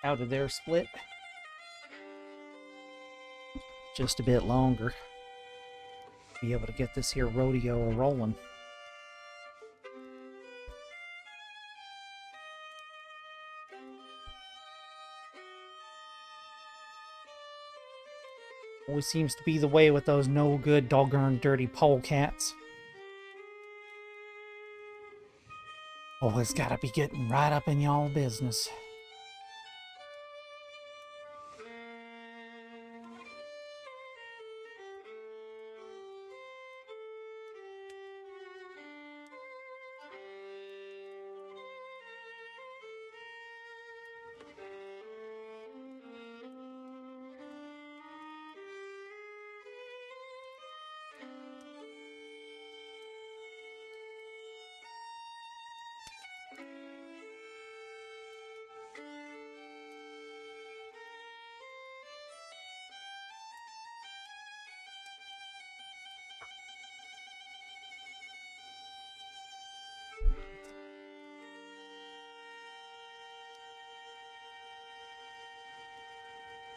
out of their split. Just a bit longer. Be able to get this here rodeo rolling. Always seems to be the way with those no good, doggone dirty polecats. Always gotta be getting right up in y'all business.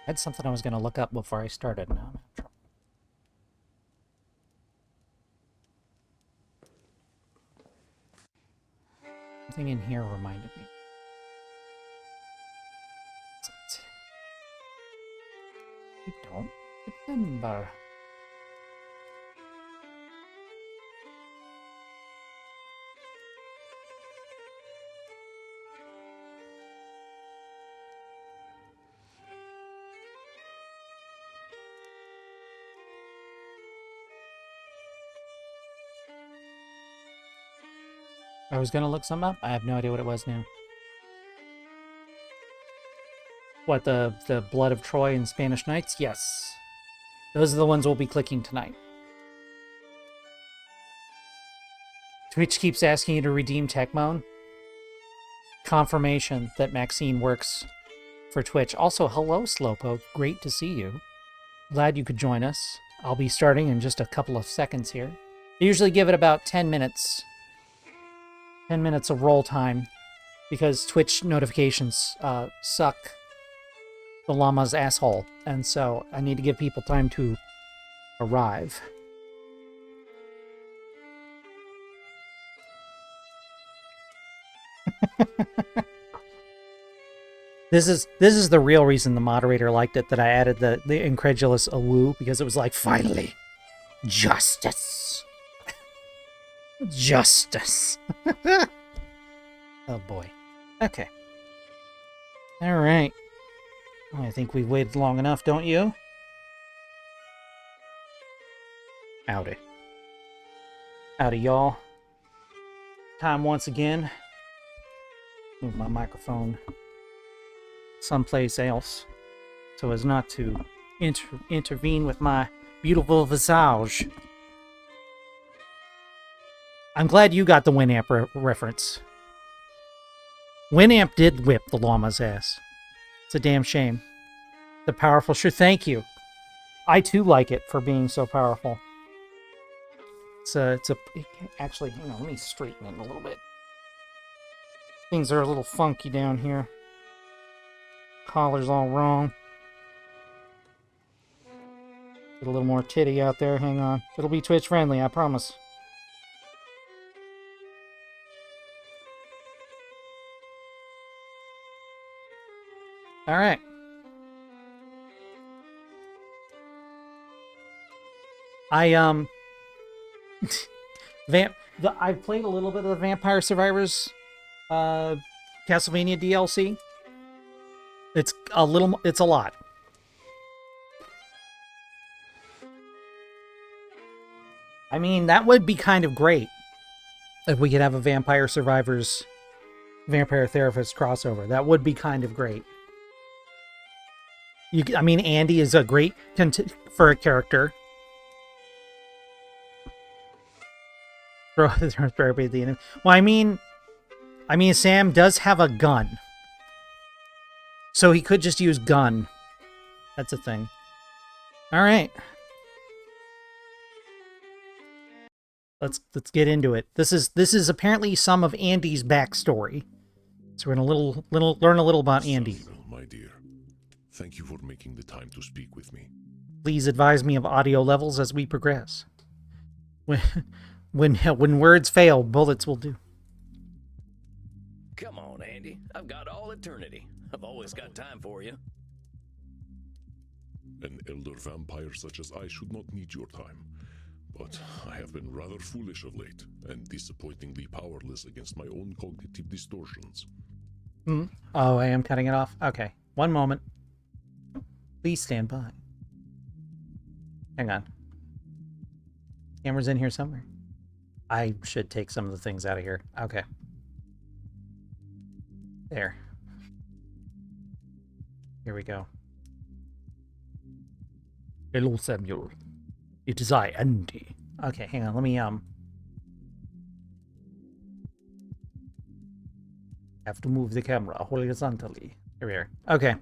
I had something I was going to look up before I started. Now I'm in trouble. Something in here reminded me. I don't remember. I was gonna look some up. I have no idea what it was now. What, the Blood of Troy and Spanish Knights? Yes. Those are the ones we'll be clicking tonight. Twitch keeps asking you to redeem Tecmone. Confirmation that Maxine works for Twitch. Also, hello, Slowpoke. Great to see you. Glad you could join us. I'll be starting in just a couple of seconds here. I usually give it about 10 minutes. 10 minutes of roll time, because Twitch notifications suck the llama's asshole, and so I need to give people time to arrive. This is the real reason the moderator liked it, that I added the incredulous awoo, because it was like, finally, justice. Justice. Oh boy. Okay. Alright. I think we've waited long enough, don't you? Howdy. Howdy, y'all. Time once again. Move my microphone someplace else so as not to intervene with my beautiful visage. I'm glad you got the Winamp reference. Winamp did whip the llama's ass. It's a damn shame. The powerful, sure, thank you. I too like it for being so powerful. Actually, hang on, let me straighten it a little bit. Things are a little funky down here. Collar's all wrong. Get a little more titty out there, hang on. It'll be Twitch friendly, I promise. All right. I've played a little bit of the Vampire Survivors Castlevania DLC. It's a lot. I mean, that would be kind of great if we could have a Vampire Survivors Vampire Therapist crossover. That would be kind of great. I mean, Andy is a great for a character. Well, I mean, Sam does have a gun, so he could just use gun. That's a thing. All right, let's get into it. This is apparently some of Andy's backstory, so we're gonna learn a little about Andy. My my dear. Thank you for making the time to speak with me. Please advise me of audio levels as we progress. When words fail, bullets will do. Come on, Andy. I've got all eternity. I've always got time for you. An elder vampire such as I should not need your time. But I have been rather foolish of late, and disappointingly powerless against my own cognitive distortions. Oh, I am cutting it off? Okay. One moment. Please stand by. Hang on. Camera's in here somewhere. I should take some of the things out of here. Okay. There. Here we go. Hello, Samuel. It is I, Andy. Okay, hang on. Let me, have to move the camera horizontally. Here we are. Okay.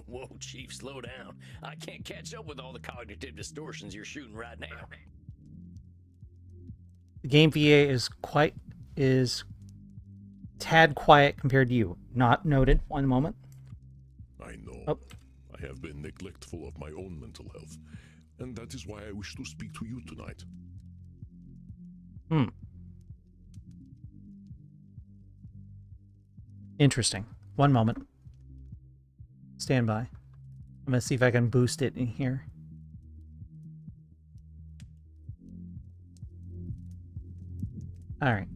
Whoa, Chief, slow down. I can't catch up with all the cognitive distortions you're shooting right now. The game VA is tad quiet compared to you. Not noted. One moment. I know. Oh. I have been neglectful of my own mental health, and that is why I wish to speak to you tonight. Interesting. One moment. Stand by. I'm gonna see if I can boost it in here. All right.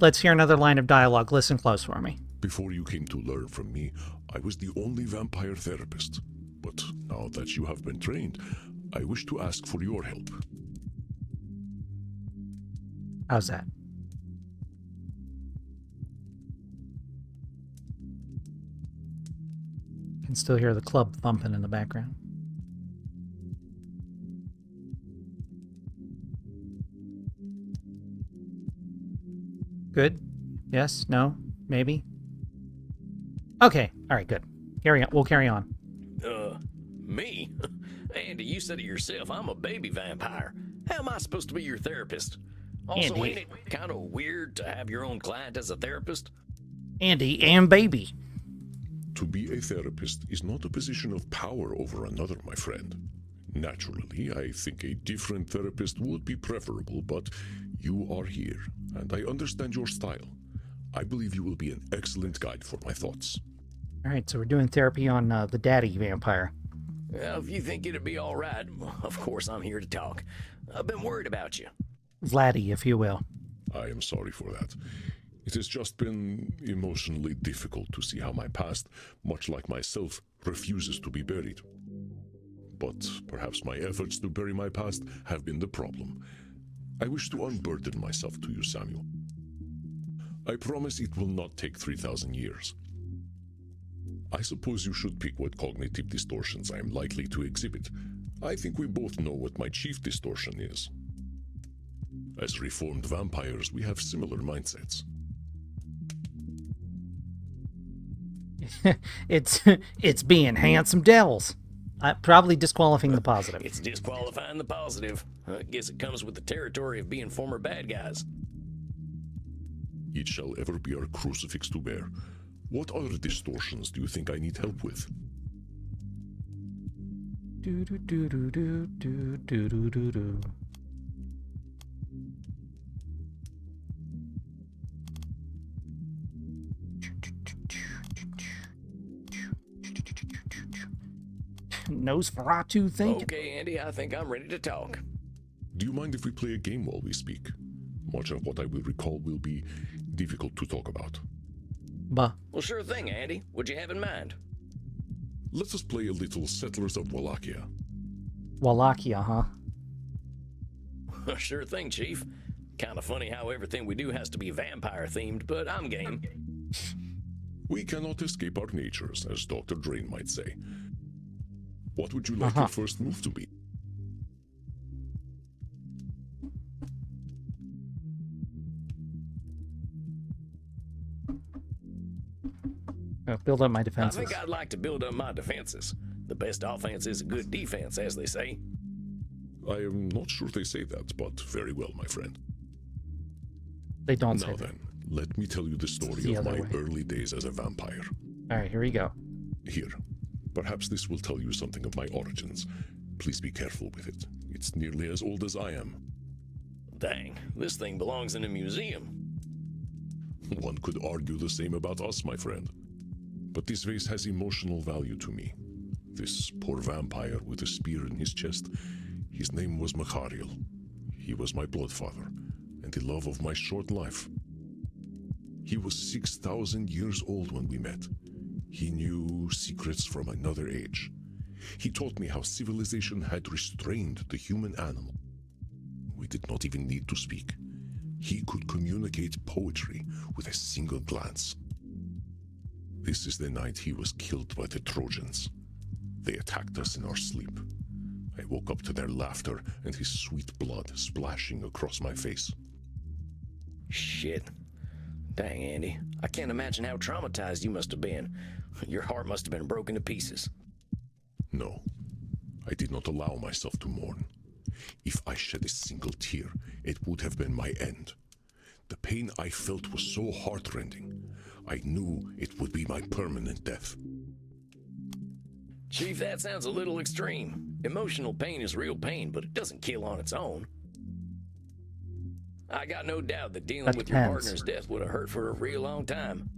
Let's hear another line of dialogue. Listen close for me. Before you came to learn from me, I was the only vampire therapist. But now that you have been trained, I wish to ask for your help. How's that? Can still hear the club thumping in the background. Good? Yes? No? Maybe? Okay. All right, good. We'll carry on. Me? Andy, you said it yourself. I'm a baby vampire. How am I supposed to be your therapist? Also, Andy. ain't it kind of weird to have your own client as a therapist? Andy and baby. To be a therapist is not a position of power over another, my friend. Naturally, I think a different therapist would be preferable, but you are here, and I understand your style. I believe you will be an excellent guide for my thoughts. All right, so we're doing therapy on the daddy vampire. Well, if you think it'd be all right, of course I'm here to talk. I've been worried about you. Vladdy, if you will. I am sorry for that. It has just been emotionally difficult to see how my past, much like myself, refuses to be buried. But perhaps my efforts to bury my past have been the problem. I wish to unburden myself to you, Samuel. I promise it will not take 3,000 years. I suppose you should pick what cognitive distortions I am likely to exhibit. I think we both know what my chief distortion is. As reformed vampires, we have similar mindsets. It's being handsome devils. Probably disqualifying the positive. It's disqualifying the positive. I guess it comes with the territory of being former bad guys. It shall ever be our crucifix to bear. What other distortions do you think I need help with? Do do do do do do do do do do. Nosferatu thinking. Okay, Andy, I think I'm ready to talk. Do you mind if we play a game while we speak? Much of what I will recall will be difficult to talk about. Bah. Well, sure thing, Andy. What'd you have in mind? Let us play a little Settlers of Wallachia. Wallachia, huh? Sure thing, Chief. Kind of funny how everything we do has to be vampire-themed, but I'm game. We cannot escape our natures, as Dr. Drain might say. What would you like your first move to be? Build up my I defenses. think I'd like to build up my defenses. The best offense is a good defense, as they say. I am not sure they say that, but very well, my friend. They don't say Now that. then, Let me tell you the story the of other my way. early days as a vampire. All right, here we go. Here. Perhaps this will tell you something of my origins. Please be careful with it. It's nearly as old as I am. Dang, this thing belongs in a museum. One could argue the same about us, my friend. But this vase has emotional value to me. This poor vampire with a spear in his chest, his name was Michariel. He was my bloodfather, and the love of my short life. He was 6,000 years old when we met. He knew secrets from another age. He taught me how civilization had restrained the human animal. We did not even need to speak. He could communicate poetry with a single glance. This is the night he was killed by the Trojans. They attacked us in our sleep. I woke up to their laughter and his sweet blood splashing across my face. Shit. Dang, Andy. I can't imagine how traumatized you must have been. Your heart must have been broken to pieces. No, I did not allow myself to mourn. If I shed a single tear, it would have been my end. The pain I felt was so heartrending. I knew it would be my permanent death. Chief, that sounds a little extreme. Emotional pain is real pain, but it doesn't kill on its own. I got no doubt that dealing That with your depends. partner's death would have hurt for a real long time.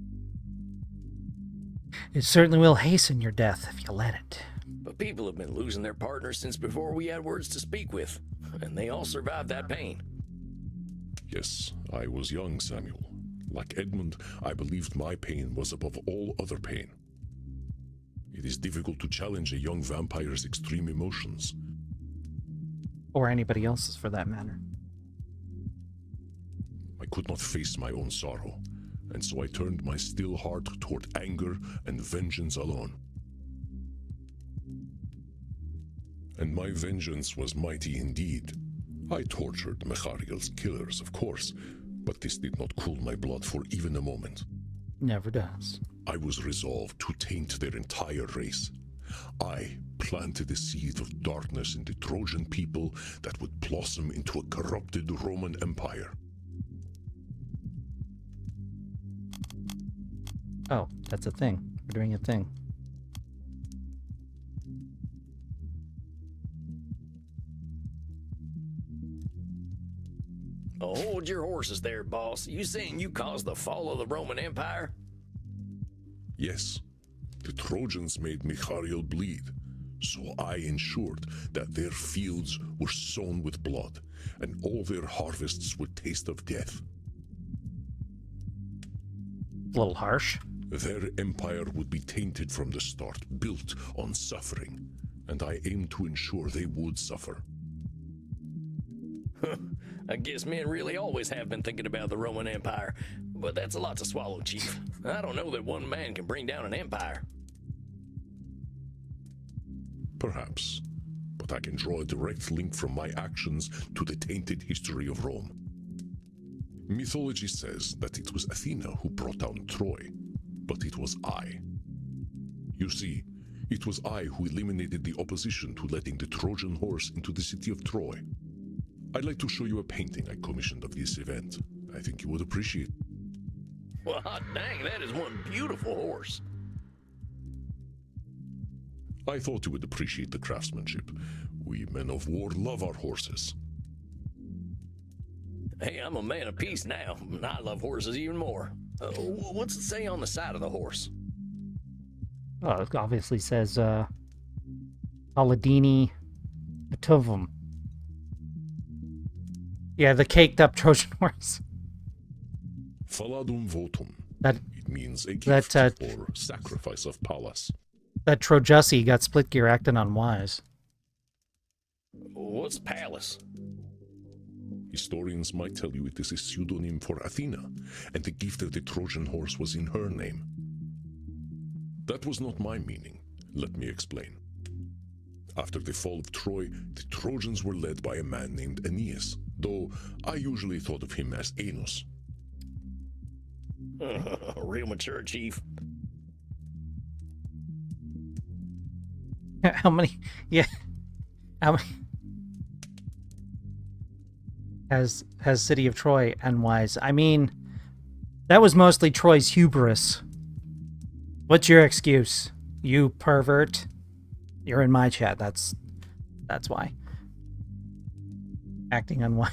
It certainly will hasten your death if you let it. But people have been losing their partners since before we had words to speak with, and they all survived that pain. Yes, I was young, Samuel. Like Edmund, I believed my pain was above all other pain. It is difficult to challenge a young vampire's extreme emotions. Or anybody else's, for that matter. I could not face my own sorrow, and so I turned my still heart toward anger and vengeance alone. And my vengeance was mighty indeed. I tortured Michariel's killers, of course, but this did not cool my blood for even a moment. Never does. I was resolved to taint their entire race. I planted a seed of darkness in the Trojan people that would blossom into a corrupted Roman Empire. Oh, that's a thing. We're doing a thing. Oh, hold your horses there, boss. You saying you caused the fall of the Roman Empire? Yes, the Trojans made Michariel bleed, so I ensured that their fields were sown with blood, and all their harvests would taste of death. A little harsh. Their empire would be tainted from the start, built on suffering, and I aimed to ensure they would suffer. I guess men really always have been thinking about the Roman Empire, but that's a lot to swallow, Chief. I don't know that one man can bring down an empire. Perhaps, but I can draw a direct link from my actions to the tainted history of Rome. Mythology says that it was Athena who brought down Troy, but it was I. You see, it was I who eliminated the opposition to letting the Trojan horse into the city of Troy. I'd like to show you a painting I commissioned of this event. I think you would appreciate it. Well, hot dang, that is one beautiful horse. I thought you would appreciate the craftsmanship. We men of war love our horses. Hey, I'm a man of peace now, and I love horses even more. What's it say on the side of the horse? Oh, it obviously says, Paladini Atuvum. Yeah, the caked up Trojan horse. Faladum votum. That It means a that, gift or sacrifice of Pallas. that Trojussi got split gear acting unwise. What's palace? Historians might tell you it is a pseudonym for Athena, and the gift of the Trojan horse was in her name. That was not my meaning. Let me explain. After the fall of Troy, the Trojans were led by a man named Aeneas, though I usually thought of him as Enos. Real mature, Chief. How many? Yeah. How many? Has City of Troy unwise? I mean, That was mostly Troy's hubris. What's your excuse? You pervert. You're in my chat. That's why. Acting unwise.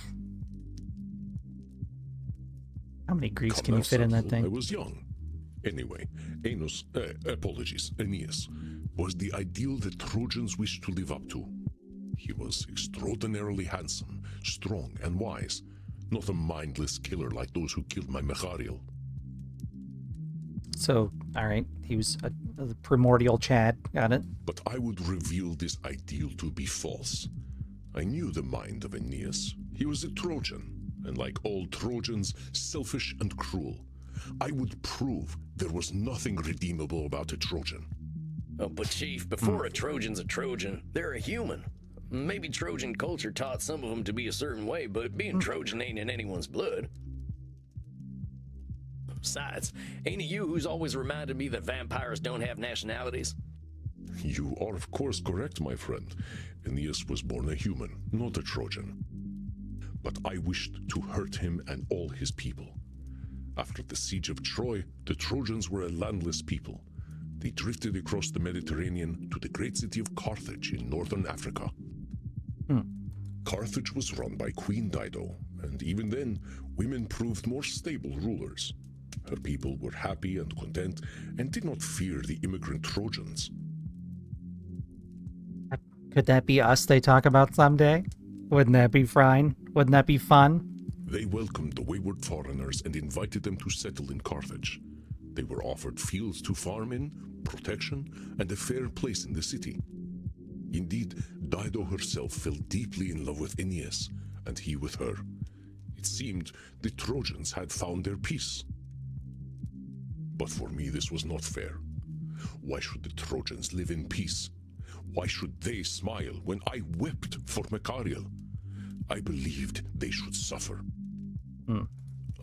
How many Greeks can you fit in that thing? I was young. Anyway, Aeneas, was the ideal that Trojans wished to live up to. He was extraordinarily handsome, strong, and wise, not a mindless killer like those who killed my Mechariel. So, alright, he was a primordial Chad, got it? But I would reveal this ideal to be false. I knew the mind of Aeneas. He was a Trojan, and like all Trojans, selfish and cruel. I would prove there was nothing redeemable about a Trojan. Oh, but Chief, before a Trojan's a Trojan, they're a human. Maybe Trojan culture taught some of them to be a certain way, but being Trojan ain't in anyone's blood. Besides, ain't it you who's always reminded me that vampires don't have nationalities? You are of course correct, my friend. Aeneas was born a human, not a Trojan. But I wished to hurt him and all his people. After the siege of Troy, the Trojans were a landless people. They drifted across the Mediterranean to the great city of Carthage in northern Africa. Carthage was run by Queen Dido, and even then, women proved more stable rulers. Her people were happy and content, and did not fear the immigrant Trojans. Could that be us they talk about someday? Wouldn't that be fine? Wouldn't that be fun? They welcomed the wayward foreigners and invited them to settle in Carthage. They were offered fields to farm in, protection, and a fair place in the city. Indeed, Dido herself fell deeply in love with Aeneas, and he with her. It seemed the Trojans had found their peace. But for me this was not fair. Why should the Trojans live in peace? Why should they smile when I wept for Mechariel? I believed they should suffer.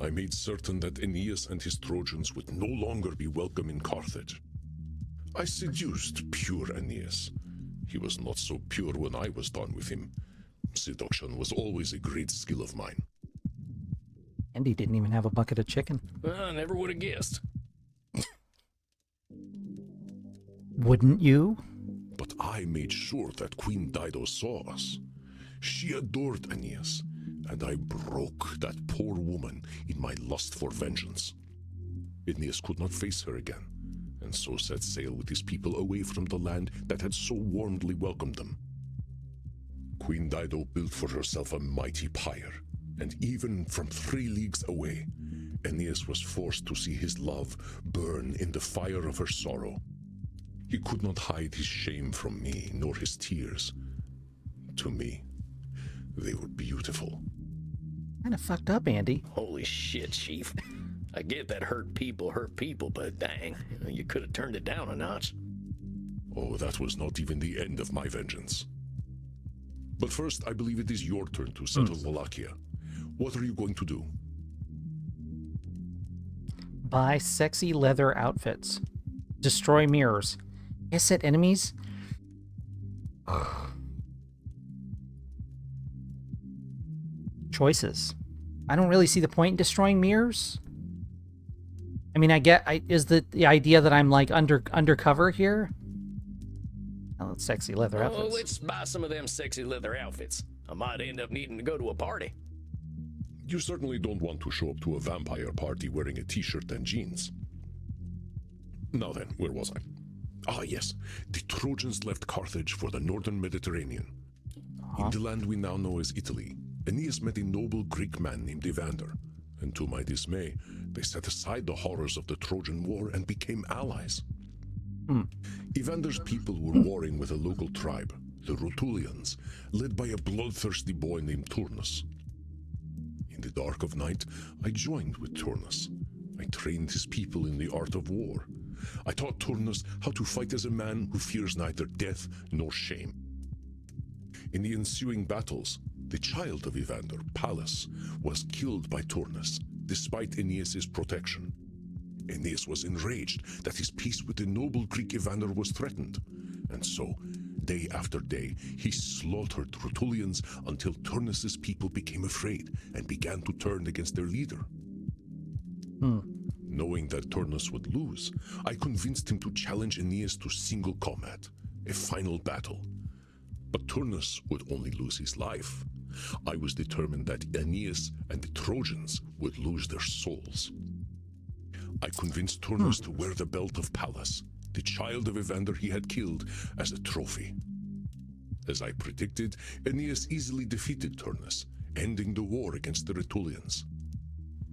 I made certain that Aeneas and his Trojans would no longer be welcome in Carthage. I seduced pure Aeneas. He was not so pure when I was done with him. Seduction was always a great skill of mine. And he didn't even have a bucket of chicken. I never would have guessed. Wouldn't you? But I made sure that Queen Dido saw us. She adored Aeneas, and I broke that poor woman in my lust for vengeance. Aeneas could not face her again, and so set sail with his people away from the land that had so warmly welcomed them. Queen Dido built for herself a mighty pyre, and even from 3 leagues away, Aeneas was forced to see his love burn in the fire of her sorrow. He could not hide his shame from me, nor his tears. To me, they were beautiful. Kind of fucked up, Andy. Holy shit, Chief. I get that hurt people, but dang, you could have turned it down a notch. Oh, that was not even the end of my vengeance. But first, I believe it is your turn to settle Wallachia. What are you going to do? Buy sexy leather outfits. Destroy mirrors. Hiss at enemies. Choices. I don't really see the point in destroying mirrors. I mean, is the idea that I'm like undercover here? Oh, it's sexy leather outfits. Oh, let's buy some of them sexy leather outfits. I might end up needing to go to a party. You certainly don't want to show up to a vampire party wearing a t-shirt and jeans. Now then, where was I? Ah, yes. The Trojans left Carthage for the northern Mediterranean. In the land we now know as Italy, Aeneas met a noble Greek man named Evander, and to my dismay, they set aside the horrors of the Trojan War and became allies. Evander's people were warring with a local tribe, the Rutulians, led by a bloodthirsty boy named Turnus. In the dark of night, I joined with Turnus. I trained his people in the art of war. I taught Turnus how to fight as a man who fears neither death nor shame. In the ensuing battles, the child of Evander, Pallas, was killed by Turnus, despite Aeneas' protection. Aeneas was enraged that his peace with the noble Greek Evander was threatened, and so, day after day, he slaughtered Rutulians until Turnus' people became afraid and began to turn against their leader. Knowing that Turnus would lose, I convinced him to challenge Aeneas to single combat, a final battle. But Turnus would only lose his life. I was determined that Aeneas and the Trojans would lose their souls. I convinced Turnus to wear the belt of Pallas, the child of Evander he had killed, as a trophy. As I predicted, Aeneas easily defeated Turnus, ending the war against the Rutulians.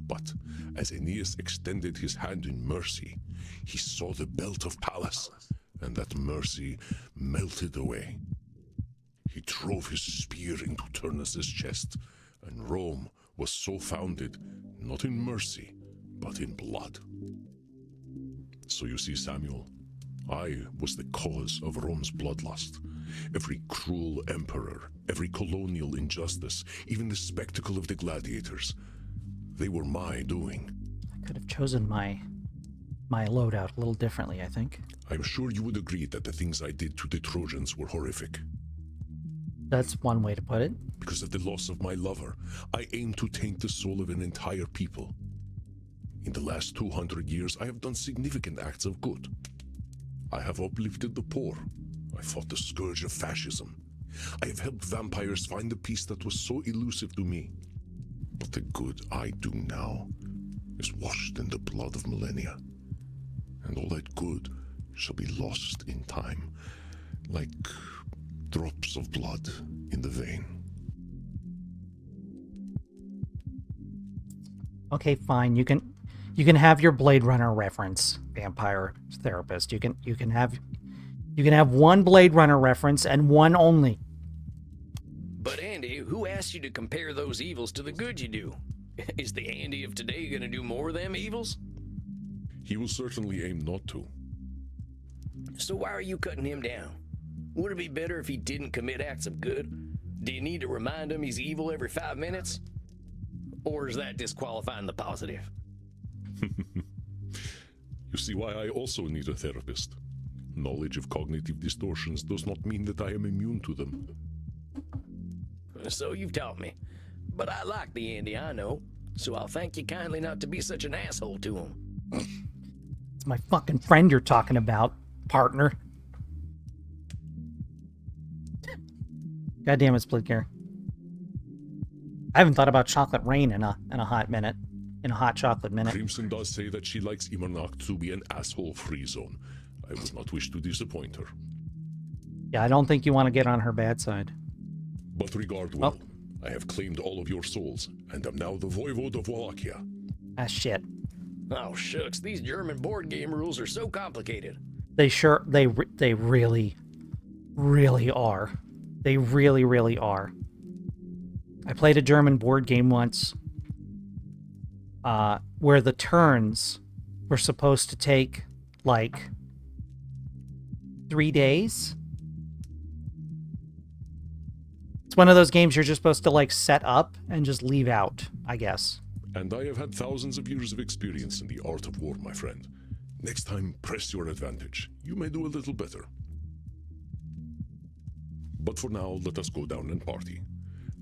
But as Aeneas extended his hand in mercy, he saw the belt of Pallas, and that mercy melted away. He drove his spear into Turnus's chest, and Rome was so founded, not in mercy, but in blood. So you see, Samuel, I was the cause of Rome's bloodlust. Every cruel emperor, every colonial injustice, even the spectacle of the gladiators, they were my doing. I could have chosen my loadout a little differently, I think. I'm sure you would agree that the things I did to the Trojans were horrific. That's one way to put it. Because of the loss of my lover, I aimed to taint the soul of an entire people. In the last 200 years, I have done significant acts of good. I have uplifted the poor. I fought the scourge of fascism. I have helped vampires find the peace that was so elusive to me. But the good I do now is washed in the blood of millennia. And all that good shall be lost in time, like drops of blood in the vein. Okay, fine. You can have your Blade Runner reference, vampire therapist. You can have one Blade Runner reference and one only. But Andy, who asked you to compare those evils to the good you do? Is the Andy of today gonna do more of them evils? He will certainly aim not to. So why are you cutting him down? Would it be better if he didn't commit acts of good? Do you need to remind him he's evil every 5 minutes? Or is that disqualifying the positive? You see why I also need a therapist. Knowledge of cognitive distortions does not mean that I am immune to them. So you've taught me. But I like the Andy I know, so I'll thank you kindly not to be such an asshole to him. It's my fucking friend you're talking about, partner. God damn it, Splitgear. I haven't thought about chocolate rain in a hot minute. In a hot chocolate minute. Crimson does say that she likes Imernacht to be an asshole-free zone. I would not wish to disappoint her. Yeah, I don't think you want to get on her bad side. But regard well, I have claimed all of your souls, and am now the voivode of Wallachia. Ah, shit. Oh, shucks, these German board game rules are so complicated. They really, really are. They really, really are. I played a German board game once where the turns were supposed to take, like, 3 days. It's one of those games you're just supposed to, like, set up and just leave out, I guess. And I have had thousands of years of experience in the art of war, my friend. Next time, press your advantage. You may do a little better. But for now, let us go down and party.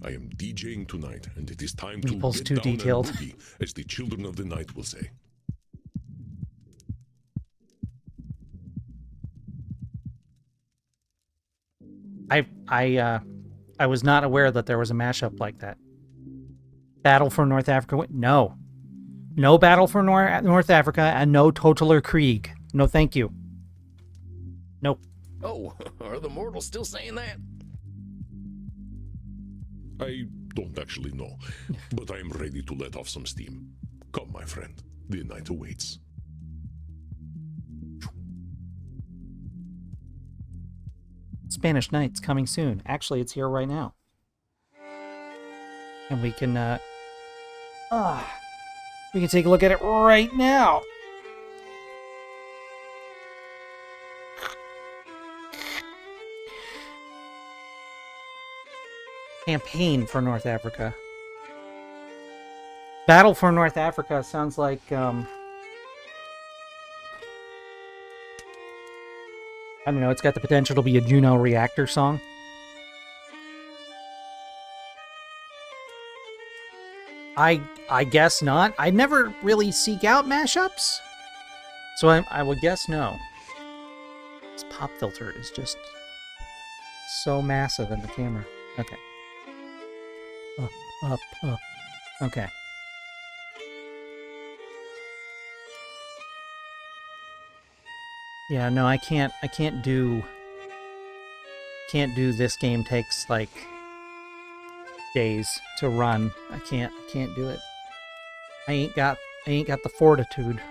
I am DJing tonight, and it is time to Meeple's get too down detailed. and boogie, as the children of the night will say. I was not aware that there was a mashup like that. Battle for North Africa? No. No Battle for North Africa and no Totaler Krieg. No, thank you. Nope. Oh, are the mortals still saying that? I don't actually know, but I am ready to let off some steam. Come, my friend, the night awaits. Spanish Night's coming soon. Actually, it's here right now. And we can take a look at it right now. Campaign for North Africa. Battle for North Africa sounds like I don't know, it's got the potential to be a Juno Reactor song. I guess not. I never really seek out mashups, so I would guess no. This pop filter is just so massive in the camera. Okay. Up. Okay. Yeah, no, I can't do this game takes like days to run. I can't do it. I ain't got the fortitude.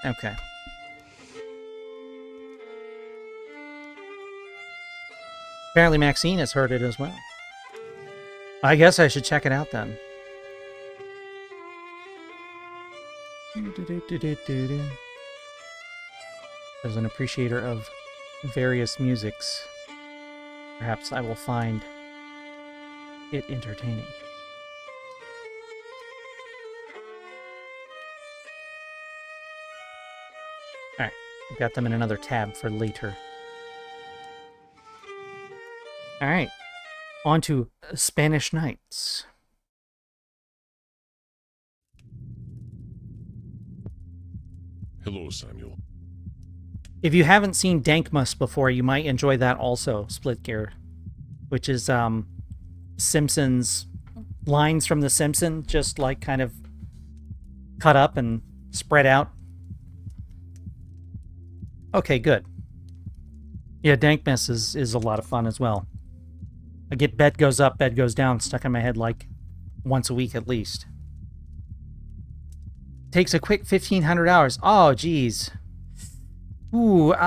Okay. Apparently Maxine has heard it as well. I guess I should check it out then. As an appreciator of various musics, perhaps I will find it entertaining. Alright, I've got them in another tab for later. Alright, on to Spanish Nights. Hello, Samuel. If you haven't seen Dankmas before, you might enjoy that also, Split Gear, which is Simpsons lines from The Simpsons, just like kind of cut up and spread out. Okay, good. Yeah, Dankmas is a lot of fun as well. I get bed goes up, bed goes down stuck in my head like once a week at least. Takes a quick 1,500 hours. Oh, geez. Ooh, it's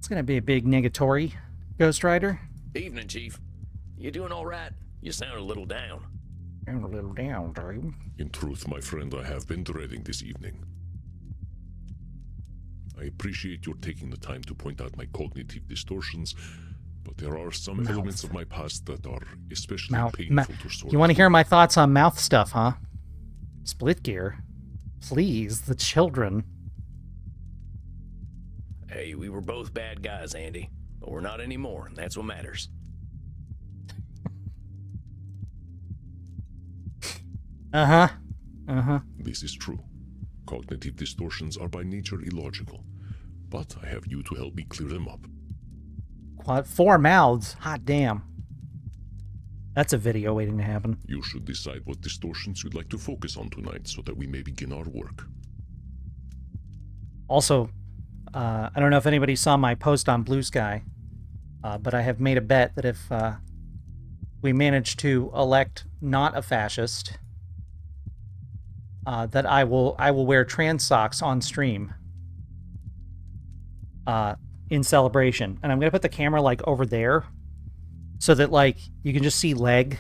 gonna be a big negatory, Ghost Rider. Evening, Chief. You doing all right? You sound a little down. I'm a little down, dude. In truth, my friend, I have been dreading this evening. I appreciate your taking the time to point out my cognitive distortions, but there are some elements of my past that are especially painful to sort. You want to hear my thoughts on mouth stuff, huh? Split Gear. Please, the children. Hey, we were both bad guys, Andy, but we're not anymore, and that's what matters. This is true. Cognitive distortions are by nature illogical, but I have you to help me clear them up. Quad 4 mouths. Hot damn. That's a video waiting to happen. You should decide what distortions you'd like to focus on tonight so that we may begin our work. Also, I don't know if anybody saw my post on Blue Sky, but I have made a bet that if we manage to elect not a fascist, that I will wear trans socks on stream in celebration. And I'm going to put the camera like over there so that like you can just see leg.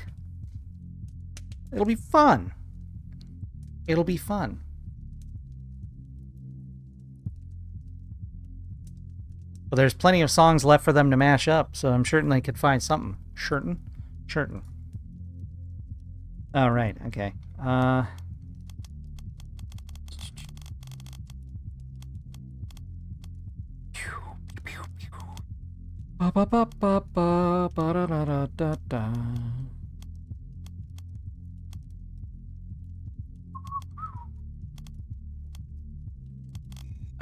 It'll be fun. It'll be fun. Well, there's plenty of songs left for them to mash up, so I'm certain they could find something. Certain. All right, okay.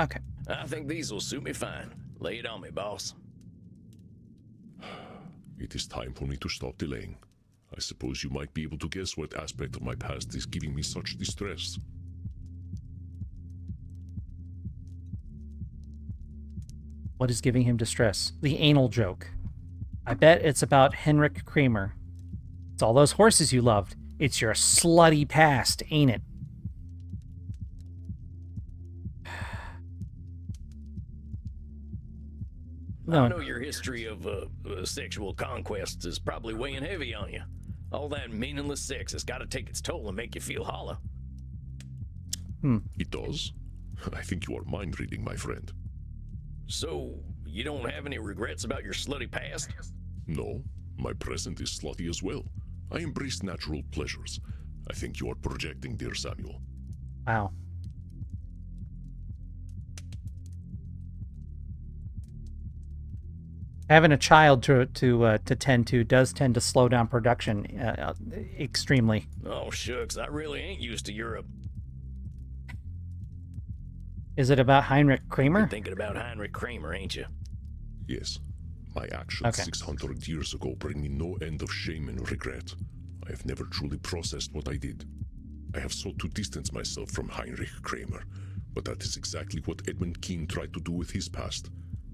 Okay. I think these will suit me fine. Lay it on me, boss. It is time for me to stop delaying. I suppose you might be able to guess what aspect of my past is giving me such distress. What is giving him distress? The anal joke. I bet it's about Henrik Kramer. It's all those horses you loved. It's your slutty past, ain't it? I know your history of sexual conquests is probably weighing heavy on you. All that meaningless sex has got to take its toll and make you feel hollow. It does. I think you are mind reading, my friend. So, you don't have any regrets about your slutty past? No, my present is slutty as well. I embrace natural pleasures. I think you are projecting, dear Samuel. Wow. Having a child to tend to does tend to slow down production extremely. Oh, shucks, I really ain't used to Europe. Is it about Heinrich Kramer? You're thinking about Heinrich Kramer, ain't you? Yes. My actions Okay. 600 years ago bring me no end of shame and regret. I have never truly processed what I did. I have sought to distance myself from Heinrich Kramer, but that is exactly what Edmund Keane tried to do with his past.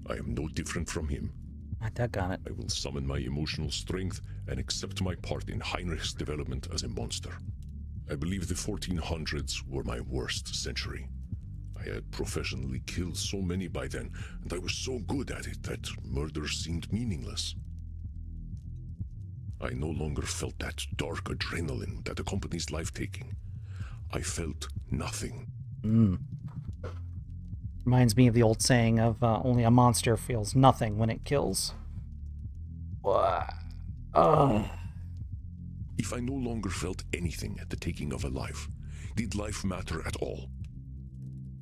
I am no different from him. I dug it. I will summon my emotional strength and accept my part in Heinrich's development as a monster. I believe the 1400s were my worst century. I had professionally killed so many by then, and I was so good at it that murder seemed meaningless. I no longer felt that dark adrenaline that accompanies life-taking. I felt nothing. Reminds me of the old saying of only a monster feels nothing when it kills. What? If I no longer felt anything at the taking of a life, did life matter at all?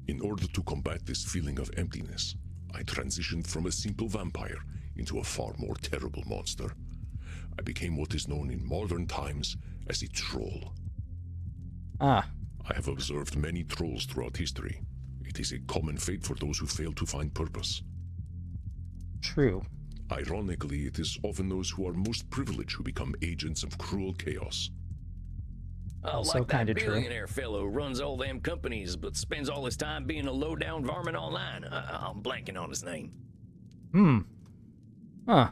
In order to combat this feeling of emptiness, I transitioned from a simple vampire into a far more terrible monster. I became what is known in modern times as a troll. Ah, I have observed many trolls throughout history. It is a common fate for those who fail to find purpose. true. Ironically, it is often those who are most privileged who become agents of cruel chaos. Oh, Also like that kinda true. billionaire fellow who runs all them companies but spends all his time being a low-down varmint online. I'm blanking on his name. Huh.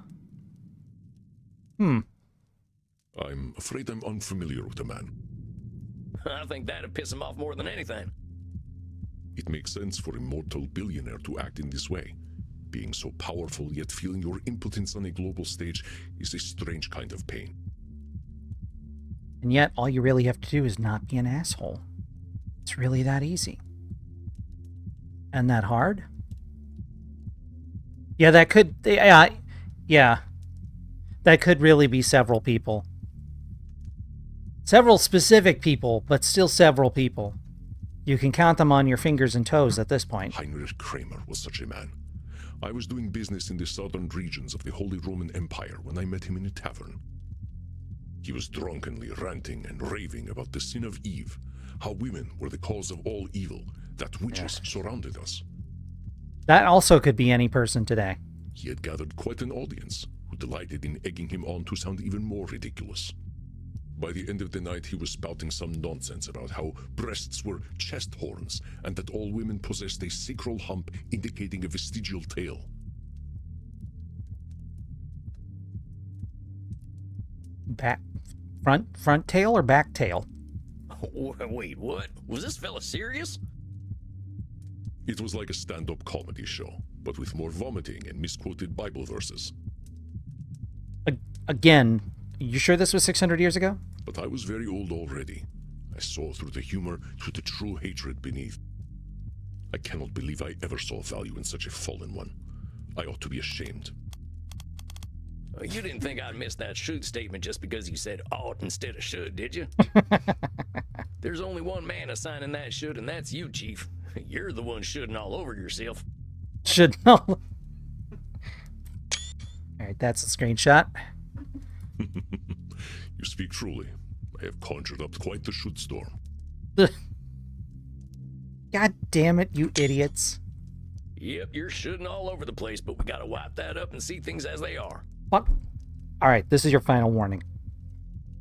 I'm afraid I'm unfamiliar with the man. I think that'd piss him off more than anything. It makes sense for a mortal billionaire to act in this way. Being so powerful yet feeling your impotence on a global stage is a strange kind of pain. And yet, all you really have to do is not be an asshole. It's really that easy. And that hard? Yeah, that could... Yeah. That could really be several people. Several specific people, but still several people. You can count them on your fingers and toes at this point. Heinrich Kramer was such a man. I was doing business in the southern regions of the Holy Roman Empire when I met him in a tavern. He was drunkenly ranting and raving about the sin of Eve, how women were the cause of all evil, that witches surrounded us. That also could be any person today. He had gathered quite an audience, who delighted in egging him on to sound even more ridiculous. By the end of the night, he was spouting some nonsense about how breasts were chest horns and that all women possessed a sacral hump indicating a vestigial tail. Front tail or back tail? Wait, what? Was this fella serious? It was like a stand-up comedy show, but with more vomiting and misquoted Bible verses. Again, you sure this was 600 years ago? But I was very old already. I saw through the humor to the true hatred beneath. I cannot believe I ever saw value in such a fallen one. I ought to be ashamed. You didn't think I'd miss that should statement just because you said ought instead of should, did you? There's only one man assigning that should, and that's you, Chief. You're the one shoulding all over yourself. Should know. Alright, that's a screenshot. You speak truly. I have conjured up quite the should storm. God damn it, you idiots. Yep, you're shoulding all over the place, but we gotta wipe that up and see things as they are. Fuck. Alright, this is your final warning.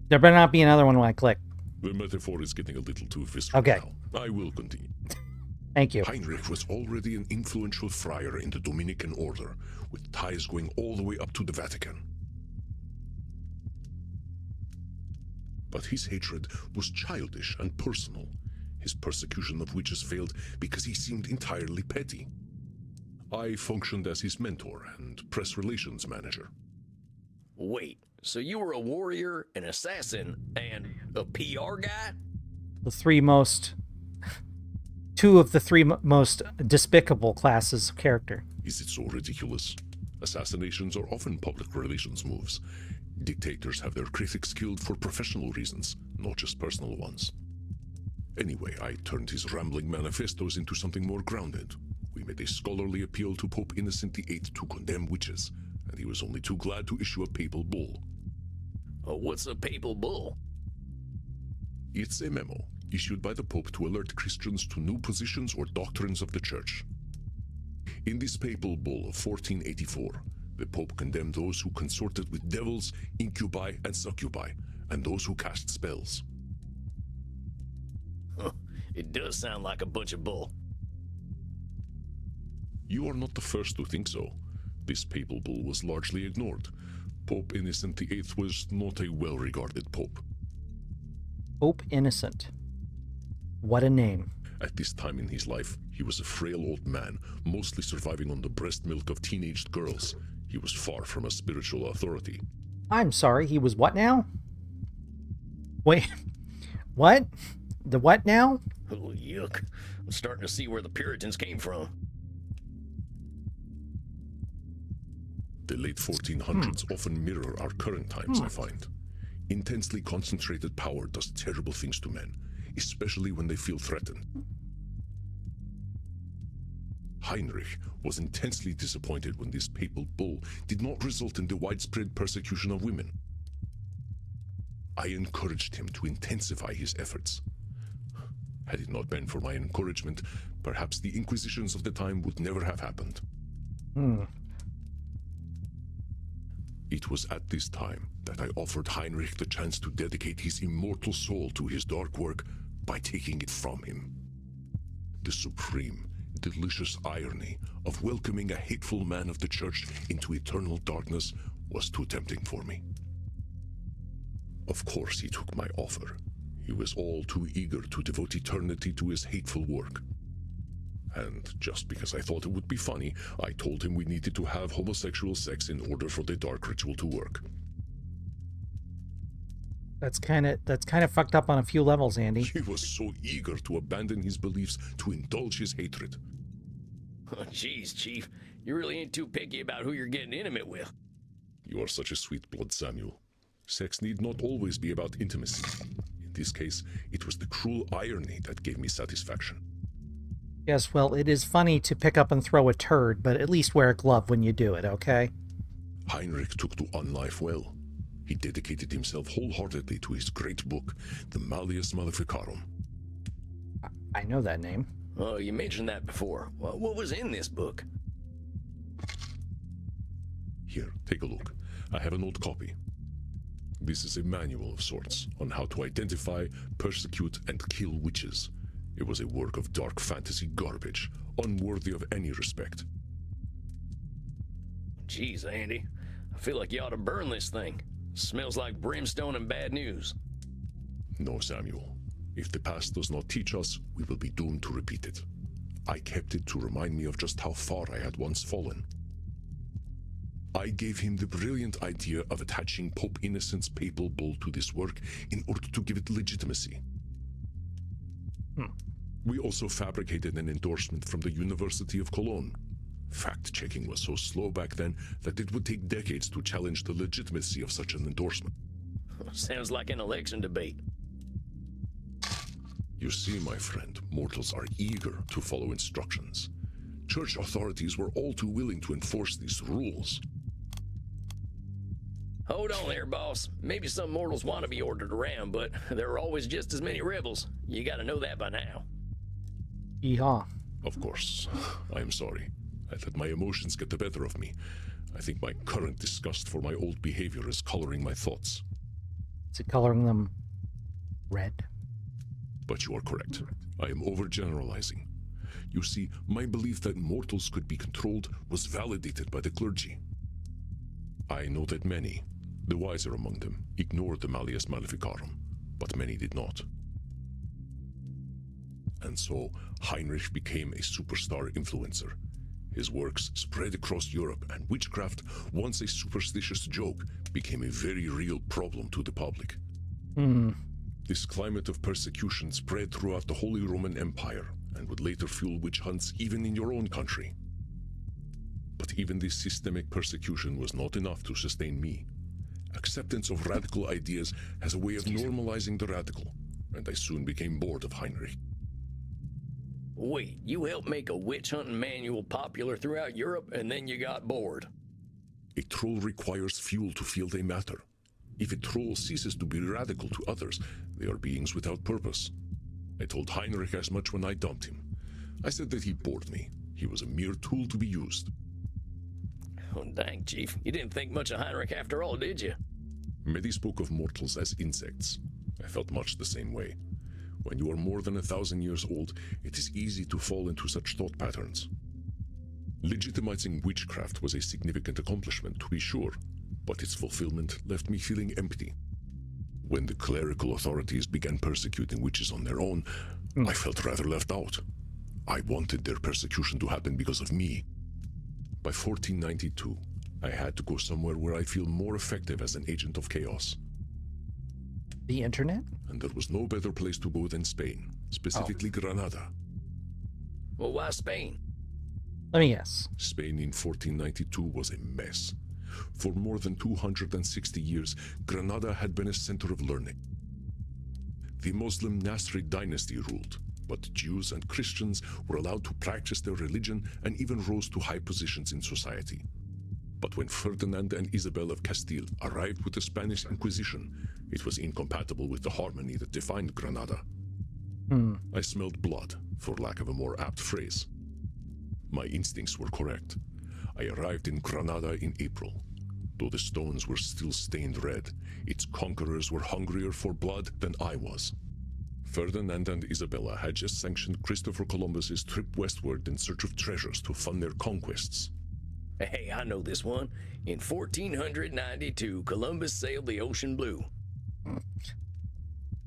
There better not be another one when I click. The metaphor is getting a little too visceral Okay. now. I will continue. Thank you. Heinrich was already an influential friar in the Dominican order, with ties going all the way up to the Vatican. But his hatred was childish and personal. His persecution of witches failed because he seemed entirely petty. I functioned as his mentor and press relations manager. Wait, so you were a warrior, an assassin, and a PR guy? Two of the three most despicable classes of character. Is it so ridiculous? Assassinations are often public relations moves. Dictators have their critics killed for professional reasons, not just personal ones. Anyway, I turned his rambling manifestos into something more grounded. We made a scholarly appeal to Pope Innocent VIII to condemn witches, and he was only too glad to issue a papal bull. What's a papal bull? It's a memo issued by the Pope to alert Christians to new positions or doctrines of the Church. In this papal bull of 1484, the Pope condemned those who consorted with devils, incubi, and succubi, and those who cast spells. It does sound like a bunch of bull. You are not the first to think so. This papal bull was largely ignored. Pope Innocent VIII was not a well-regarded pope. Pope Innocent. What a name. At this time in his life, he was a frail old man, mostly surviving on the breast milk of teenaged girls. He was far from a spiritual authority. I'm sorry, he was what now? Wait, what? The what now? Oh, yuck. I'm starting to see where the Puritans came from. The late 1400s often mirror our current times, I find. Intensely concentrated power does terrible things to men, especially when they feel threatened. Heinrich was intensely disappointed when this papal bull did not result in the widespread persecution of women. I encouraged him to intensify his efforts. Had it not been for my encouragement, perhaps the Inquisitions of the time would never have happened. It was at this time that I offered Heinrich the chance to dedicate his immortal soul to his dark work by taking it from him. The supreme, delicious irony of welcoming a hateful man of the Church into eternal darkness was too tempting for me. Of course he took my offer. He was all too eager to devote eternity to his hateful work. And just because I thought it would be funny, I told him we needed to have homosexual sex in order for the dark ritual to work. That's kind of fucked up on a few levels, Andy. He was so eager to abandon his beliefs to indulge his hatred. Oh, jeez, Chief. You really ain't too picky about who you're getting intimate with. You are such a sweet blood, Samuel. Sex need not always be about intimacy. In this case, it was the cruel irony that gave me satisfaction. Yes, well, it is funny to pick up and throw a turd, but at least wear a glove when you do it, okay? Heinrich took to unlife well. He dedicated himself wholeheartedly to his great book, the Malleus Maleficarum. I know that name. Oh, you mentioned that before. Well, what was in this book? Here, take a look. I have an old copy. This is a manual of sorts on how to identify, persecute, and kill witches. It was a work of dark fantasy garbage, unworthy of any respect. Jeez, Andy. I feel like you ought to burn this thing. Smells like brimstone and bad news. No, Samuel. If the past does not teach us, we will be doomed to repeat it. I kept it to remind me of just how far I had once fallen. I gave him the brilliant idea of attaching Pope Innocent's papal bull to this work in order to give it legitimacy. We also fabricated an endorsement from the University of Cologne. Fact-checking was so slow back then that it would take decades to challenge the legitimacy of such an endorsement. Sounds like an election debate. You see, my friend, mortals are eager to follow instructions. Church authorities were all too willing to enforce these rules. Hold on there, boss. Maybe some mortals want to be ordered around, but there are always just as many rebels. You gotta know that by now. Yeehaw. Of course. I am sorry. I let my emotions get the better of me. I think my current disgust for my old behavior is coloring my thoughts. Is it coloring them red? But you are correct. I am overgeneralizing. You see, my belief that mortals could be controlled was validated by the clergy. I know that many, the wiser among them, ignored the Malleus Maleficarum, but many did not. And so, Heinrich became a superstar influencer. His works spread across Europe, and witchcraft, once a superstitious joke, became a very real problem to the public. This climate of persecution spread throughout the Holy Roman Empire, and would later fuel witch hunts even in your own country. But even this systemic persecution was not enough to sustain me. Acceptance of radical ideas has a way of normalizing the radical, and I soon became bored of Heinrich. Wait, you helped make a witch hunting manual popular throughout Europe and then you got bored? A troll requires fuel to feel they matter. If a troll ceases to be radical to others, they are beings without purpose. I told Heinrich as much when I dumped him. I said that he bored me. He was a mere tool to be used. Oh, dang, Chief. You didn't think much of Heinrich after all, did you? Medi spoke of mortals as insects. I felt much the same way. When you are more than 1,000 years old, it is easy to fall into such thought patterns. Legitimizing witchcraft was a significant accomplishment, to be sure, but its fulfillment left me feeling empty. When the clerical authorities began persecuting witches on their own, I felt rather left out. I wanted their persecution to happen because of me. By 1492, I had to go somewhere where I feel more effective as an agent of chaos. The internet? And there was no better place to go than Spain, specifically Granada. Well, why Spain? Let me guess. Spain in 1492 was a mess. For more than 260 years, Granada had been a center of learning. The Muslim Nasrid dynasty ruled, but Jews and Christians were allowed to practice their religion and even rose to high positions in society. But when Ferdinand and Isabel of Castile arrived with the Spanish Inquisition, it was incompatible with the harmony that defined Granada. I smelled blood, for lack of a more apt phrase. My instincts were correct. I arrived in Granada in April. Though the stones were still stained red, its conquerors were hungrier for blood than I was. Ferdinand and Isabella had just sanctioned Christopher Columbus's trip westward in search of treasures to fund their conquests. Hey, I know this one. In 1492, Columbus sailed the ocean blue.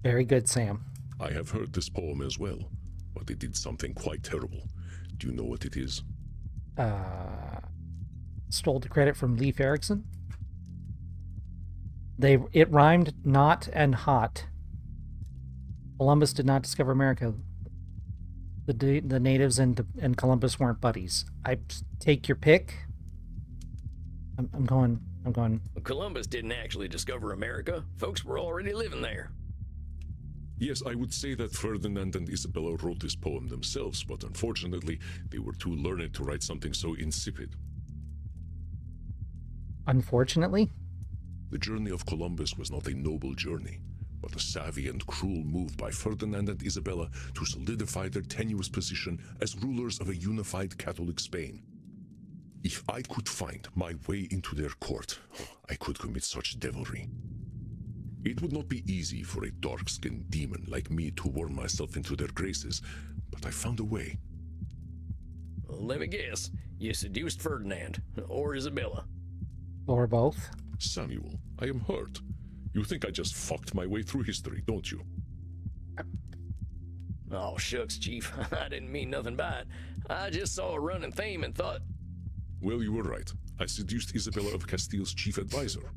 Very good, Sam. I have heard this poem as well, but it did something quite terrible. Do you know what it is? Stole the credit from Leif Erikson. It rhymed not and hot. Columbus did not discover America. The natives and Columbus weren't buddies. I take your pick. I'm going. Columbus didn't actually discover America. Folks were already living there. Yes, I would say that Ferdinand and Isabella wrote this poem themselves, but unfortunately, they were too learned to write something so insipid. Unfortunately? The journey of Columbus was not a noble journey, but a savvy and cruel move by Ferdinand and Isabella to solidify their tenuous position as rulers of a unified Catholic Spain. If I could find my way into their court, I could commit such devilry. It would not be easy for a dark-skinned demon like me to worm myself into their graces, but I found a way. Let me guess. You seduced Ferdinand, or Isabella. Or both. Samuel, I am hurt. You think I just fucked my way through history, don't you? Oh, shucks, Chief. I didn't mean nothing by it. I just saw a running theme and thought... Well, you were right. I seduced Isabella of Castile's chief advisor.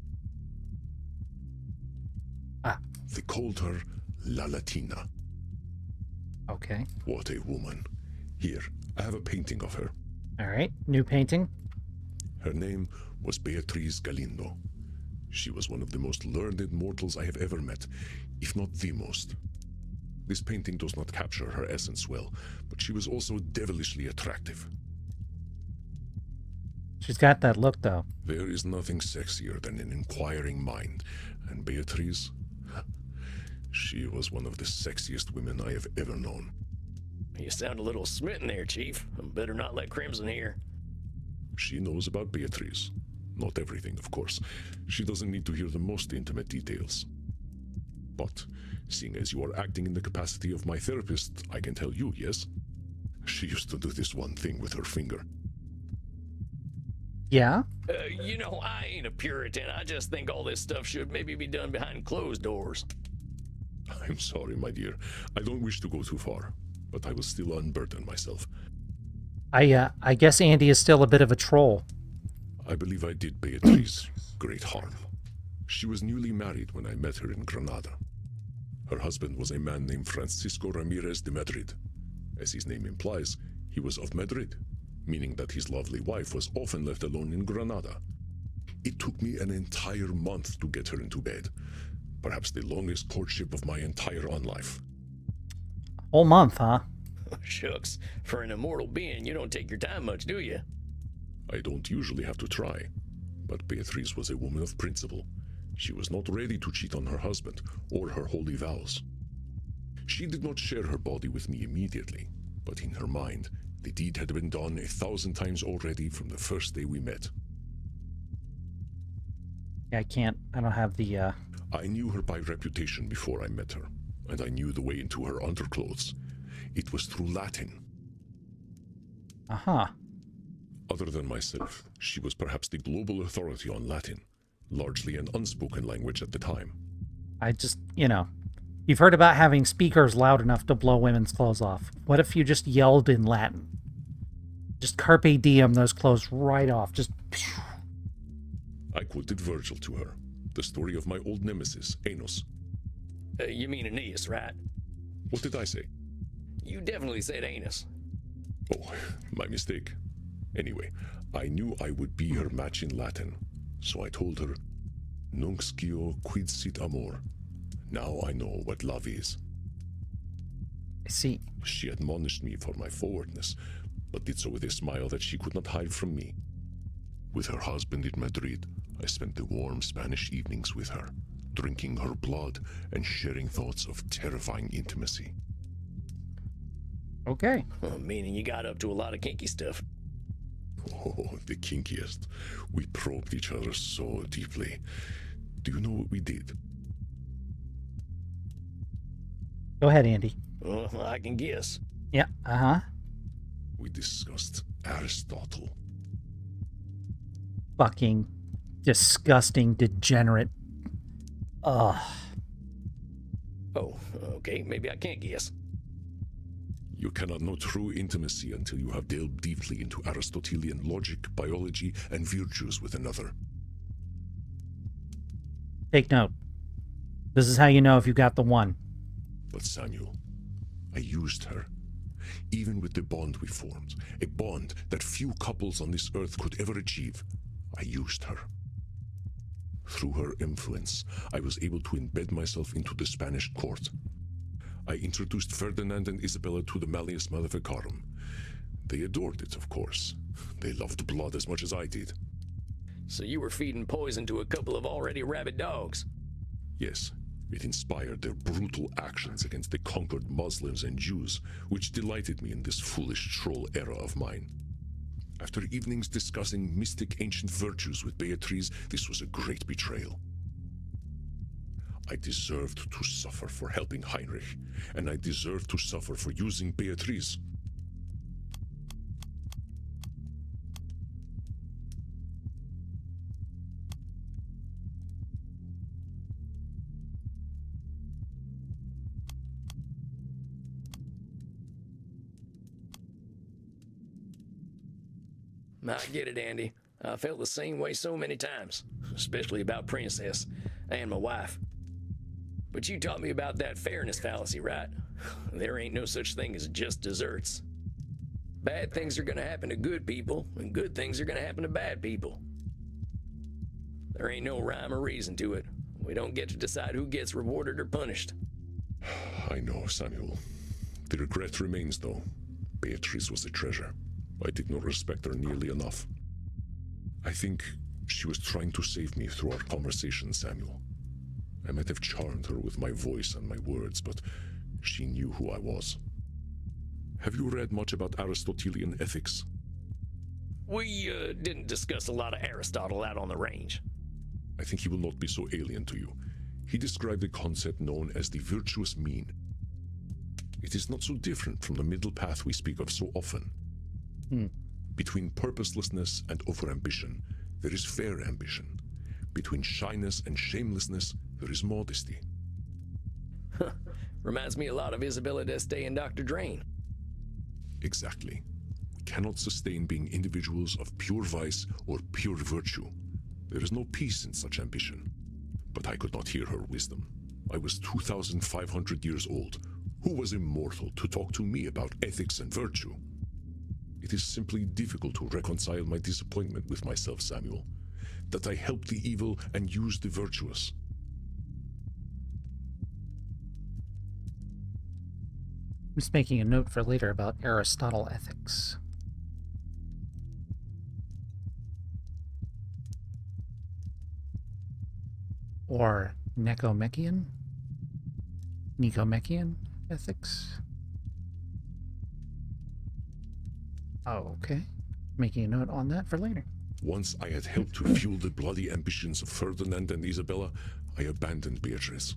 They called her La Latina. Okay. What a woman. Here, I have a painting of her. All right. New painting. Her name was Beatriz Galindo. She was one of the most learned mortals I have ever met, if not the most. This painting does not capture her essence well, but she was also devilishly attractive. She's got that look, though. There is nothing sexier than an inquiring mind, and Beatriz, she was one of the sexiest women I have ever known. You sound a little smitten there, Chief. Better not let Crimson hear. She knows about Beatriz. Not everything, of course. She doesn't need to hear the most intimate details. But, seeing as you are acting in the capacity of my therapist, I can tell you, yes? She used to do this one thing with her finger. Yeah? I ain't a Puritan. I just think all this stuff should maybe be done behind closed doors. I'm sorry, my dear. I don't wish to go too far, but I will still unburden myself. I guess Andy is still a bit of a troll. I believe I did Beatriz great harm. She was newly married when I met her in Granada. Her husband was a man named Francisco Ramirez de Madrid. As his name implies, he was of Madrid, meaning that his lovely wife was often left alone in Granada. It took me an entire month to get her into bed, perhaps the longest courtship of my entire life. Whole month, huh? Shucks. For an immortal being, you don't take your time much, do you? I don't usually have to try, But Beatrice was a woman of principle. She was not ready to cheat on her husband or her holy vows. She did not share her body with me immediately, but in her mind, the deed had been done 1,000 times already from the first day we met. I don't have the, I knew her by reputation before I met her, and I knew the way into her underclothes. It was through Latin. Uh-huh. Other than myself, she was perhaps the global authority on Latin, largely an unspoken language at the time. I just, you've heard about having speakers loud enough to blow women's clothes off. What if you just yelled in Latin? Just carpe diem those clothes right off. Just... I quoted Virgil to her, the story of my old nemesis, Aenos. You mean Aeneas, right? What did I say? You definitely said anus. Oh, my mistake. Anyway, I knew I would be her match in Latin, so I told her, Nunc scio quid sit amor. Now I know what love is. See, She admonished me for my forwardness, but did so with a smile that she could not hide from me. With her husband in Madrid, I spent the warm Spanish evenings with her, drinking her blood and sharing thoughts of terrifying intimacy. okay. Meaning you got up to a lot of kinky stuff. Oh, the kinkiest. We probed each other so deeply. Do you know what we did? Go ahead, Andy. I can guess. Yeah, uh-huh. We discussed Aristotle. Fucking disgusting, degenerate. Ugh. Oh, okay, maybe I can't guess. You cannot know true intimacy until you have delved deeply into Aristotelian logic, biology, and virtues with another. Take note. This is how you know if you got the one. But Samuel, I used her. Even with the bond we formed, a bond that few couples on this earth could ever achieve, I used her. Through her influence, I was able to embed myself into the Spanish court. I introduced Ferdinand and Isabella to the Malleus Maleficarum. They adored it, of course. They loved blood as much as I did. So you were feeding poison to a couple of already rabid dogs. Yes, it inspired their brutal actions against the conquered Muslims and Jews, which delighted me in this foolish troll era of mine. After evenings discussing mystic ancient virtues with Beatrice, this was a great betrayal. I deserved to suffer for helping Heinrich, and I deserved to suffer for using Beatrice. I get it, Andy. I felt the same way so many times, especially about Princess and my wife. But you taught me about that fairness fallacy, right? There ain't no such thing as just desserts. Bad things are gonna happen to good people, and good things are gonna happen to bad people. There ain't no rhyme or reason to it. We don't get to decide who gets rewarded or punished. I know, Samuel. The regret remains, though. Beatrice was a treasure. I did not respect her nearly enough. I think she was trying to save me through our conversation, Samuel. I might have charmed her with my voice and my words, but she knew who I was. Have you read much about Aristotelian ethics? We didn't discuss a lot of Aristotle out on the range. I think he will not be so alien to you. He described a concept known as the virtuous mean. It is not so different from the middle path we speak of so often. Between purposelessness and overambition, there is fair ambition. Between shyness and shamelessness, there is modesty. Reminds me a lot of Isabella d'Este and Dr. Drain. Exactly. We cannot sustain being individuals of pure vice or pure virtue. There is no peace in such ambition. But I could not hear her wisdom. I was 2,500 years old. Who was immortal to talk to me about ethics and virtue? It is simply difficult to reconcile my disappointment with myself, Samuel. That I helped the evil and used the virtuous. I'm just making a note for later about Aristotle ethics. or Necomechian ethics. Oh, okay. Making a note on that for later. Once I had helped to fuel the bloody ambitions of Ferdinand and Isabella, I abandoned Beatrice.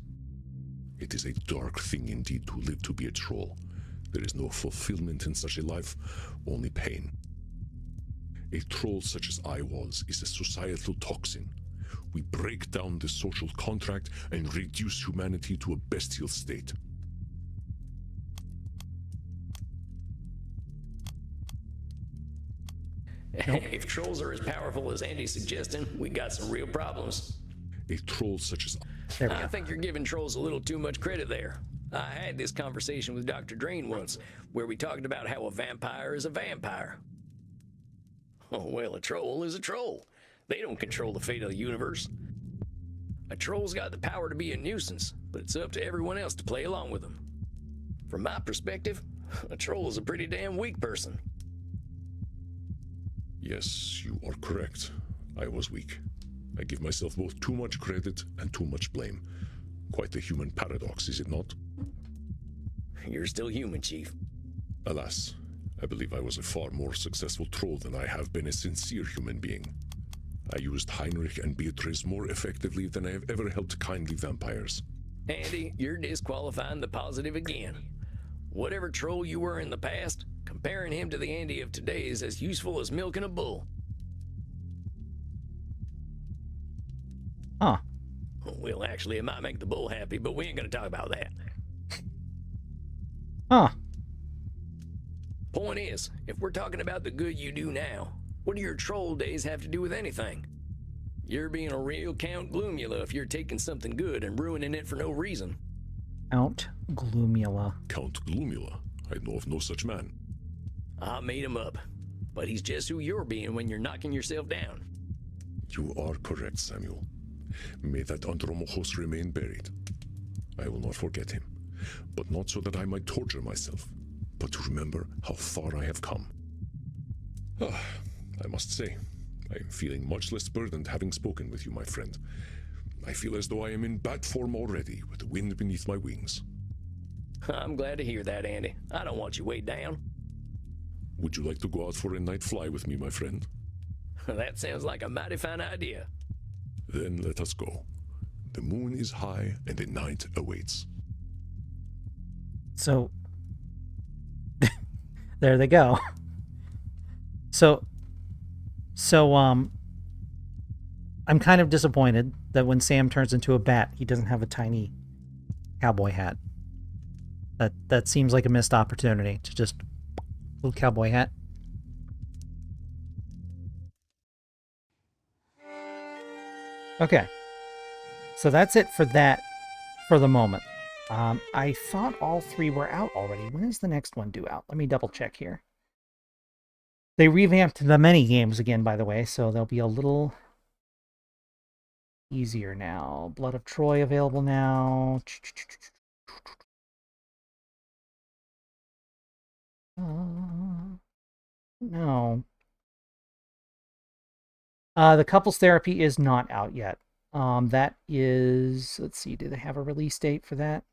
It is a dark thing indeed to live to be a troll. There is no fulfillment in such a life, only pain. A troll such as I was is a societal toxin. We break down the social contract and reduce humanity to a bestial state. If trolls are as powerful as Andy's suggesting, we got some real problems. A troll such as There we I go. think you're giving trolls a little too much credit there. I had this conversation with Dr. Drain once, where we talked about how a vampire is a vampire. Oh, well, a troll is a troll. They don't control the fate of the universe. A troll's got the power to be a nuisance, but it's up to everyone else to play along with them. From my perspective, a troll is a pretty damn weak person. Yes, you are correct. I was weak. I give myself both too much credit and too much blame. Quite a human paradox, is it not? You're still human, Chief. Alas, I believe I was a far more successful troll than I have been a sincere human being. I used Heinrich and Beatrice more effectively than I have ever helped kindly vampires. Andy, you're disqualifying the positive again. Whatever troll you were in the past, comparing him to the Andy of today is as useful as milking a bull. Huh. Well, actually, it might make the bull happy, but we ain't gonna talk about that. Huh. Point is, if we're talking about the good you do now, what do your troll days have to do with anything? You're being a real Count Gloomula if you're taking something good and ruining it for no reason. Count Gloomula. Count Gloomula? I know of no such man. I made him up, but he's just who you're being when you're knocking yourself down. You are correct, Samuel. May that Andromachos remain buried. I will not forget him, but not so that I might torture myself, but to remember how far I have come. I must say, I am feeling much less burdened having spoken with you, my friend. I feel as though I am in bat form already, with the wind beneath my wings. I'm glad to hear that, Andy. I don't want you weighed down. Would you like to go out for a night fly with me, my friend? That sounds like a mighty fine idea. Then let us go. The moon is high and the night awaits. So, there they go. So, I'm kind of disappointed that when Sam turns into a bat, he doesn't have a tiny cowboy hat. That seems like a missed opportunity to just little cowboy hat. Okay, so that's it for that for the moment. I thought all three were out already. When is the next one due out? Let me double check here. They revamped the mini games again, by the way, so they'll be a little easier now. Blood of Troy available now. No. The couples therapy is not out yet. That is, let's see, do they have a release date for that?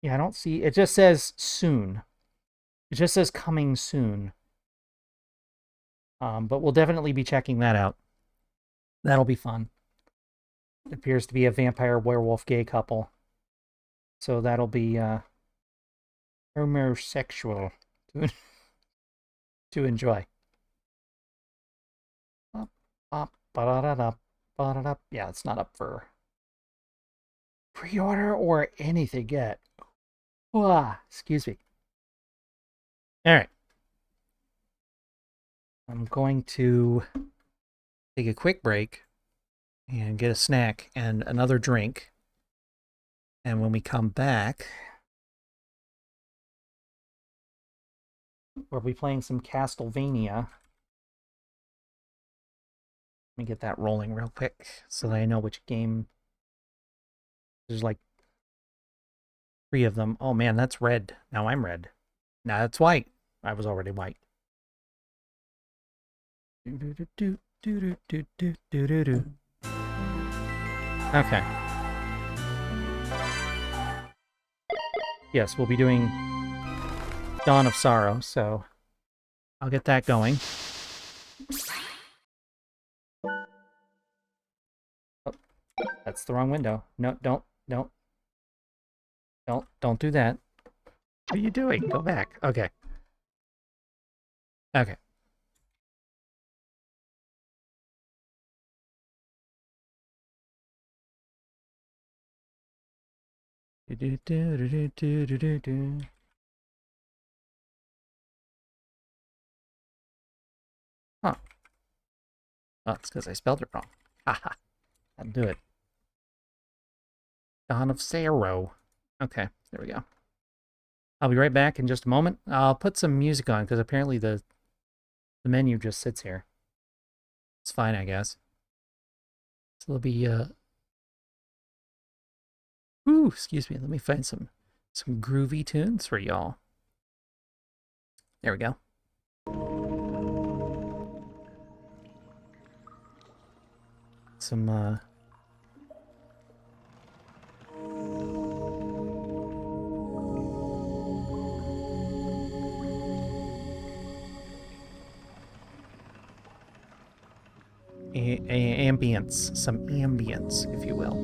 Yeah, I don't see. It just says soon. It just says coming soon. But we'll definitely be checking that out. That'll be fun. It appears to be a vampire werewolf gay couple. So that'll be homosexual to enjoy. Yeah, it's not up for pre-order or anything yet. Excuse me. All right. I'm going to take a quick break and get a snack and another drink. And when we come back, we'll be playing some Castlevania. Let me get that rolling real quick so that I know which game. There's like 3 of them. Oh man, that's red. Now I'm red. Now it's white. I was already white. Okay. Yes, we'll be doing Dawn of Sorrow, so I'll get that going. Oh, that's the wrong window. No, don't do that. What are you doing? Go back. Okay. Okay. Huh. Oh, it's because I spelled it wrong. Haha. That'll do it. Dawn of Sorrow. Okay, there we go. I'll be right back in just a moment. I'll put some music on because apparently the menu just sits here. It's fine, I guess. So it'll be ooh, excuse me. Let me find some groovy tunes for y'all. There we go. Some ambience, some ambience, if you will,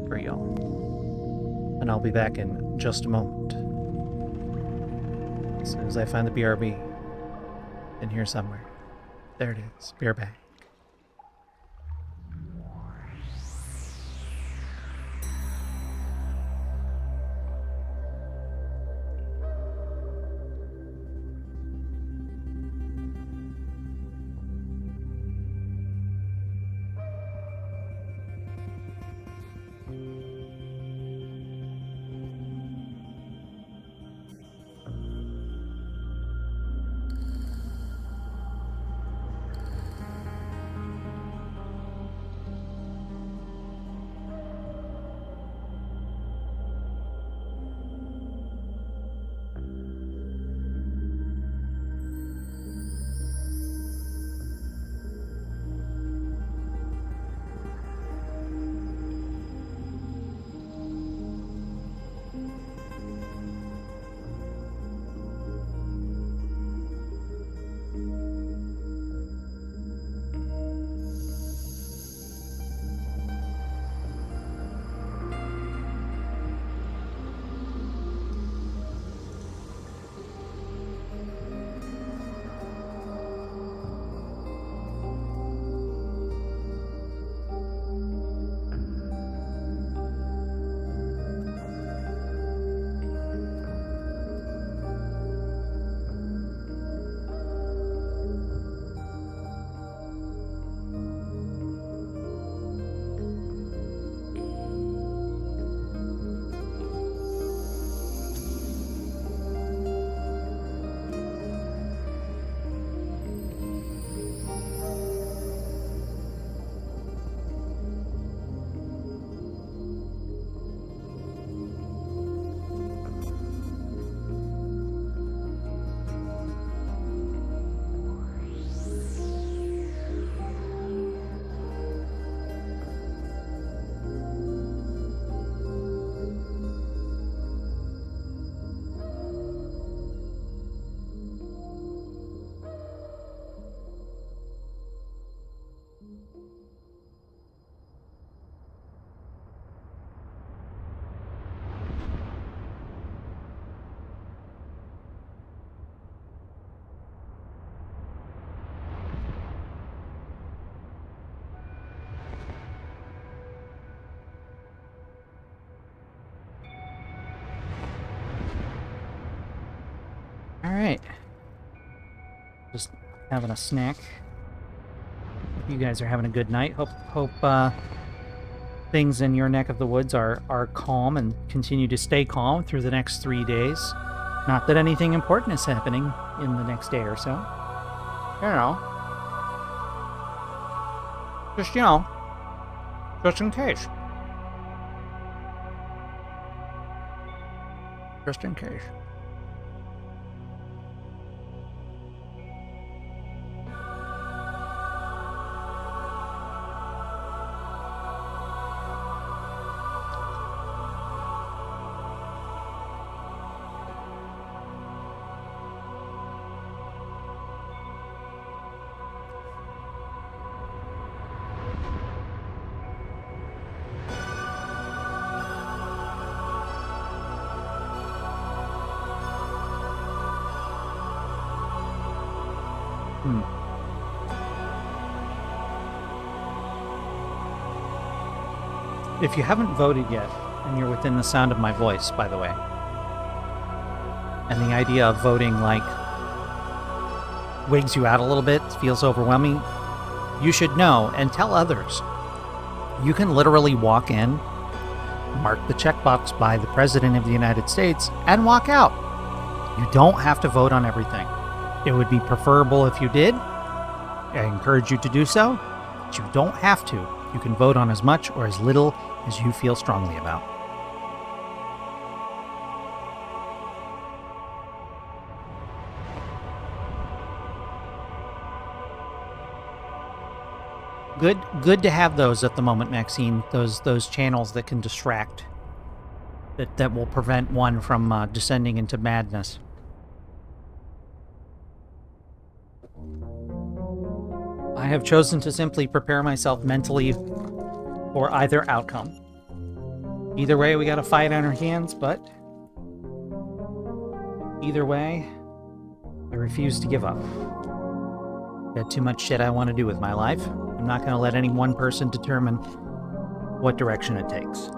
for y'all. And I'll be back in just a moment. As soon as I find the BRB in here somewhere. There it is. Beer back. All right. Just having a snack. you guys are having a good night. Hope things in your neck of the woods are calm and continue to stay calm through the next 3 days. Not that anything important is happening in the next day or so. You know. Just, just in case. Just in case. If you haven't voted yet, and you're within the sound of my voice, by the way, and the idea of voting, like, wigs you out a little bit, feels overwhelming, you should know and tell others. You can literally walk in, mark the checkbox by the President of the United States, and walk out. You don't have to vote on everything. It would be preferable if you did. I encourage you to do so, but you don't have to. You can vote on as much or as little as you feel strongly about. Good to have those at the moment, Maxine. Those channels that can distract, that will prevent one from descending into madness. I have chosen to simply prepare myself mentally for either outcome. Either way, we got a fight on our hands, but either way, I refuse to give up. Got too much shit I want to do with my life. I'm not going to let any one person determine what direction it takes.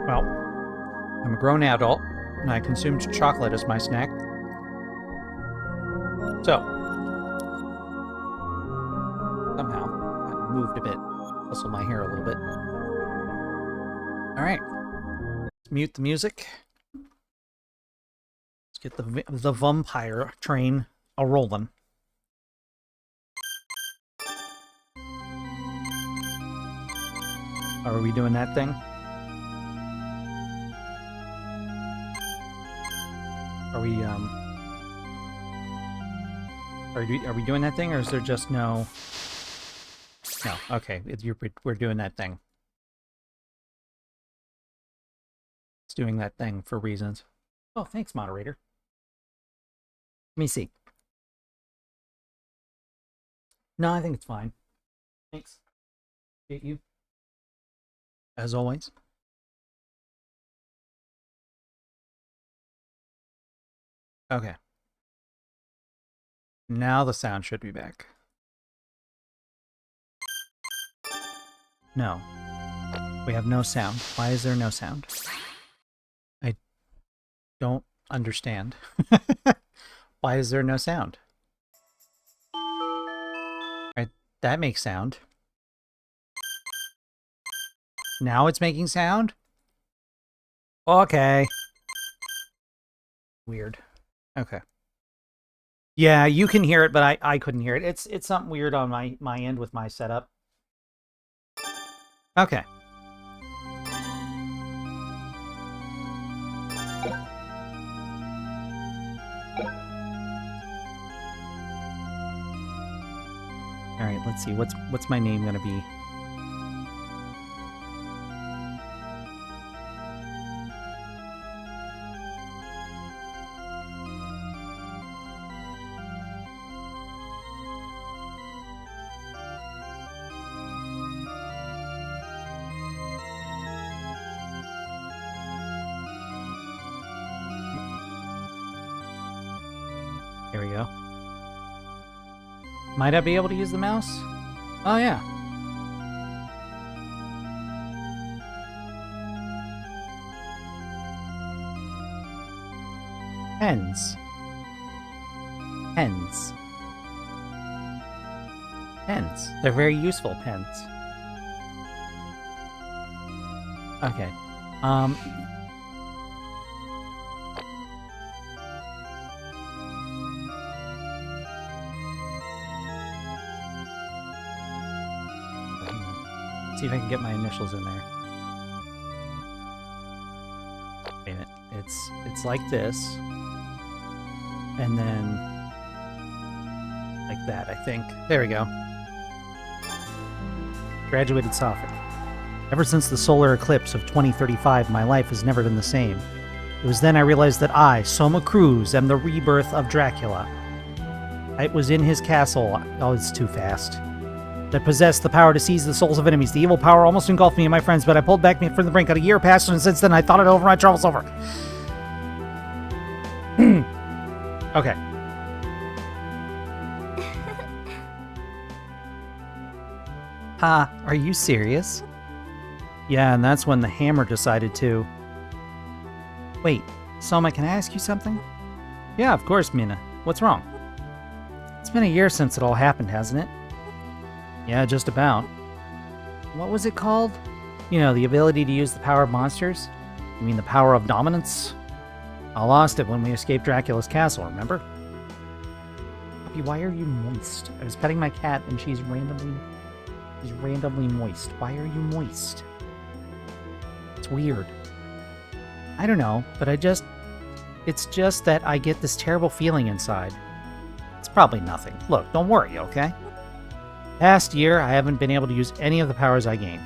Well, I'm a grown adult, and I consumed chocolate as my snack. So, somehow, I moved a bit, rustled my hair a little bit. Alright, let's mute the music. Let's get the vampire train a-rolling. Are we doing that thing? Are we doing that thing, or is there just no? No. Okay, we're doing that thing. It's doing that thing for reasons. Oh, thanks, moderator. Let me see. No, I think it's fine. Thanks. Get you. As always. Okay. Now the sound should be back. No. We have no sound. Why is there no sound? I don't understand. Why is there no sound? Right, that makes sound. Now it's making sound? Okay. Weird. Okay. Yeah, you can hear it, but I couldn't hear it. It's something weird on my end with my setup. Okay. All right, let's see. What's my name gonna be? Here we go. Might I be able to use the mouse? Oh, yeah. Pens. Pens. Pens. They're very useful pens. Okay. See if I can get my initials in there. Wait a minute. It's like this. And then like that, I think. There we go. Graduated sophomore. Ever since the solar eclipse of 2035, my life has never been the same. It was then I realized that I, Soma Cruz, am the rebirth of Dracula. I was in his castle. Oh, it's too fast. That possessed the power to seize the souls of enemies. The evil power almost engulfed me and my friends, but I pulled back from the brink. A year passed, and since then I thought it over. My trouble's over. Okay. Ha, are you serious? Yeah, and that's when the hammer decided to... Wait, Soma, can I ask you something? Yeah, of course, Mina. What's wrong? It's been a year since it all happened, hasn't it? Yeah, just about. What was it called? You know, the ability to use the power of monsters? You mean the power of dominance? I lost it when we escaped Dracula's castle, remember? Puppy, why are you moist? I was petting my cat and she's randomly moist. Why are you moist? It's weird. I don't know, but it's just that I get this terrible feeling inside. It's probably nothing. Look, don't worry, okay? Past year, I haven't been able to use any of the powers I gained.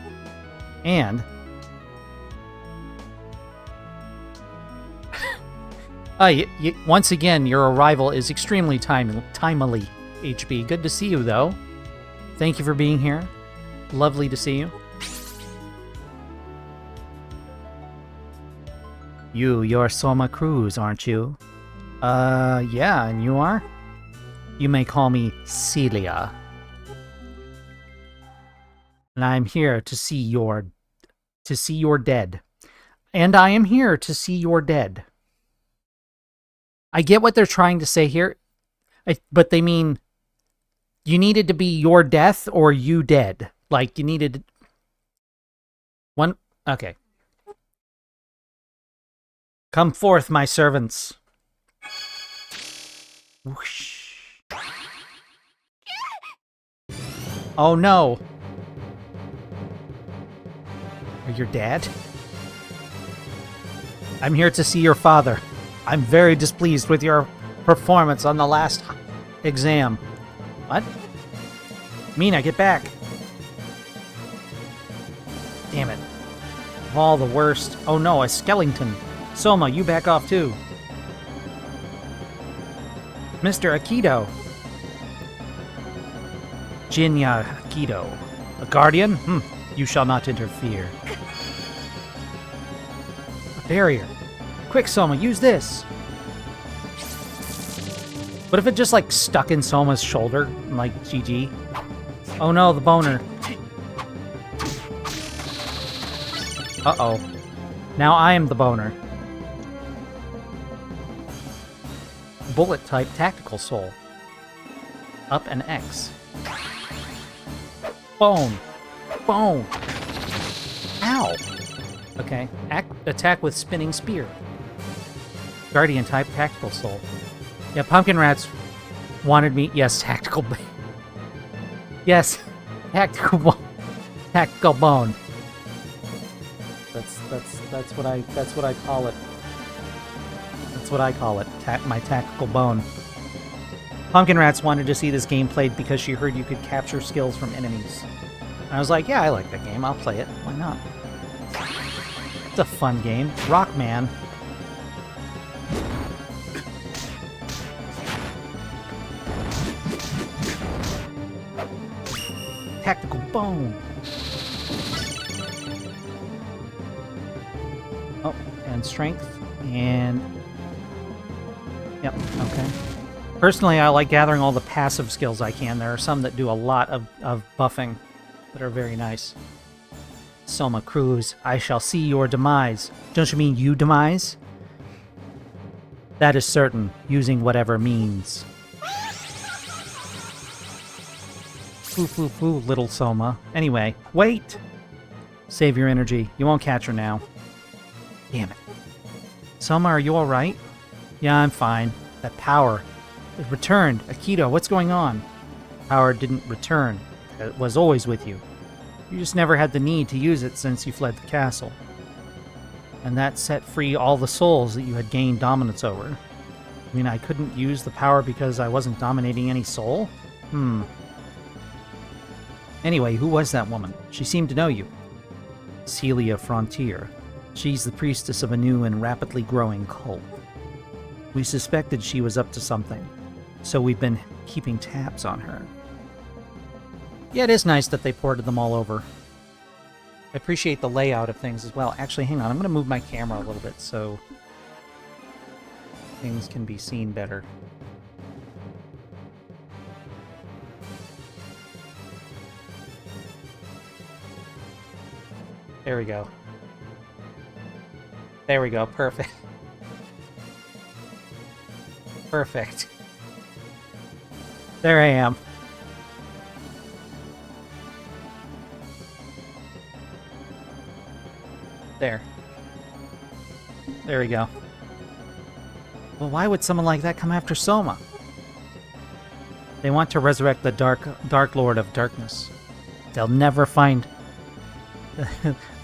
And... once again, your arrival is extremely timely, HB. Good to see you, though. Thank you for being here. Lovely to see you. You're Soma Cruz, aren't you? Yeah, and you are? You may call me Celia. And I'm here to see your dead. And I am here to see your dead. I get what they're trying to say here, but they mean you needed to be your death or you dead. Like, you needed... one... Okay. Come forth, my servants. Whoosh. Oh, no. Are you dad? I'm here to see your father. I'm very displeased with your performance on the last exam. What? Mina, get back. Damn it. Of all the worst. Oh no, a skeleton. Soma, you back off too. Mr. Aikido. Jinya Aikido. A guardian? You shall not interfere. A barrier. Quick, Soma, use this. What if it just, like, stuck in Soma's shoulder? Like, GG. Oh no, the boner. Uh-oh. Now I am the boner. Bullet type tactical soul. Up and X. Bone. Bone. Ow. Okay. Attack with spinning spear. Guardian type tactical soul. Yeah, Pumpkin Rats wanted me. Yes, tactical. Yes, tactical bone. Tactical bone. That's what I call it. That's what I call it. My tactical bone. Pumpkin Rats wanted to see this game played because she heard you could capture skills from enemies. And I was like, yeah, I like that game. I'll play it. Why not? It's a fun game. Rockman. Tactical bone. Oh, and strength. And... Yep, okay. Personally, I like gathering all the passive skills I can. There are some that do a lot of buffing that are very nice. Soma Cruz, I shall see your demise. Don't you mean you demise? That is certain, using whatever means. Foo foo foo, little Soma. Anyway, wait! Save your energy. You won't catch her now. Damn it. Soma, are you alright? Yeah, I'm fine. That power. It returned. Akito, what's going on? Power didn't return. It was always with you. You just never had the need to use it since you fled the castle. And that set free all the souls that you had gained dominance over. I mean, I couldn't use the power because I wasn't dominating any soul? Anyway, who was that woman? She seemed to know you. Celia Frontier. She's the priestess of a new and rapidly growing cult. We suspected she was up to something, so we've been keeping tabs on her. Yeah, it is nice that they ported them all over. I appreciate the layout of things as well. Actually, hang on, I'm going to move my camera a little bit so things can be seen better. There we go. There we go, perfect. Perfect. There I am. There. There we go. Well, why would someone like that come after Soma? They want to resurrect the Dark Lord of Darkness. They'll never find...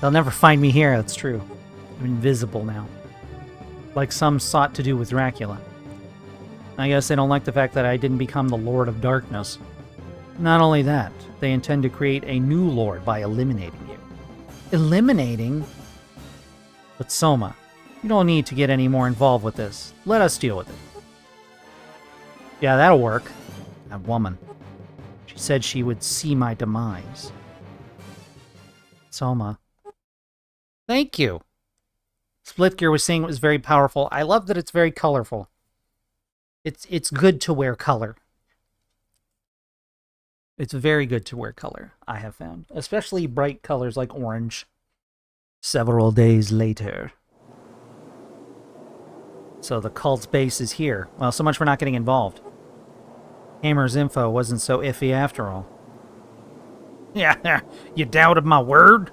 They'll never find me here, that's true. I'm invisible now. Like some sought to do with Dracula. I guess they don't like the fact that I didn't become the Lord of Darkness. Not only that, they intend to create a new Lord by eliminating you. Eliminating? But Soma, you don't need to get any more involved with this. Let us deal with it. Yeah, that'll work. That woman. She said she would see my demise. Soma. Thank you. Splitgear was saying it was very powerful. I love that it's very colorful. It's good to wear color. It's very good to wear color, I have found. Especially bright colors like orange. Several days later. So the cult's base is here. Well, so much for not getting involved. Hammer's info wasn't so iffy after all. Yeah, you doubted my word?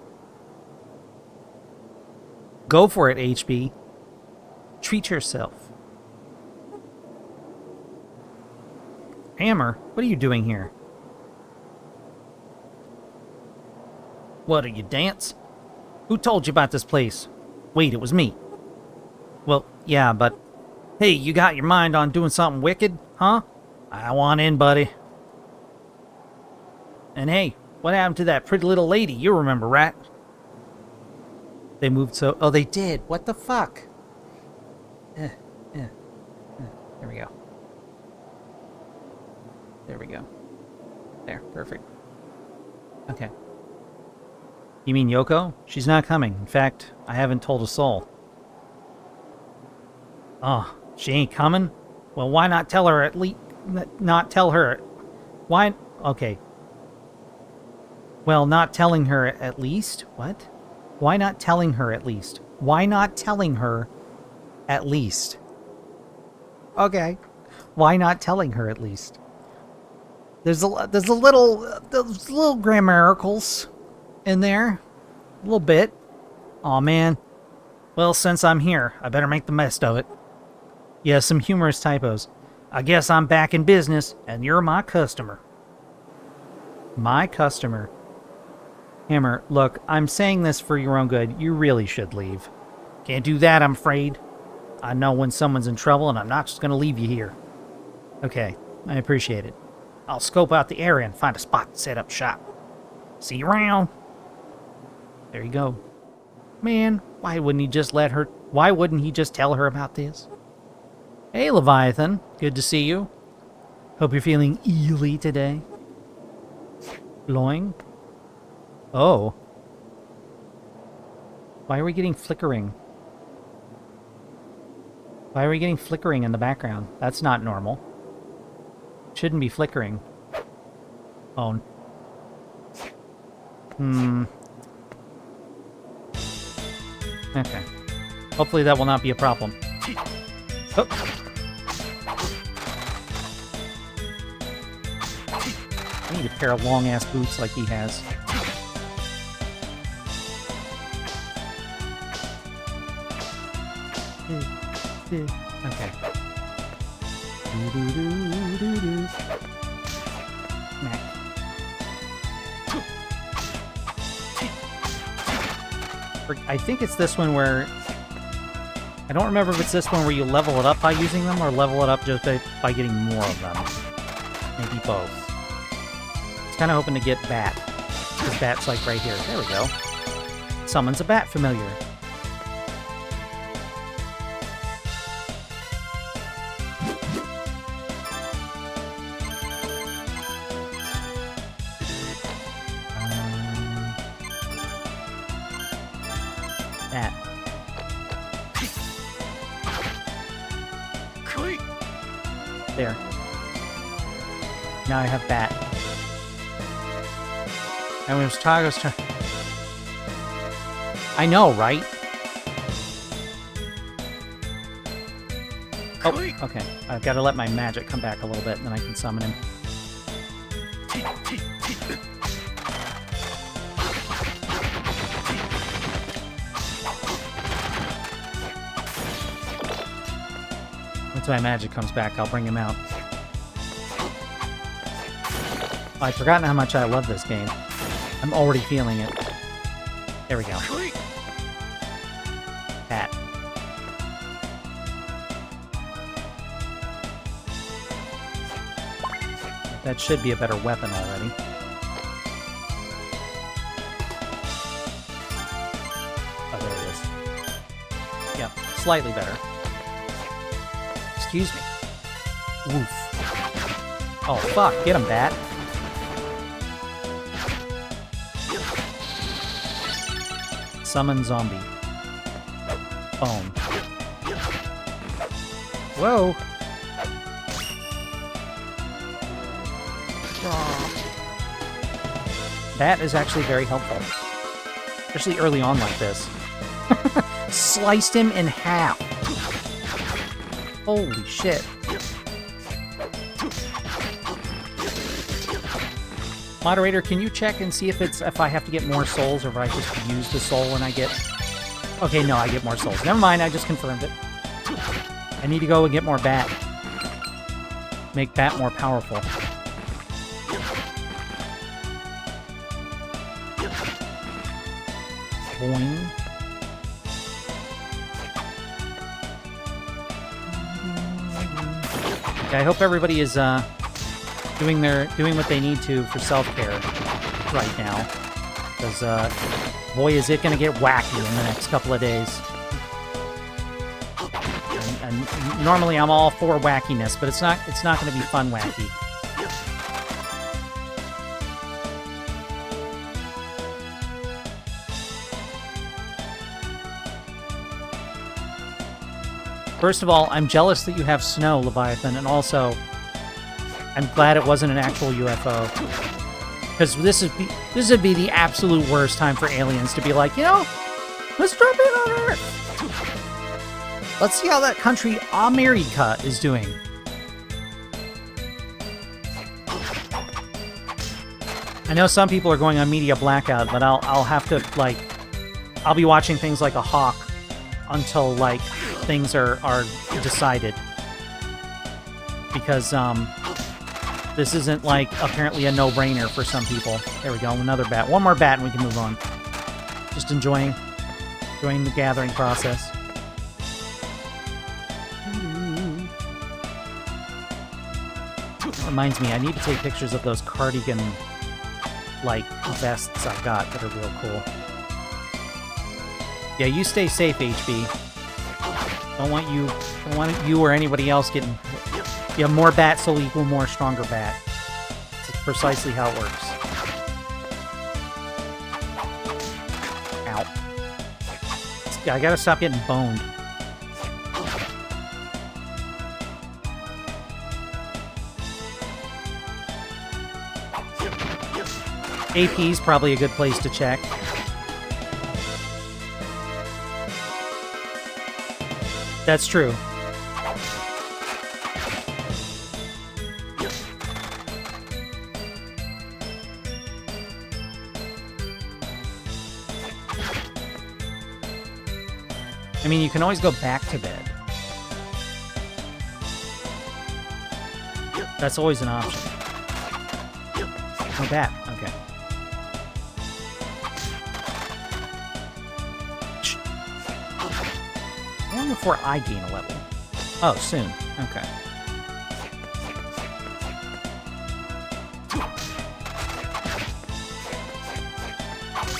Go for it, HB. Treat yourself. Hammer, what are you doing here? What, are you dance? Who told you about this place? Wait, it was me. Well, yeah, but... Hey, you got your mind on doing something wicked, huh? I want in, buddy. And hey, what happened to that pretty little lady? You remember, right? They moved so... Oh, they did. What the fuck? There we go. There we go. There, perfect. Okay. You mean Yoko? She's not coming. In fact, I haven't told a soul. Oh, she ain't coming? Well, why not tell her at least... Not tell her... Why... Okay. Well, not telling her at least? What? Why not telling her at least? Why not telling her at least? Okay. Why not telling her at least? There's a little grammaticals in there. A little bit. Aw, man. Well, since I'm here, I better make the best of it. Yeah, some humorous typos. I guess I'm back in business, and you're my customer. My customer. Hammer, look, I'm saying this for your own good. You really should leave. Can't do that, I'm afraid. I know when someone's in trouble, and I'm not just going to leave you here. Okay, I appreciate it. I'll scope out the area and find a spot to set up shop. See you around. There you go. Man, why wouldn't he just let her... Why wouldn't he just tell her about this? Hey, Leviathan. Good to see you. Hope you're feeling eely today. Loing? Oh. Why are we getting flickering? Why are we getting flickering in the background? That's not normal. Shouldn't be flickering. Oh. Okay. Hopefully that will not be a problem. Oh. I need a pair of long-ass boots like he has. Okay. Smack. I think it's this one where... I don't remember if it's this one where you level it up by using them or level it up just by getting more of them. Maybe both. I was kind of hoping to get Bat. Because Bat's like right here. There we go. Summons a Bat familiar. Bat. There. Now I have Bat. And when Tago's turn... I know, right? Oh, okay. I've got to let my magic come back a little bit, and then I can summon him. Once my magic comes back, I'll bring him out. Oh, I've forgotten how much I love this game. I'm already feeling it. There we go. Hat. That should be a better weapon already. Oh, there it is. Yep, slightly better. Excuse me. Woof. Oh, fuck. Get him, Bat. Summon zombie. Bone. Whoa. That is actually very helpful. Especially early on like this. Sliced him in half. Holy shit. Moderator, can you check and see if I have to get more souls or if I just use the soul when I get... Okay, no, I get more souls. Never mind, I just confirmed it. I need to go and get more Bat. Make Bat more powerful. Boing. Okay, I hope everybody is doing what they need to for self-care right now, because boy is it going to get wacky in the next couple of days. And normally I'm all for wackiness, but it's not going to be fun wacky. First of all, I'm jealous that you have snow, Leviathan, and also, I'm glad it wasn't an actual UFO. Because this would be the absolute worst time for aliens to be like, you know, let's drop in on Earth. Let's see how that country America is doing. I know some people are going on media blackout, but I'll have to, like, I'll be watching things like a hawk until, like, things are decided. Because, this isn't, like, apparently a no-brainer for some people. There we go, another Bat. One more Bat and we can move on. Just enjoying the gathering process. Reminds me, I need to take pictures of those cardigan, like, vests I got that are real cool. Yeah, you stay safe, HB. Don't want you or anybody else getting... Yeah, more Bats will equal more stronger Bat. It's precisely how it works. Ow. I gotta stop getting boned. AP's probably a good place to check. That's true. I mean, you can always go back to bed. That's always an option. Oh, bat. Okay. How long before I gain a level? Oh, soon. Okay.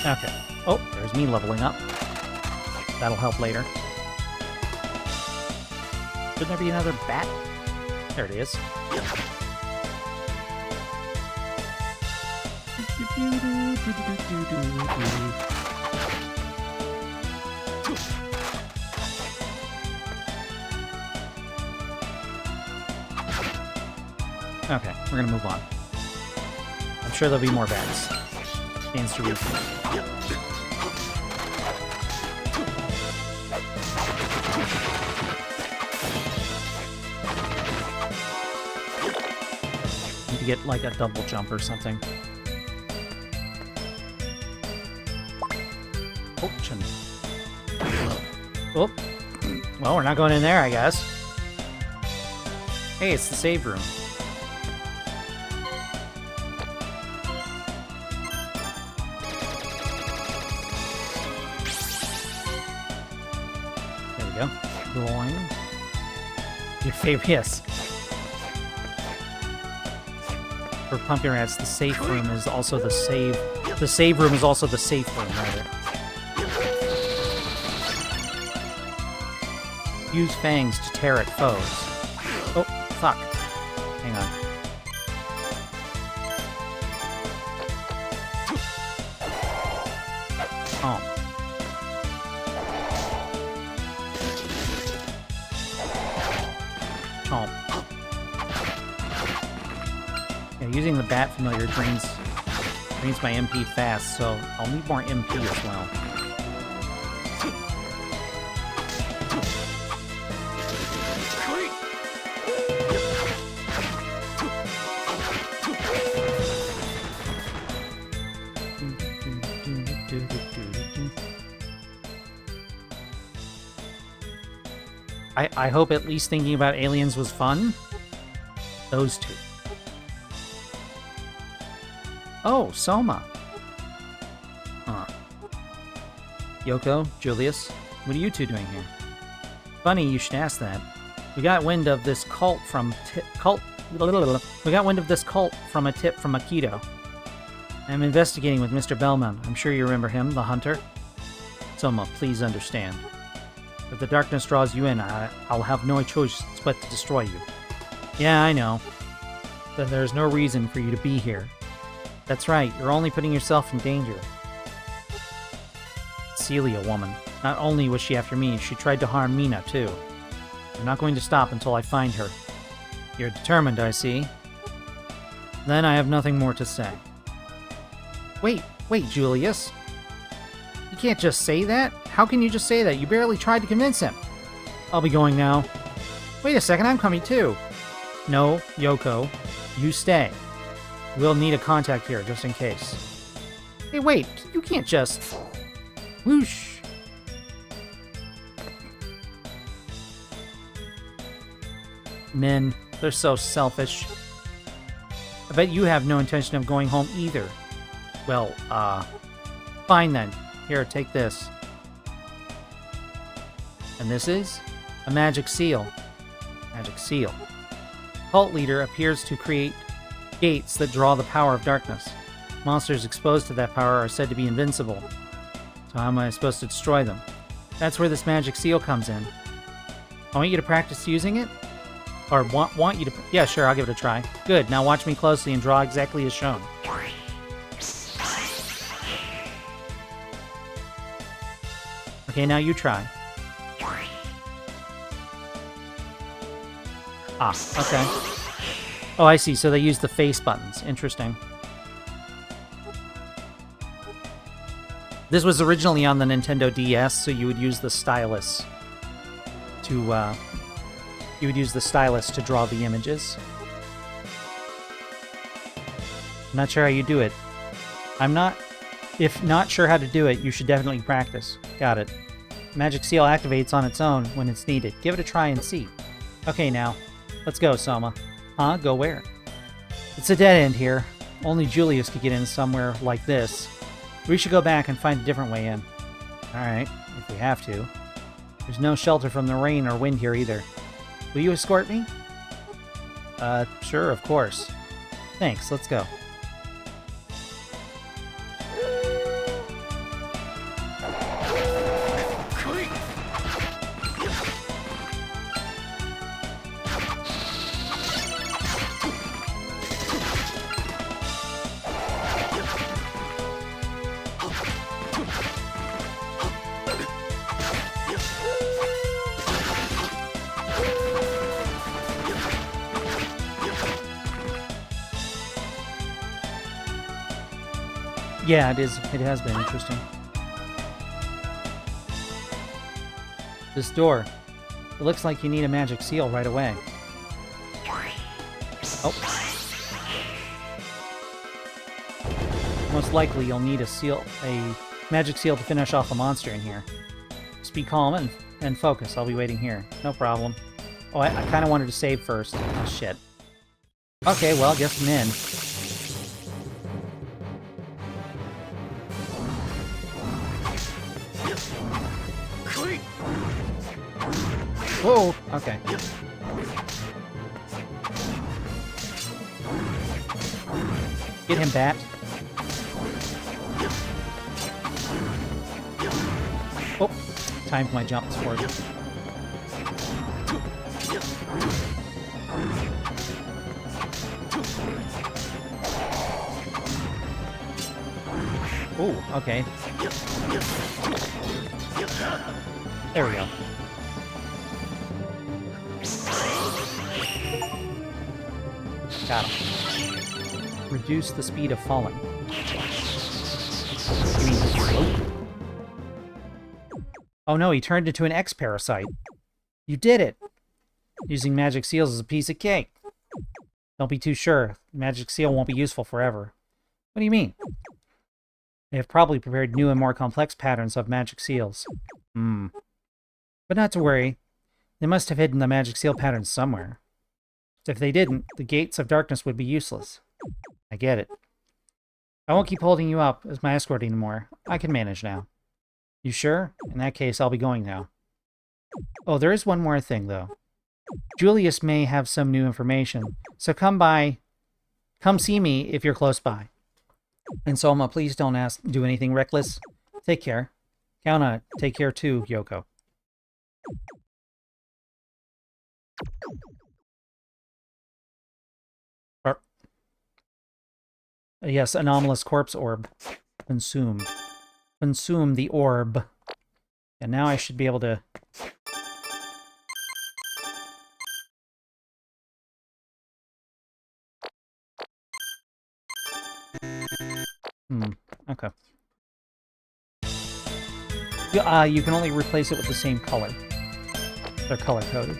Okay. Oh, there's me leveling up. That'll help later. Shouldn't there be another bat? There it is. Okay, we're gonna move on. I'm sure there'll be more bats. Stands to reason. Need to get like a double jump or something. Oh, well, we're not going in there, I guess. Hey, it's the save room. There we go. Going. Your favorite, yes. For pumpkin rats, the safe room is also the save. The save room is also the safe room, rather. Use fangs to tear at foes. Oh, fuck. Hang on. Oh. Oh. Yeah, using the bat familiar drains my MP fast, so I'll need more MP as well. I hope at least thinking about aliens was fun. Those two. Oh, Soma. Yoko, Julius, what are you two doing here? Funny you should ask that. We got wind of this cult from a tip from Akito. I'm investigating with Mr. Bellman. I'm sure you remember him, the hunter. Soma, please understand. If the darkness draws you in, I'll have no choice but to destroy you. Yeah, I know. Then there's no reason for you to be here. That's right, you're only putting yourself in danger. Celia, woman. Not only was she after me, she tried to harm Mina, too. I'm not going to stop until I find her. You're determined, I see. Then I have nothing more to say. Wait, Julius. You can't just say that? How can you just say that? You barely tried to convince him. I'll be going now. Wait a second, I'm coming too. No, Yoko. You stay. We'll need a contact here, just in case. Hey, wait, you can't just... Whoosh. Men, they're so selfish. I bet you have no intention of going home either. Well, fine then. Here, take this. And this is? A magic seal. Magic seal. Cult leader appears to create gates that draw the power of darkness. Monsters exposed to that power are said to be invincible. So how am I supposed to destroy them? That's where this magic seal comes in. I want you to practice using it? Or want you to... Yeah, sure, I'll give it a try. Good, now watch me closely and draw exactly as shown. Okay, now you try. Ah, okay. Oh, I see. So they use the face buttons. Interesting. This was originally on the Nintendo DS, so you would use the stylus to draw the images. I'm not sure how you do it. If not sure how to do it, you should definitely practice. Got it. Magic Seal activates on its own when it's needed. Give it a try and see. Okay, now. Let's go, Soma. Huh? Go where? It's a dead end here. Only Julius could get in somewhere like this. We should go back and find a different way in. Alright, if we have to. There's no shelter from the rain or wind here either. Will you escort me? Sure, of course. Thanks, let's go. Yeah, it is. It has been interesting. This door. It looks like you need a magic seal right away. Oh. Most likely you'll need a magic seal to finish off a monster in here. Just be calm and focus. I'll be waiting here. No problem. Oh, I kind of wanted to save first. Oh, shit. Okay, well, I guess I'm in. Whoa, okay. Get him, Bat. Oh, time for my jumps for you. Oh, okay. There we go. Got him. Reduce the speed of falling. You mean slope? Oh no, he turned into an X-parasite. You did it! Using magic seals is a piece of cake. Don't be too sure. Magic seal won't be useful forever. What do you mean? They have probably prepared new and more complex patterns of magic seals. But not to worry. They must have hidden the magic seal pattern somewhere. If they didn't, the gates of darkness would be useless. I get it. I won't keep holding you up as my escort anymore. I can manage now. You sure? In that case, I'll be going now. Oh, there is one more thing, though. Julius may have some new information, so come see me if you're close by. And Soma, please don't do anything reckless. Take care. Count on it. Take care too, Yoko. Yes, anomalous corpse orb. Consumed. Consume the orb. And now I should be able to... Okay. You can only replace it with the same color. They're color-coded.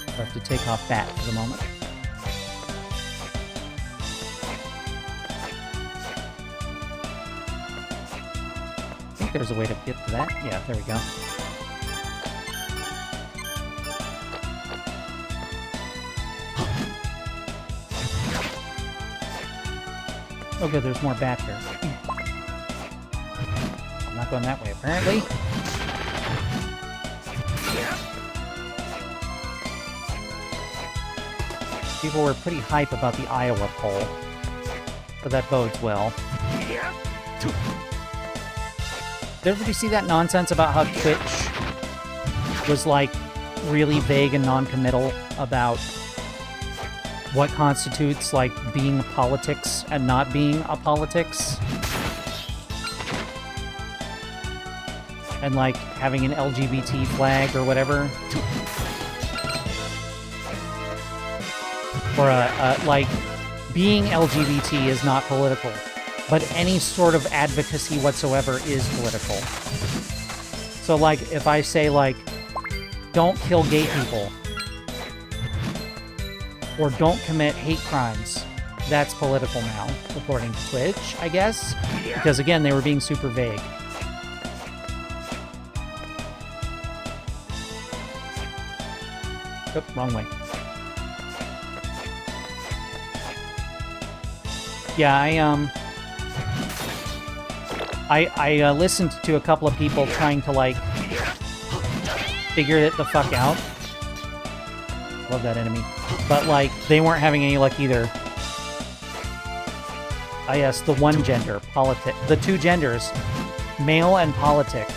I have to take off that for the moment. I think there's a way to get to that. Yeah, there we go. Oh good, there's more back here. I'm not going that way, apparently. People were pretty hype about the Iowa poll, but that bodes well. Did everybody see that nonsense about how Twitch was, like, really vague and non-committal about what constitutes, like, being politics and not being a politics? And, like, having an LGBT flag or whatever? Or, like, being LGBT is not political, but any sort of advocacy whatsoever is political. So, like, if I say, like, don't kill gay people, or don't commit hate crimes, that's political now, according to Twitch, I guess. Because, again, they were being super vague. Oh, wrong way. Yeah, I listened to a couple of people trying to, like, figure it the fuck out. Love that enemy. But, like, they weren't having any luck either. Ah, yes, the one gender, politic. The two genders, male and politic.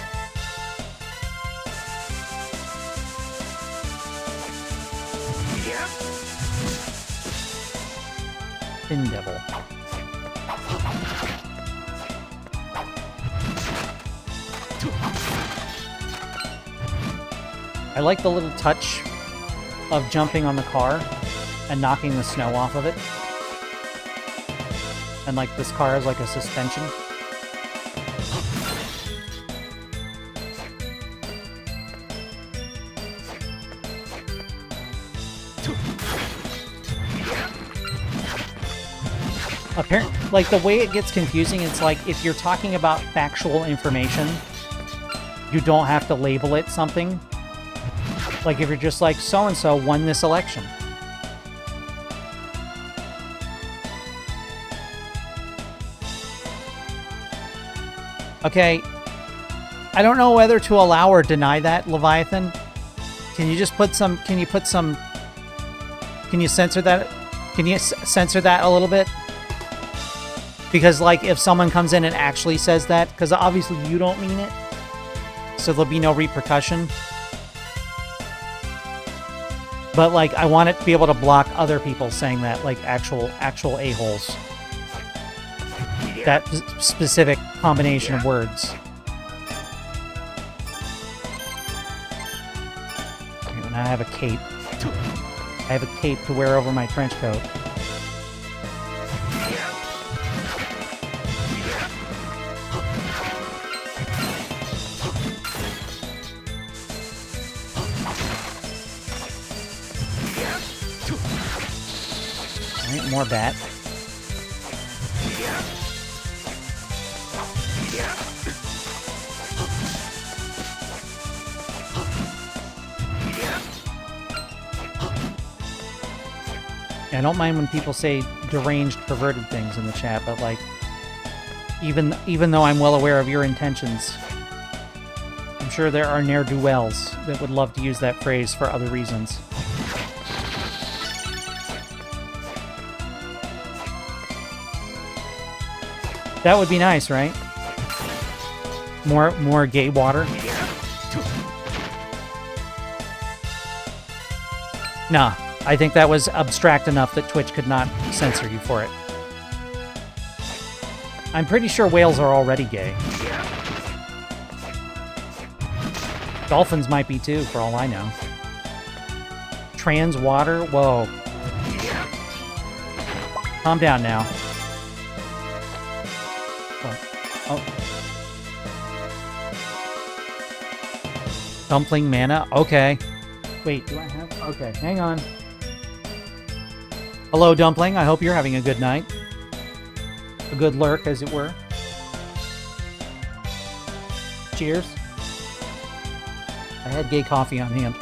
Fin devil. I like the little touch of jumping on the car and knocking the snow off of it. And, like, this car is like a suspension. Apparently, like, the way it gets confusing, it's like, if you're talking about factual information, you don't have to label it something. Like, if you're just like, so-and-so won this election. Okay, I don't know whether to allow or deny that, Leviathan. Can you just put some, can you censor that? Can you censor that a little bit? Because, like, if someone comes in and actually says that, because obviously you don't mean it, so there'll be no repercussion. But, like, I want it to be able to block other people saying that, like, actual a-holes. That specific combination of words. Okay, now I have a cape. I have a cape to wear over my trench coat. Alright, more bat. I don't mind when people say deranged, perverted things in the chat, but, like, even though I'm well aware of your intentions, I'm sure there are ne'er-do-wells that would love to use that phrase for other reasons. That would be nice, right? More gay water? Nah. I think that was abstract enough that Twitch could not censor you for it. I'm pretty sure whales are already gay. Dolphins might be too, for all I know. Trans water? Whoa. Calm down now. Oh. Dumpling mana? Okay. Wait, do I have... Okay, hang on. Hello, Dumpling. I hope you're having a good night. A good lurk, as it were. Cheers. I had gay coffee on hand.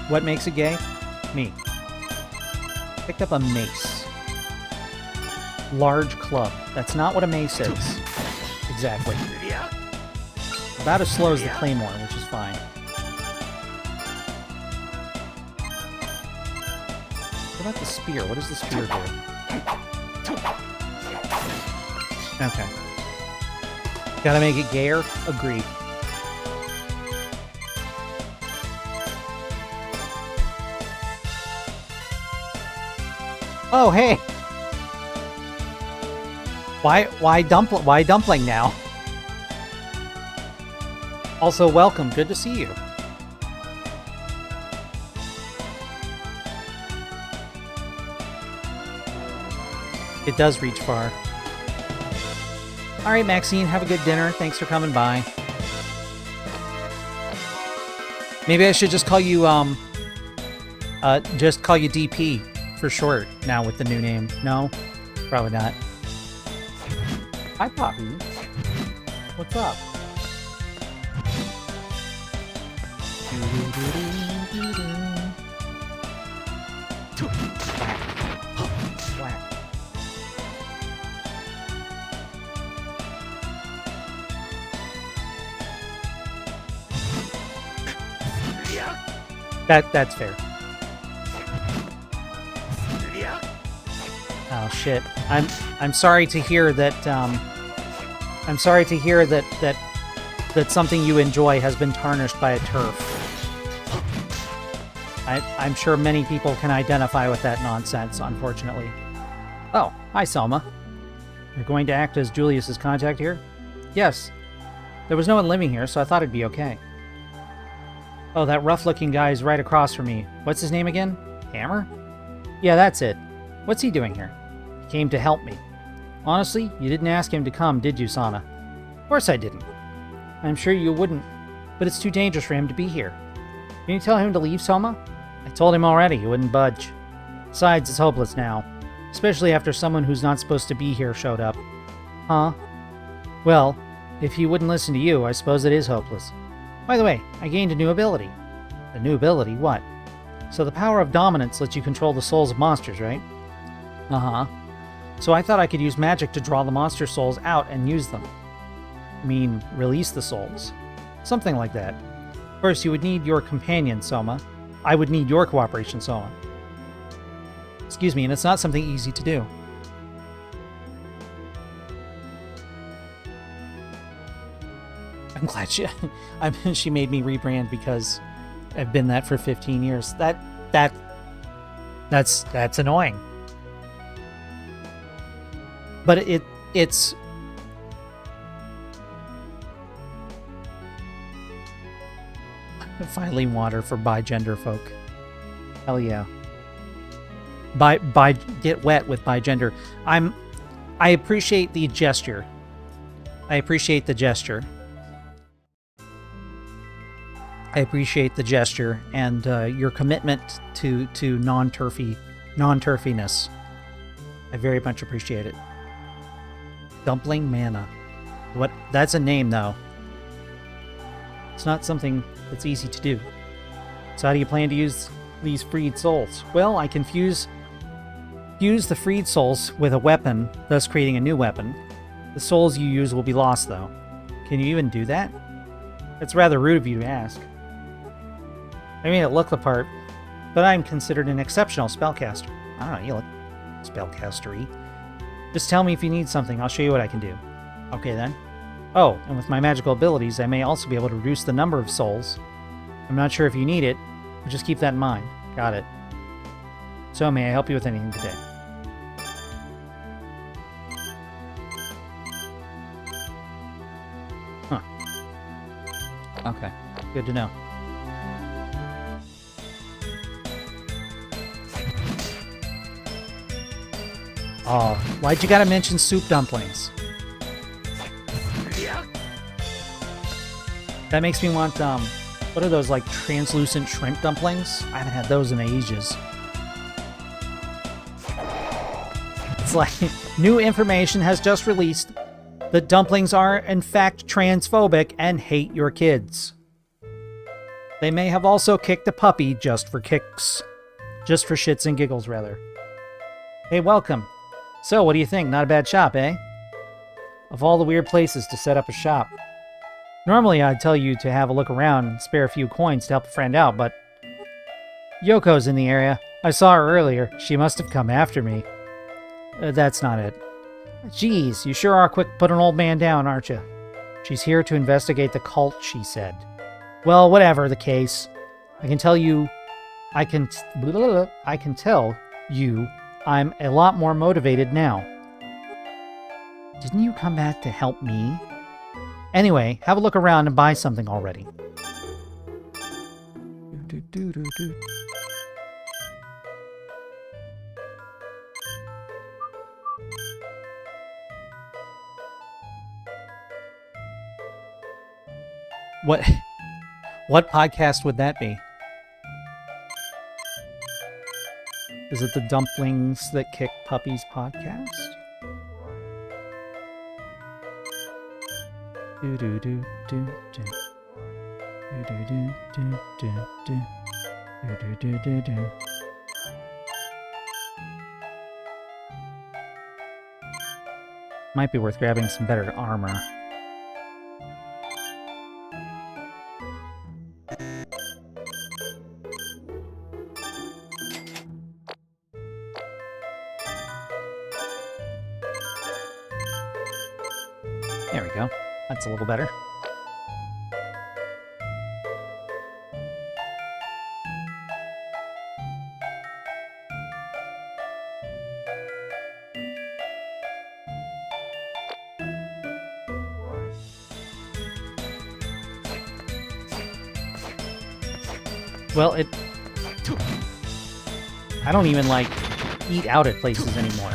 What makes it gay? Me. Picked up a mace. Large club. That's not what a mace is. Exactly. About as slow as the claymore, which is fine. What about the spear? What does the spear do? Okay. Gotta make it gayer? Agreed. Oh, hey! Why dumpling now? Also, welcome. Good to see you. It does reach far. All right, Maxine, have a good dinner. Thanks for coming by. Maybe I should just call you DP for short now with the new name. No, probably not. Hi, Poppy. What's up? That's fair. Oh shit. I'm sorry to hear that I'm sorry to hear that something you enjoy has been tarnished by a turf. I'm sure many people can identify with that nonsense, unfortunately. Oh, hi Selma. You're going to act as Julius's contact here? Yes. There was no one living here, so I thought it'd be okay. Oh, that rough-looking guy is right across from me. What's his name again? Hammer? Yeah, that's it. What's he doing here? He came to help me. Honestly, you didn't ask him to come, did you, Sana? Of course I didn't. I'm sure you wouldn't, but it's too dangerous for him to be here. Can you tell him to leave, Soma? I told him already, he wouldn't budge. Besides, it's hopeless now. Especially after someone who's not supposed to be here showed up. Huh? Well, if he wouldn't listen to you, I suppose it is hopeless. By the way, I gained a new ability. A new ability? What? So the power of dominance lets you control the souls of monsters, right? Uh-huh. So I thought I could use magic to draw the monster souls out and use them. I mean, release the souls. Something like that. Of course, you would need your companion, Soma. I would need your cooperation, Soma. Excuse me, and it's not something easy to do. I'm glad she made me rebrand because I've been that for 15 years. That's annoying. But it's finally water for bi-gender folk. Hell yeah. Get wet with bi-gender. I appreciate the gesture. I appreciate the gesture. I appreciate the gesture and your commitment to non-turfiness. I very much appreciate it. Dumpling Mana. What? That's a name, though. It's not something that's easy to do. So how do you plan to use these freed souls? Well, I can fuse the freed souls with a weapon, thus creating a new weapon. The souls you use will be lost, though. Can you even do that? It's rather rude of you to ask. I made it look the part, but I'm considered an exceptional spellcaster. I don't know, you look spellcastery. Just tell me if you need something, I'll show you what I can do. Okay then. Oh, and with my magical abilities, I may also be able to reduce the number of souls. I'm not sure if you need it, but just keep that in mind. Got it. So, may I help you with anything today? Huh. Okay, good to know. Oh, why'd you gotta mention soup dumplings? That makes me want, what are those, like, translucent shrimp dumplings? I haven't had those in ages. It's like, new information has just released that dumplings are, in fact, transphobic and hate your kids. They may have also kicked a puppy just for kicks. Just for shits and giggles, rather. Hey, welcome. So, what do you think? Not a bad shop, eh? Of all the weird places to set up a shop. Normally, I'd tell you to have a look around and spare a few coins to help a friend out, but... Yoko's in the area. I saw her earlier. She must have come after me. That's not it. Geez, you sure are quick to put an old man down, aren't you? She's here to investigate the cult, she said. Well, whatever the case. I can tell you... I can tell you I'm a lot more motivated now. Didn't you come back to help me? Anyway, have a look around and buy something already. What podcast would that be? Is it the Dumplings That Kick Puppies podcast? Do do do do do. Do do do do do do. Do do do do. Might be worth grabbing some better armor. There we go. That's a little better. Well, I don't even, like, eat out at places anymore.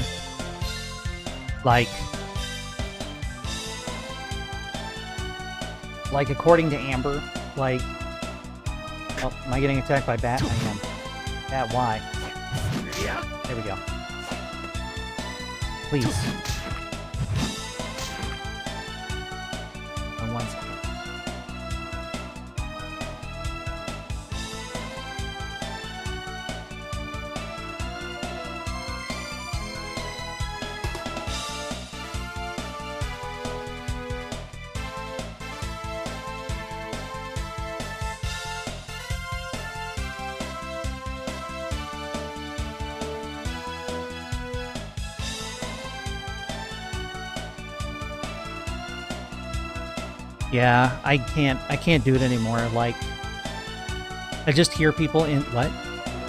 Like, according to Amber, like... Oh, am I getting attacked by bat? I am. Bat, why? There we go. Please. On one second. Yeah, I can't do it anymore. Like, I just hear people in, what?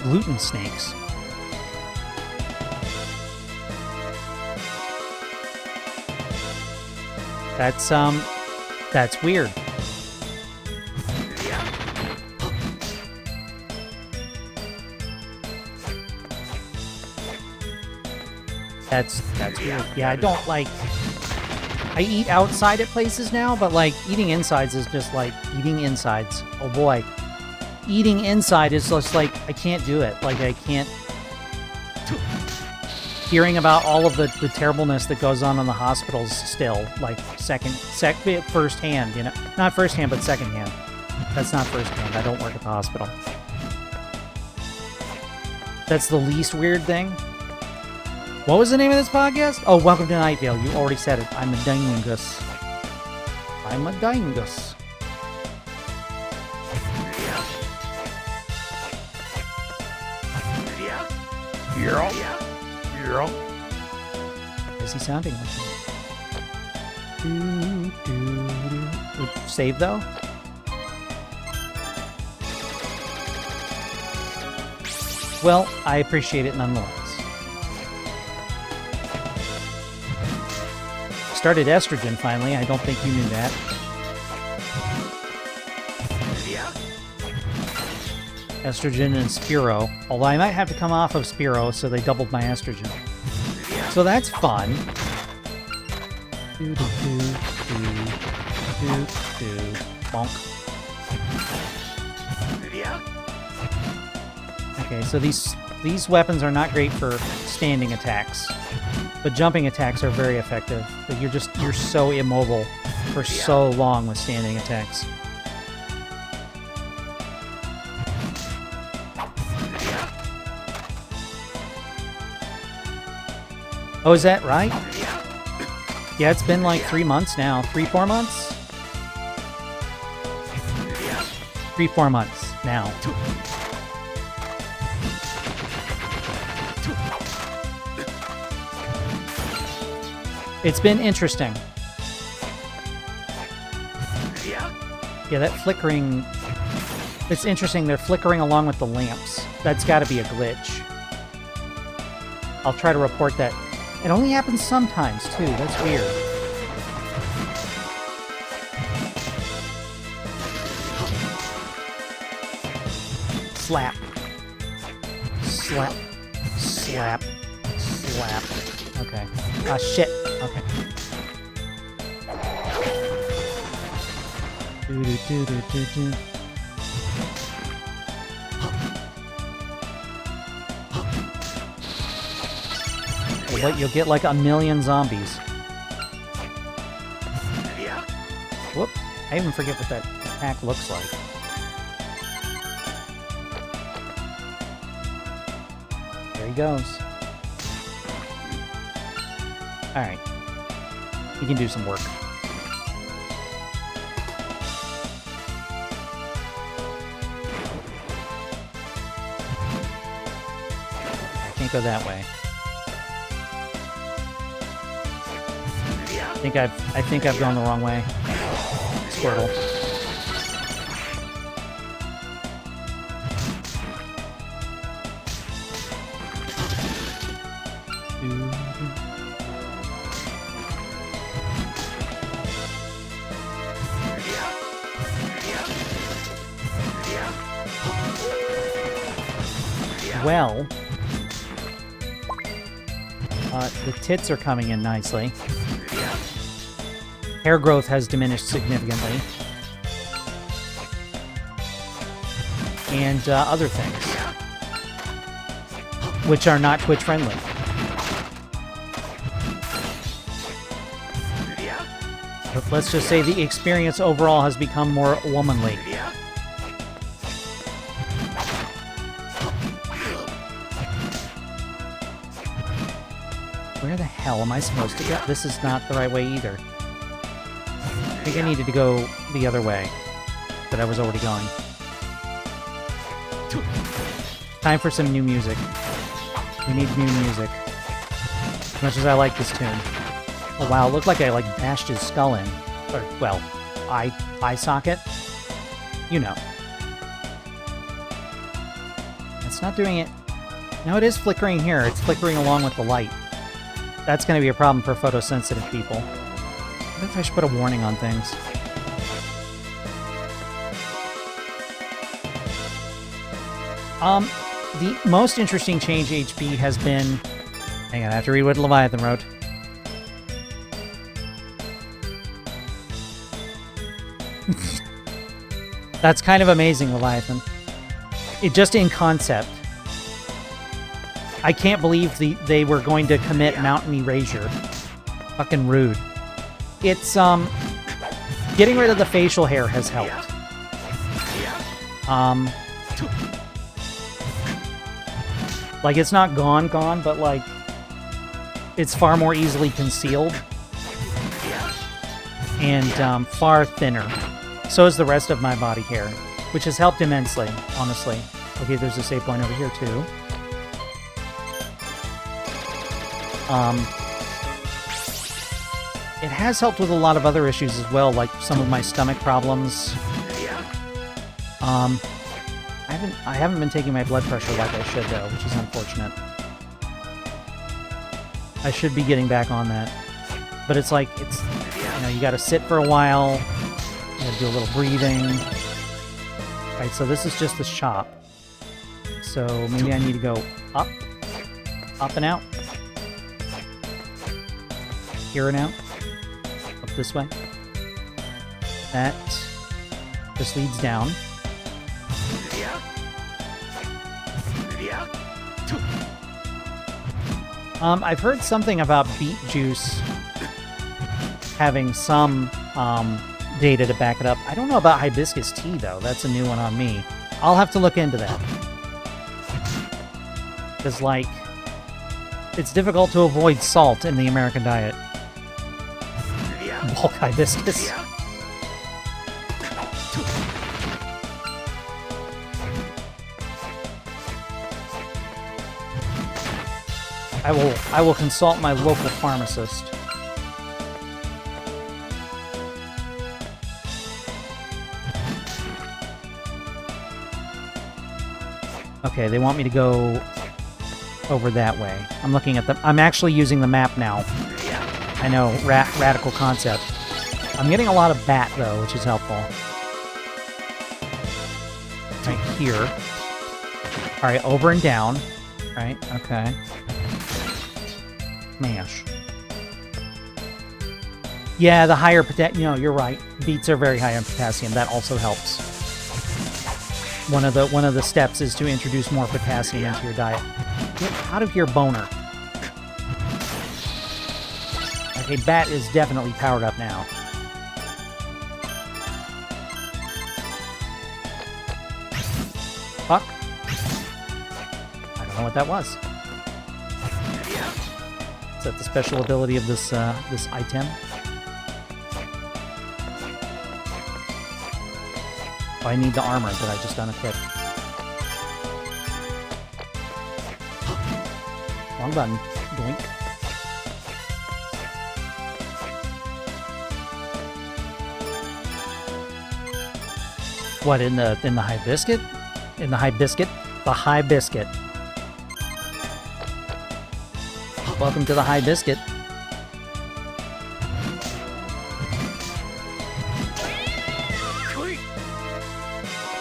Gluten snakes. That's weird. That's weird. Yeah, I don't like... I eat outside at places now, but, like, eating insides is just, like, eating insides. Oh, boy. Eating inside is just, like, I can't do it. Like, I can't... Hearing about all of the terribleness that goes on in the hospitals still, like, first hand, you know? Not first hand, but second hand. That's not first hand. I don't work at the hospital. That's the least weird thing. What was the name of this podcast? Oh, Welcome to Night Vale. You already said it. I'm a dingus. I'm a dingus. Yeah. Is he sounding like that? Save, though? Well, I appreciate it nonetheless. Started estrogen finally. I don't think you knew that. Estrogen and Spiro. Although I might have to come off of Spiro, so they doubled my estrogen. So that's fun. Bonk. Okay, so these weapons are not great for standing attacks. But jumping attacks are very effective. But you're so immobile for so long with standing attacks. Oh, is that right? Yeah, it's been like 3 months now. 3-4 months? 3-4 months now. It's been interesting. Yeah, that flickering... It's interesting, they're flickering along with the lamps. That's gotta be a glitch. I'll try to report that. It only happens sometimes, too. That's weird. Slap. Slap. Slap. Slap. Okay. Ah, shit. Okay. Do, do, do, do, do, do. But you'll get like a million zombies. Whoop. I even forget what that attack looks like. There he goes. Alright. He can do some work. I can't go that way. I think I've gone the wrong way. Squirtle. Well, the tits are coming in nicely. Hair growth has diminished significantly. And other things. Which are not Twitch friendly. But let's just say the experience overall has become more womanly. Where the hell am I supposed to go? This is not the right way either. I think I needed to go the other way, but I was already going. Time for some new music. We need new music. As much as I like this tune. Oh wow, it looked like I like bashed his skull in. Or, well, eye socket? You know. It's not doing it. No, it is flickering here. It's flickering along with the light. That's going to be a problem for photosensitive people. I wonder if I should put a warning on things. The most interesting change HP has been... Hang on, I have to read what Leviathan wrote. That's kind of amazing, Leviathan. It just in concept. I can't believe they were going to commit mountain erasure. Fucking rude. It's, getting rid of the facial hair has helped. Like, it's not gone, but, like, it's far more easily concealed. And, far thinner. So is the rest of my body hair, which has helped immensely, honestly. Okay, there's a save point over here, too. It has helped with a lot of other issues as well, like some of my stomach problems. I haven't been taking my blood pressure like I should, though, which is unfortunate. I should be getting back on that. But it's like, it's, you know, you gotta sit for a while, you gotta do a little breathing. Right, so this is just the shop. So maybe I need to go up and out. Here and out. Up this way. That just leads down. I've heard something about beet juice having some data to back it up. I don't know about hibiscus tea, though. That's a new one on me. I'll have to look into that. Because, like, it's difficult to avoid salt in the American diet. Bulk hibiscus. I will consult my local pharmacist. Okay, they want me to go over that way. I'm looking at the... I'm actually using the map now. I know, radical concept. I'm getting a lot of bat, though, which is helpful. Right here. Alright, over and down. Right, okay. Mash. Yeah, the higher potassium. You know, you're right. Beets are very high in potassium. That also helps. One of the steps is to introduce more potassium into your diet. Get out of here, boner. Okay, Bat is definitely powered up now. Fuck. I don't know what that was. Is that the special ability of this this item? Oh, I need the armor that I just unequipped. Wrong button. Doink. What, in the high biscuit? In the high biscuit? The high biscuit. Welcome to the high biscuit.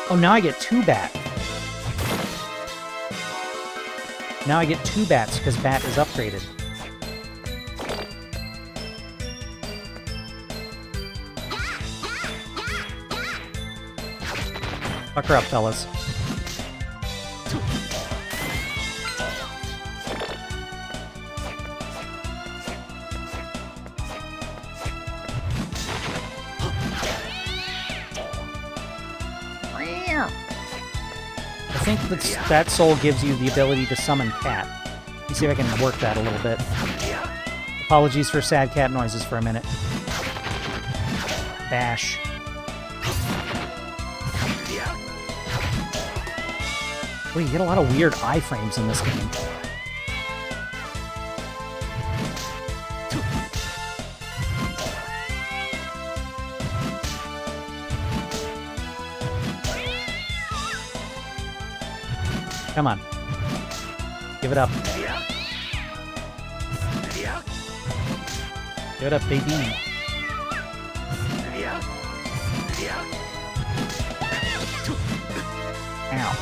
Oh, now I get 2 bat. Now I get 2 bats because Bat is upgraded. Fuck her up, fellas. I think that soul gives you the ability to summon Cat. Let me see if I can work that a little bit. Apologies for sad cat noises for a minute. Bash. Well, you get a lot of weird iframes in this game. Come on. Give it up. Give it up, baby. Ow.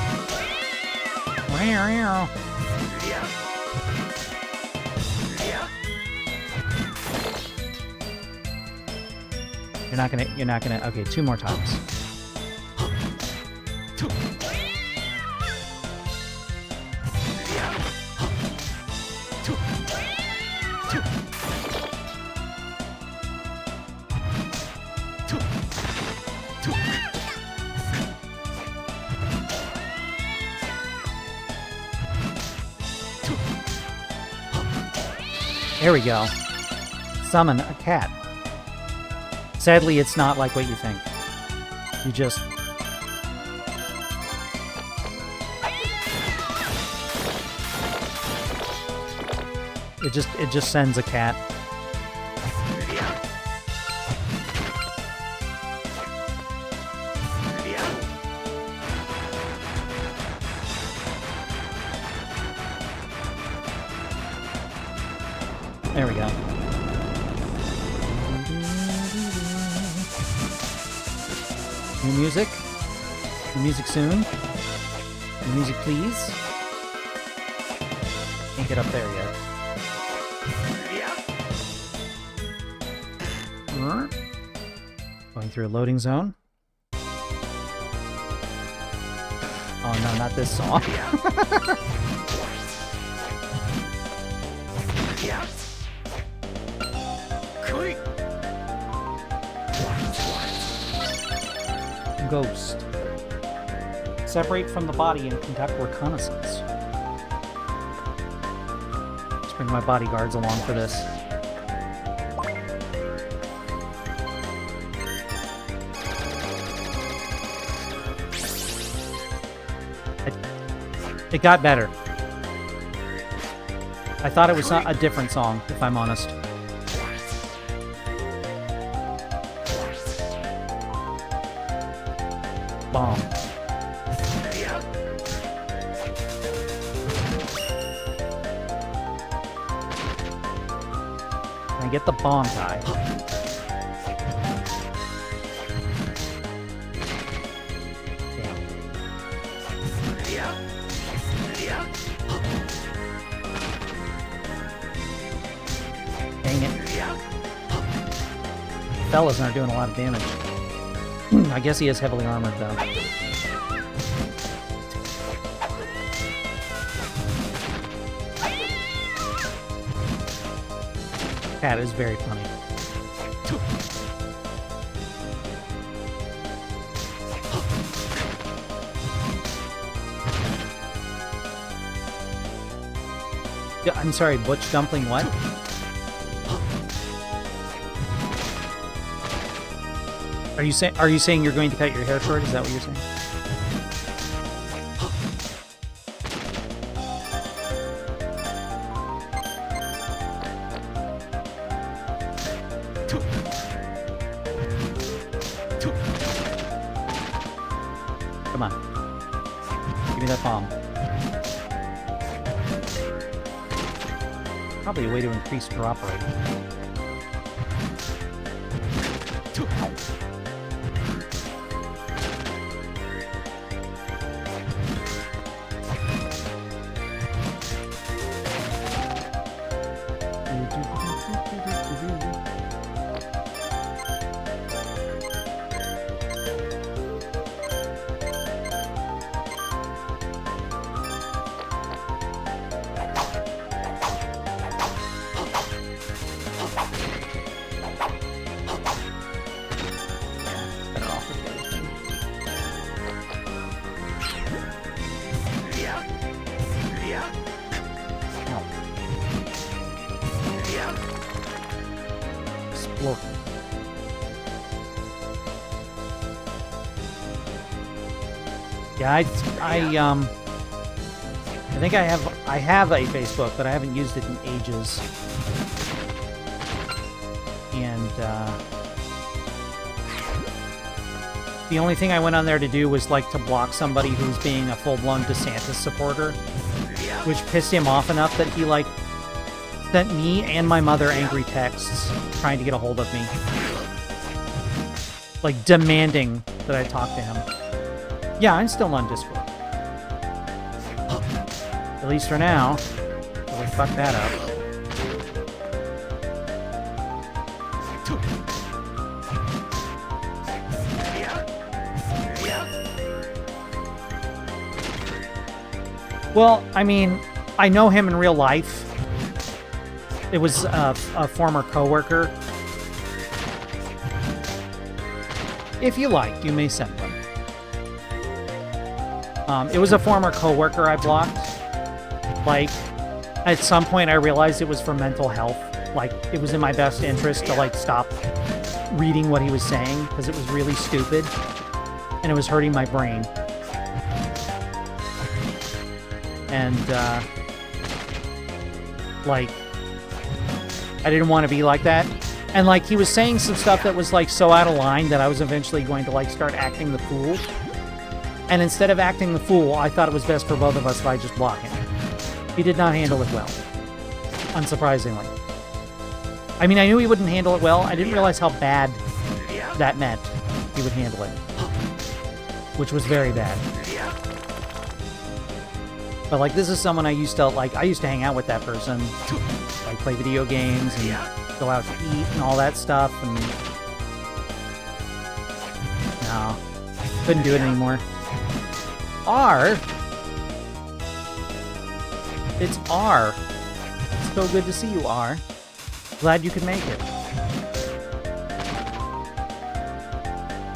You're not gonna, okay, 2 more times. There we go. Summon a cat. Sadly, it's not like what you think. You just... It just sends a cat. There we go. New music. New music soon. New music, please. Can't get up there yet. Going through a loading zone. Oh no, not this song. Ghost. Separate from the body and conduct reconnaissance. Let's bring my bodyguards along for this. It got better. I thought it was a different song, if I'm honest. Bomb. Can I get the bomb guy? Dang it. fellas aren't doing a lot of damage. I guess he is heavily armored, though. Cat is very funny. Yeah, I'm sorry, Butch Dumpling what? Are you saying you're going to cut your hair short? Is that what you're saying? Come on. Give me that bomb. Probably a way to increase drop rate. Yeah, I think I have a Facebook, but I haven't used it in ages. And the only thing I went on there to do was like to block somebody who's being a full-blown DeSantis supporter, which pissed him off enough that he like sent me and my mother angry texts trying to get a hold of me, like demanding that I talk to him. Yeah, I'm still on Discord. At least for now. So we fucked that up. Well, I mean, I know him in real life. It was a former coworker. If you like, you may send one. It was a former coworker I blocked. Like, at some point I realized it was for mental health. Like, it was in my best interest to, like, stop reading what he was saying, because it was really stupid, and it was hurting my brain. And, like, I didn't want to be like that. And, like, he was saying some stuff that was, like, so out of line that I was eventually going to, like, start acting the fool. And instead of acting the fool, I thought it was best for both of us if I just block him. He did not handle it well. Unsurprisingly. I mean, I knew he wouldn't handle it well. I didn't realize how bad that meant he would handle it. Which was very bad. But, like, this is someone I used to hang out with that person. Like, play video games and go out to eat and all that stuff. And no. Couldn't do it anymore. R? It's R. It's so good to see you, R. Glad you could make it.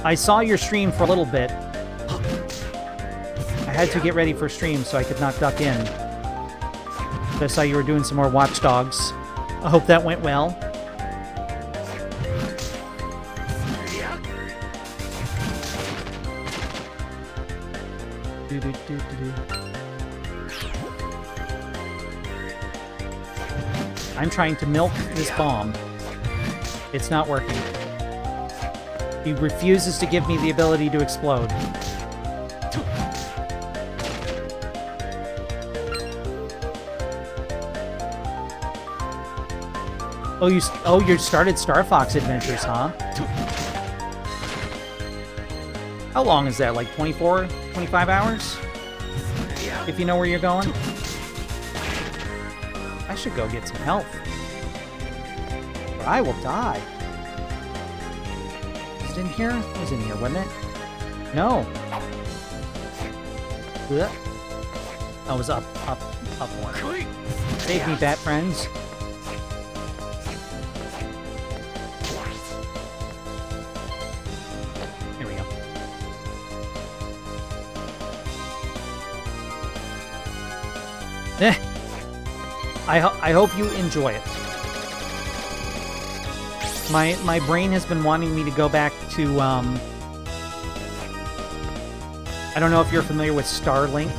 I saw your stream for a little bit. I had to get ready for stream so I could not duck in. But I saw you were doing some more Watch Dogs. I hope that went well. I'm trying to milk this bomb. It's not working. He refuses to give me the ability to explode. Oh, you started Star Fox Adventures, huh? How long is that? Like 24, 25 hours? If you know where you're going? I should go get some health. Or I will die. was in here? It was in here, wasn't it? No. Ugh. Oh, it was up one. Save me, bat friends. Here we go. I hope you enjoy it. My brain has been wanting me to go back to, I don't know if you're familiar with Starlink,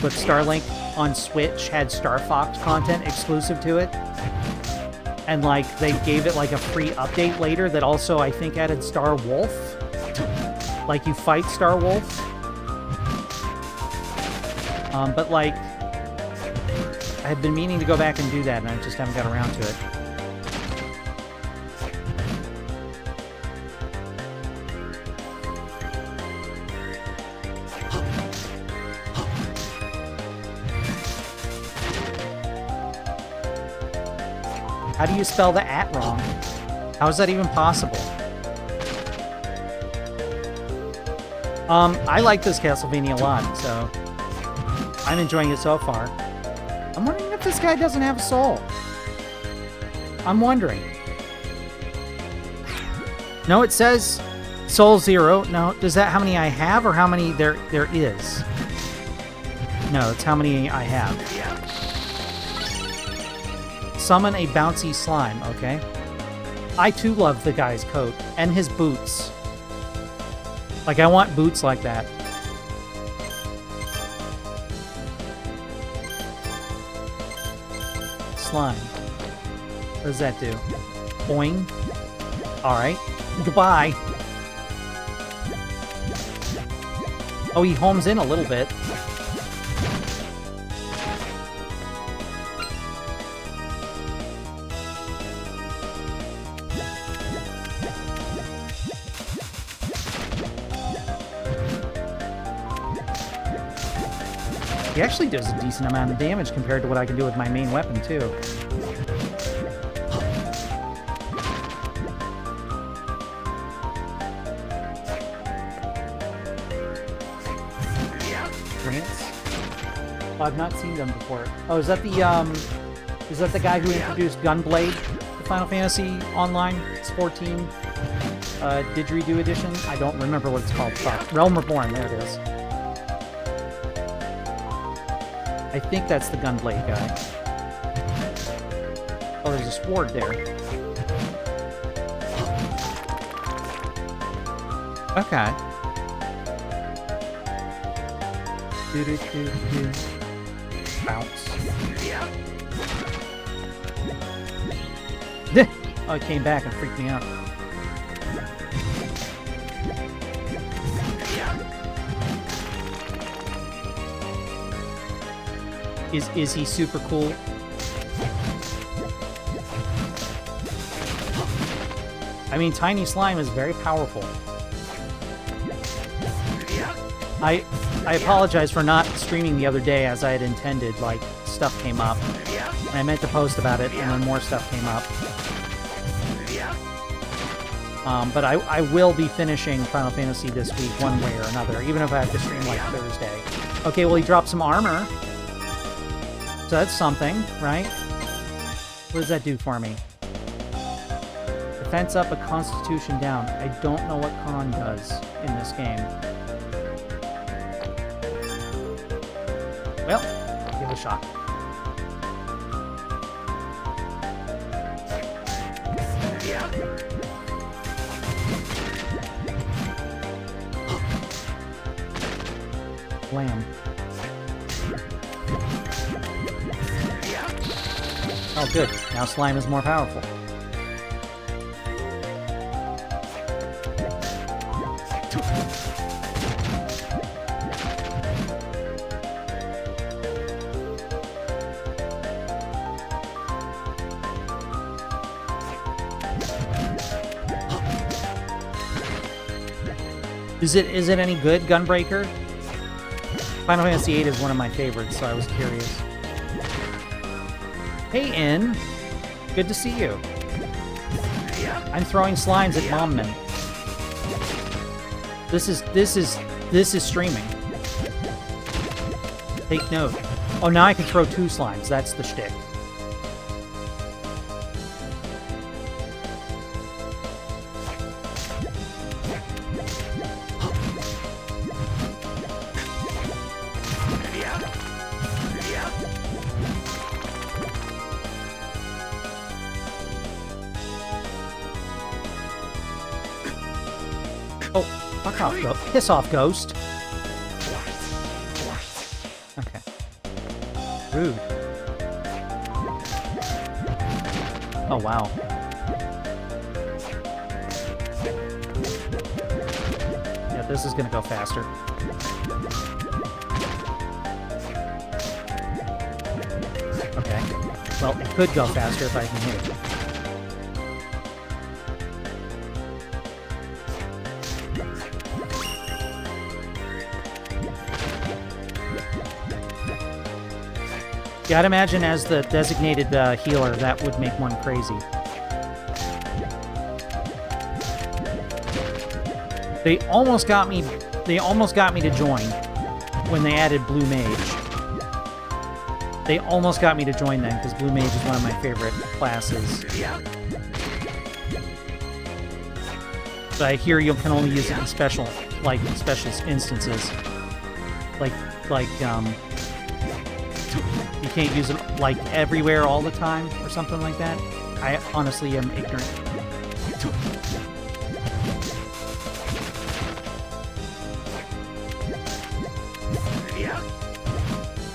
but Starlink on Switch had Star Fox content exclusive to it. And, like, they gave it, like, a free update later that also, I think, added Star Wolf. Like, you fight Star Wolf. But, like, I had been meaning to go back and do that, and I just haven't got around to it. How do you spell the "at" wrong? How is that even possible? I like this Castlevania a lot, so I'm enjoying it so far. I'm wondering if this guy doesn't have a soul. I'm wondering. No, it says soul 0. No, does that how many I have or how many there is? No, it's how many I have. Summon a bouncy slime, okay. I too love the guy's coat and his boots. Like, I want boots like that. Slime. What does that do? Boing. Alright. Goodbye. Oh, he homes in a little bit. He actually does a decent amount of damage compared to what I can do with my main weapon, too. Grants? Oh, I've not seen them before. Oh, is that the guy who introduced Gunblade to Final Fantasy Online? It's 14 Didgeridoo Edition? I don't remember what it's called. Fuck. Realm Reborn, there it is. I think that's the Gunblade guy. Oh, there's a sword there. Okay. Do-do-do-do. Bounce. Oh, it came back and freaked me out. Is he super cool? I mean, Tiny Slime is very powerful. I apologize for not streaming the other day as I had intended. Like, stuff came up. And I meant to post about it, and then more stuff came up. But I will be finishing Final Fantasy this week one way or another, even if I have to stream, like, Thursday. Okay, well, he dropped some armor. So that's something, right? What does that do for me? Defense up, a constitution down. I don't know what con does in this game. Well, give it a shot. Lamb. Oh, good. Now slime is more powerful. Is it any good, Gunbreaker? Final Fantasy VIII is one of my favorites, so I was curious. Hey, Inn. Good to see you. I'm throwing slimes at Momman. This is streaming. Take note. Oh, now I can throw 2 slimes. That's the shtick. Oh, fuck off, piss off, ghost. Okay. Rude. Oh, wow. Yeah, this is gonna go faster. Okay. Well, it could go faster if I can hit it. Yeah, I'd imagine as the designated healer, that would make one crazy. They almost got me. They almost got me to join when they added Blue Mage. They almost got me to join them because Blue Mage is one of my favorite classes. But I hear you can only use it in special instances, like you can't use it like everywhere all the time or something like that. I honestly am ignorant.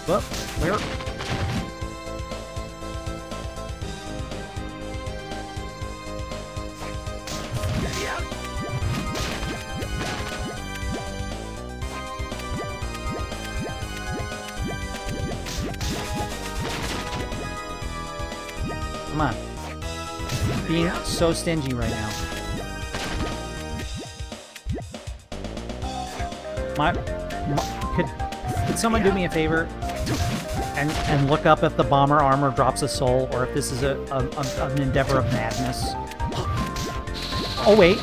Well, where? Come on. Being so stingy right now. Could someone do me a favor and look up if the bomber armor drops a soul or if this is an endeavor of madness? Oh wait.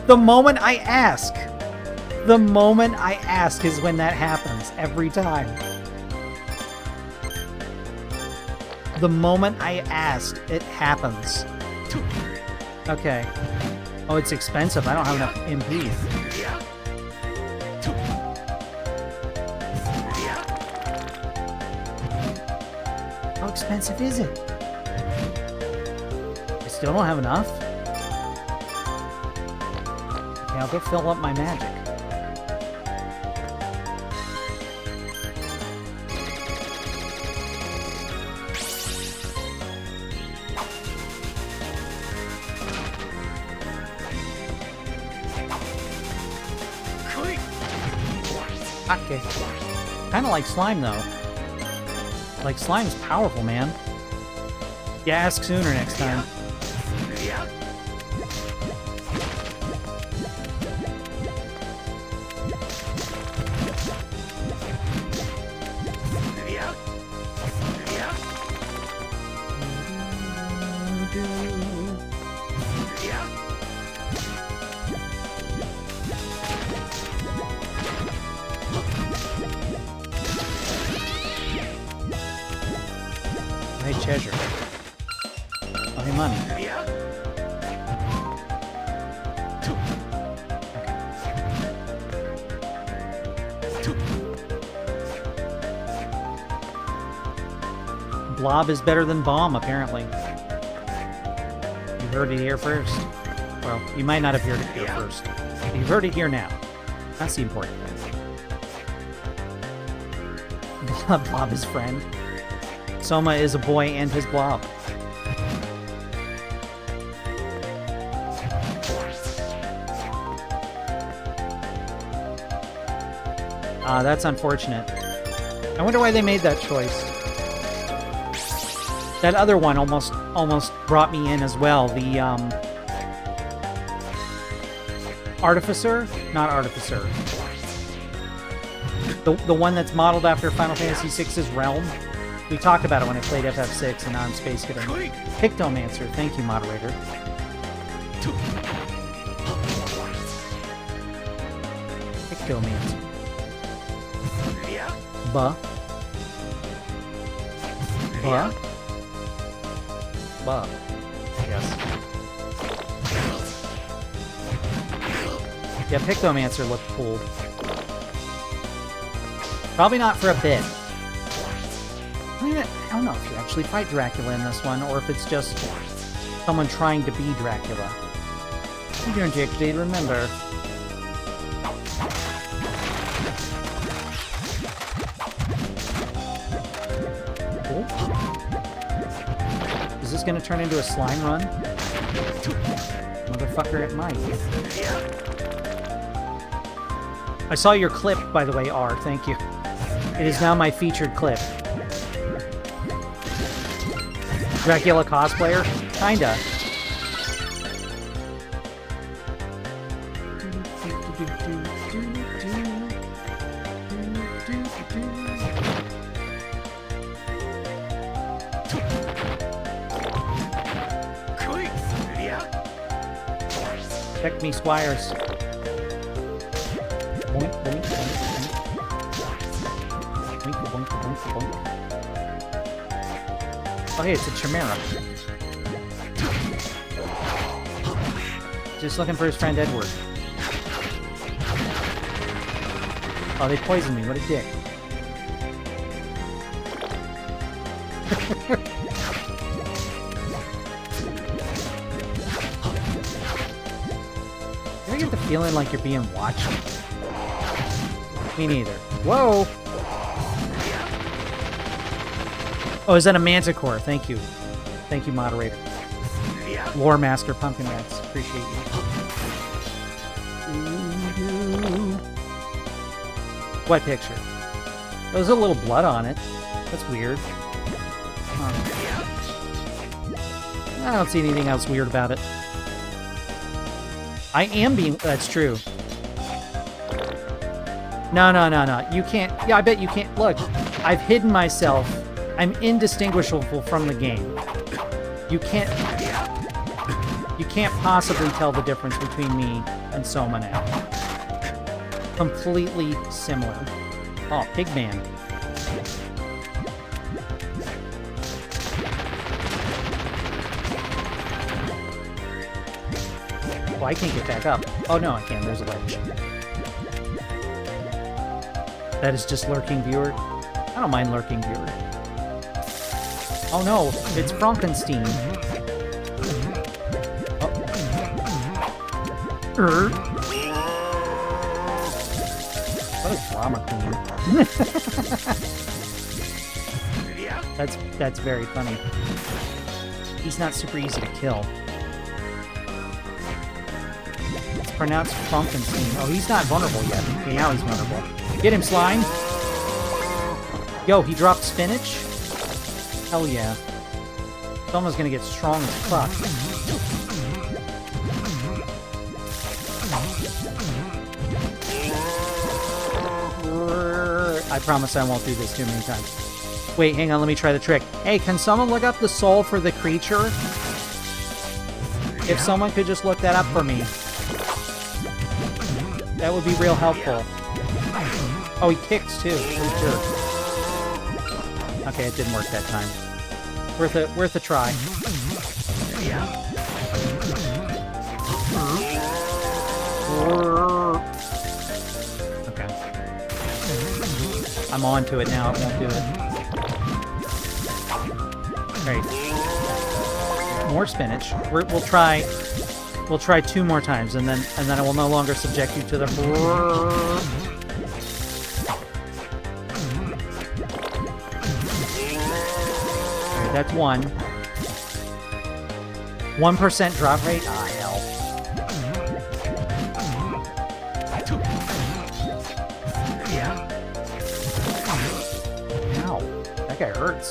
The moment I ask is when that happens every time. The moment I asked, it happens. Okay. Oh, it's expensive. I don't have enough MP. How expensive is it? I still don't have enough? Okay, I'll go fill up my magic. Okay. Kind of like slime, though. Like, slime's powerful, man. Yeah, ask sooner next time. Hey, treasure. Oh, hey, money. Blob is better than bomb, apparently. You heard it here first. Well, you might not have heard it here first. You've heard it here now. That's the important thing. Blob is friend. Soma is a boy and his blob. That's unfortunate. I wonder why they made that choice. That other one almost brought me in as well. The Artificer? Not Artificer. The one that's modeled after Final Fantasy VI's Realm. We talked about it when I played FF6 and on Space Cadet. Pictomancer, thank you, moderator. Pictomancer. Buh. Buh. Buh. Yes. Yeah, Pictomancer looked cool. Probably not for a bit. I don't know if you actually fight Dracula in this one, or if it's just someone trying to be Dracula. You don't actually remember. Cool. Is this gonna turn into a slime run? Motherfucker, it might. I saw your clip, by the way, R. Thank you. It is now my featured clip. Dracula cosplayer? Kinda. Check me, Squires. Boink, boink, boink, boink. Boink, boink, boink, boink. Oh, hey, it's a Chimera. Just looking for his friend Edward. Oh, they poisoned me. What a dick. I get the feeling like you're being watched. Me neither. Whoa! Oh, is that a Manticore? Thank you. Thank you, moderator. Lore Master Pumpkin Rats. Appreciate you. What picture? There's a little blood on it. That's weird. Huh. I don't see anything else weird about it. I am being... That's true. No. You can't... Yeah, I bet you can't... Look, I've hidden myself. I'm indistinguishable from the game. You can't possibly tell the difference between me and Soma now. Completely similar. Oh, Pigman. Oh, I can't get back up. Oh no, I can. There's a ledge. That is just lurking viewer. I don't mind lurking viewer. Oh no, it's Frankenstein. Oh. What a drama queen. That's very funny. He's not super easy to kill. It's pronounced Frankenstein. Oh, he's not vulnerable yet. Okay, now he's vulnerable. Get him, slime! Yo, he dropped spinach? Hell yeah. Someone's gonna get strong as fuck. I promise I won't do this too many times. Wait, hang on, let me try the trick. Hey, can someone look up the soul for the creature? If someone could just look that up for me. That would be real helpful. Oh, he kicks too. Sure. Okay, it didn't work that time. Worth a try. Okay. I'm on to it now. It won't do it. Great. More spinach. We'll try 2 more times, and then I will no longer subject you to the. That's 1. 1% drop rate? Ah, hell. Ow. That guy hurts.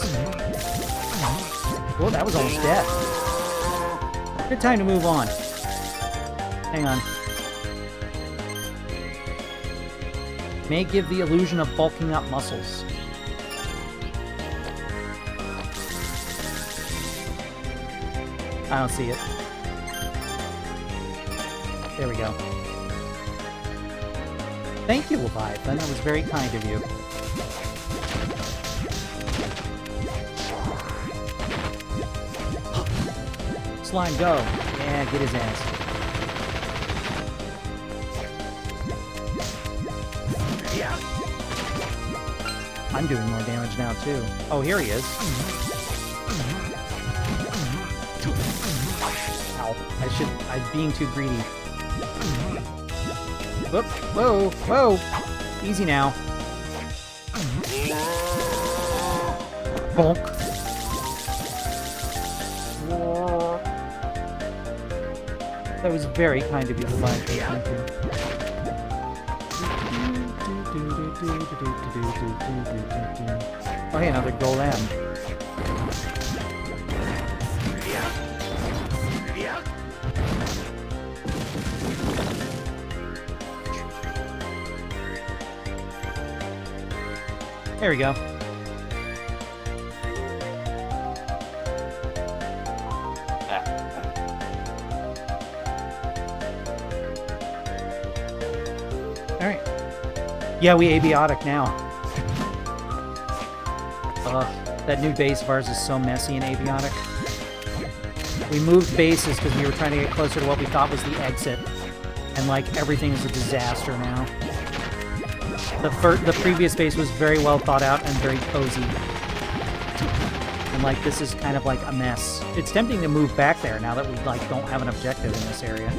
Oh, that was almost death. Good time to move on. Hang on. May give the illusion of bulking up muscles. I don't see it. There we go. Thank you, Leviathan. That was very kind of you. Slime, go. Yeah, get his ass. I'm doing more damage now, too. Oh, here he is. Ow. I'm being too greedy. Whoop. Whoa, whoa. Easy now. Bonk. That was very kind of you, Leviathan. Thank you. Oh, hey, another golem. There we go. Alright. Yeah, we abiotic now. That new base of ours is so messy and abiotic. We moved bases because we were trying to get closer to what we thought was the exit. And, like, everything is a disaster now. The previous base was very well thought out and very cozy. And, like, this is kind of like a mess. It's tempting to move back there now that we, like, don't have an objective in this area.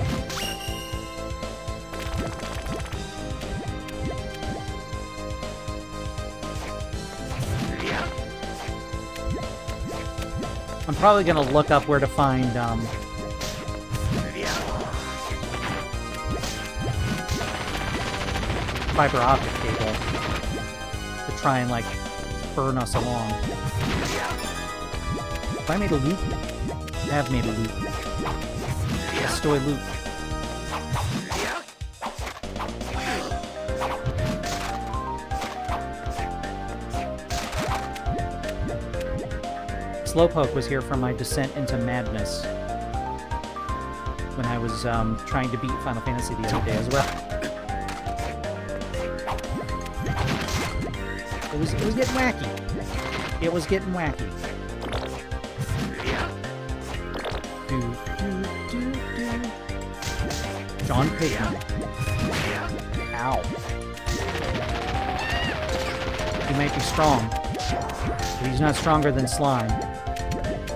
I'm probably gonna look up where to find, fiber optic cable to try and, like, burn us along. Have I made a loop? I have made a loop. Estoy loop. Slowpoke was here for my descent into madness when I was trying to beat Final Fantasy the other day as well. It was getting wacky. It was getting wacky. John Payton. Ow. He might be strong, but he's not stronger than Slime.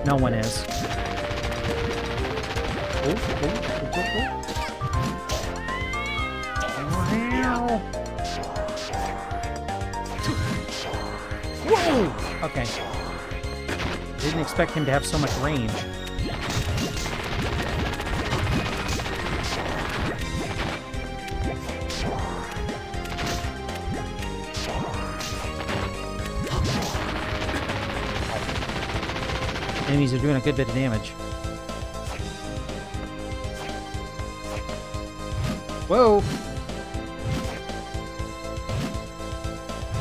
No one is. Oh, Ow. Whoa! Okay. Didn't expect him to have so much range. Enemies are doing a good bit of damage. Whoa!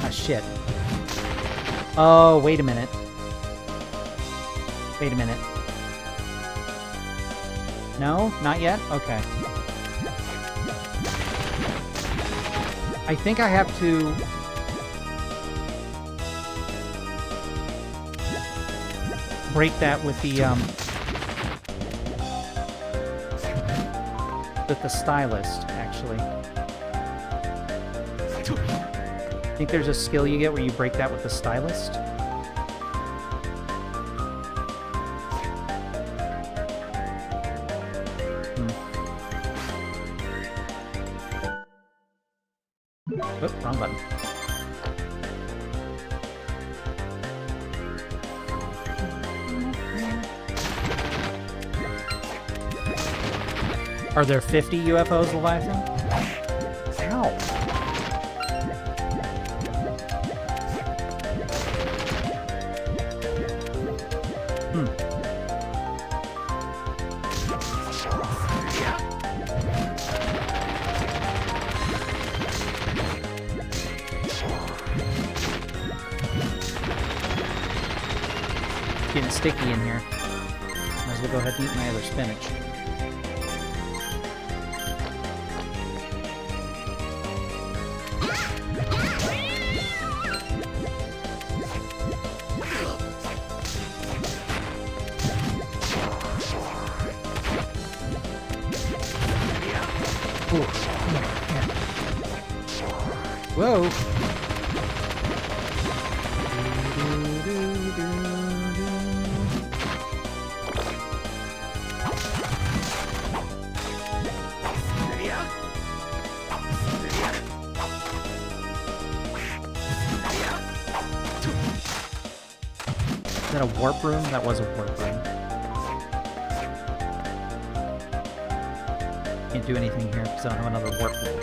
Ah, shit. Oh, wait a minute. Wait a minute. No? Not yet? Okay. I think I have to... break that with the stylist, actually. I think there's a skill you get where you break that with the stylist. Oh, wrong button. Are there 50 UFOs, Leviathan? Ow. It's getting sticky in here. Might as well go ahead and eat my other spinach. Whoa. Is that a warp room? That was a warp room. Can't do anything here because I don't have another warp room.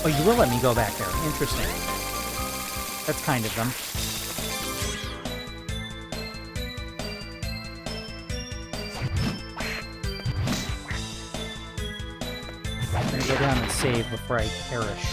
Oh, you will let me go back there. Interesting. That's kind of them. I'm gonna go down and save before I perish.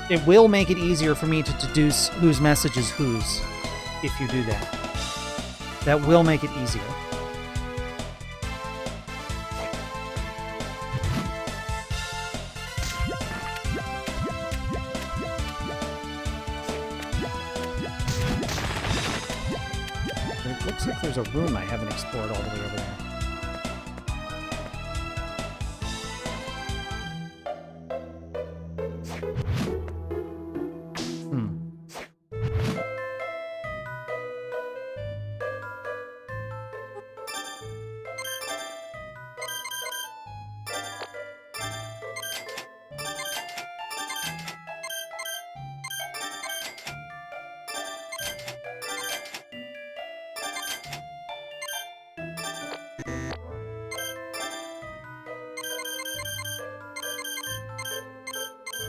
It will make it easier for me to deduce whose message is whose, if you do that. That will make it easier. It looks like there's a room I haven't explored all the way over there.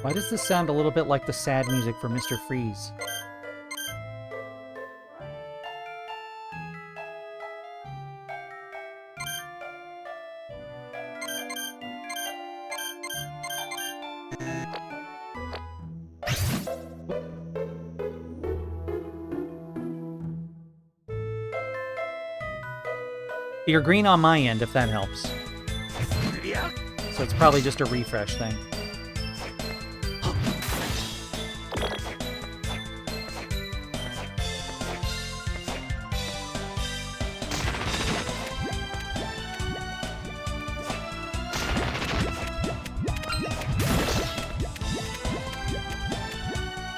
Why does this sound a little bit like the sad music for Mr. Freeze? You're green on my end, if that helps. So it's probably just a refresh thing.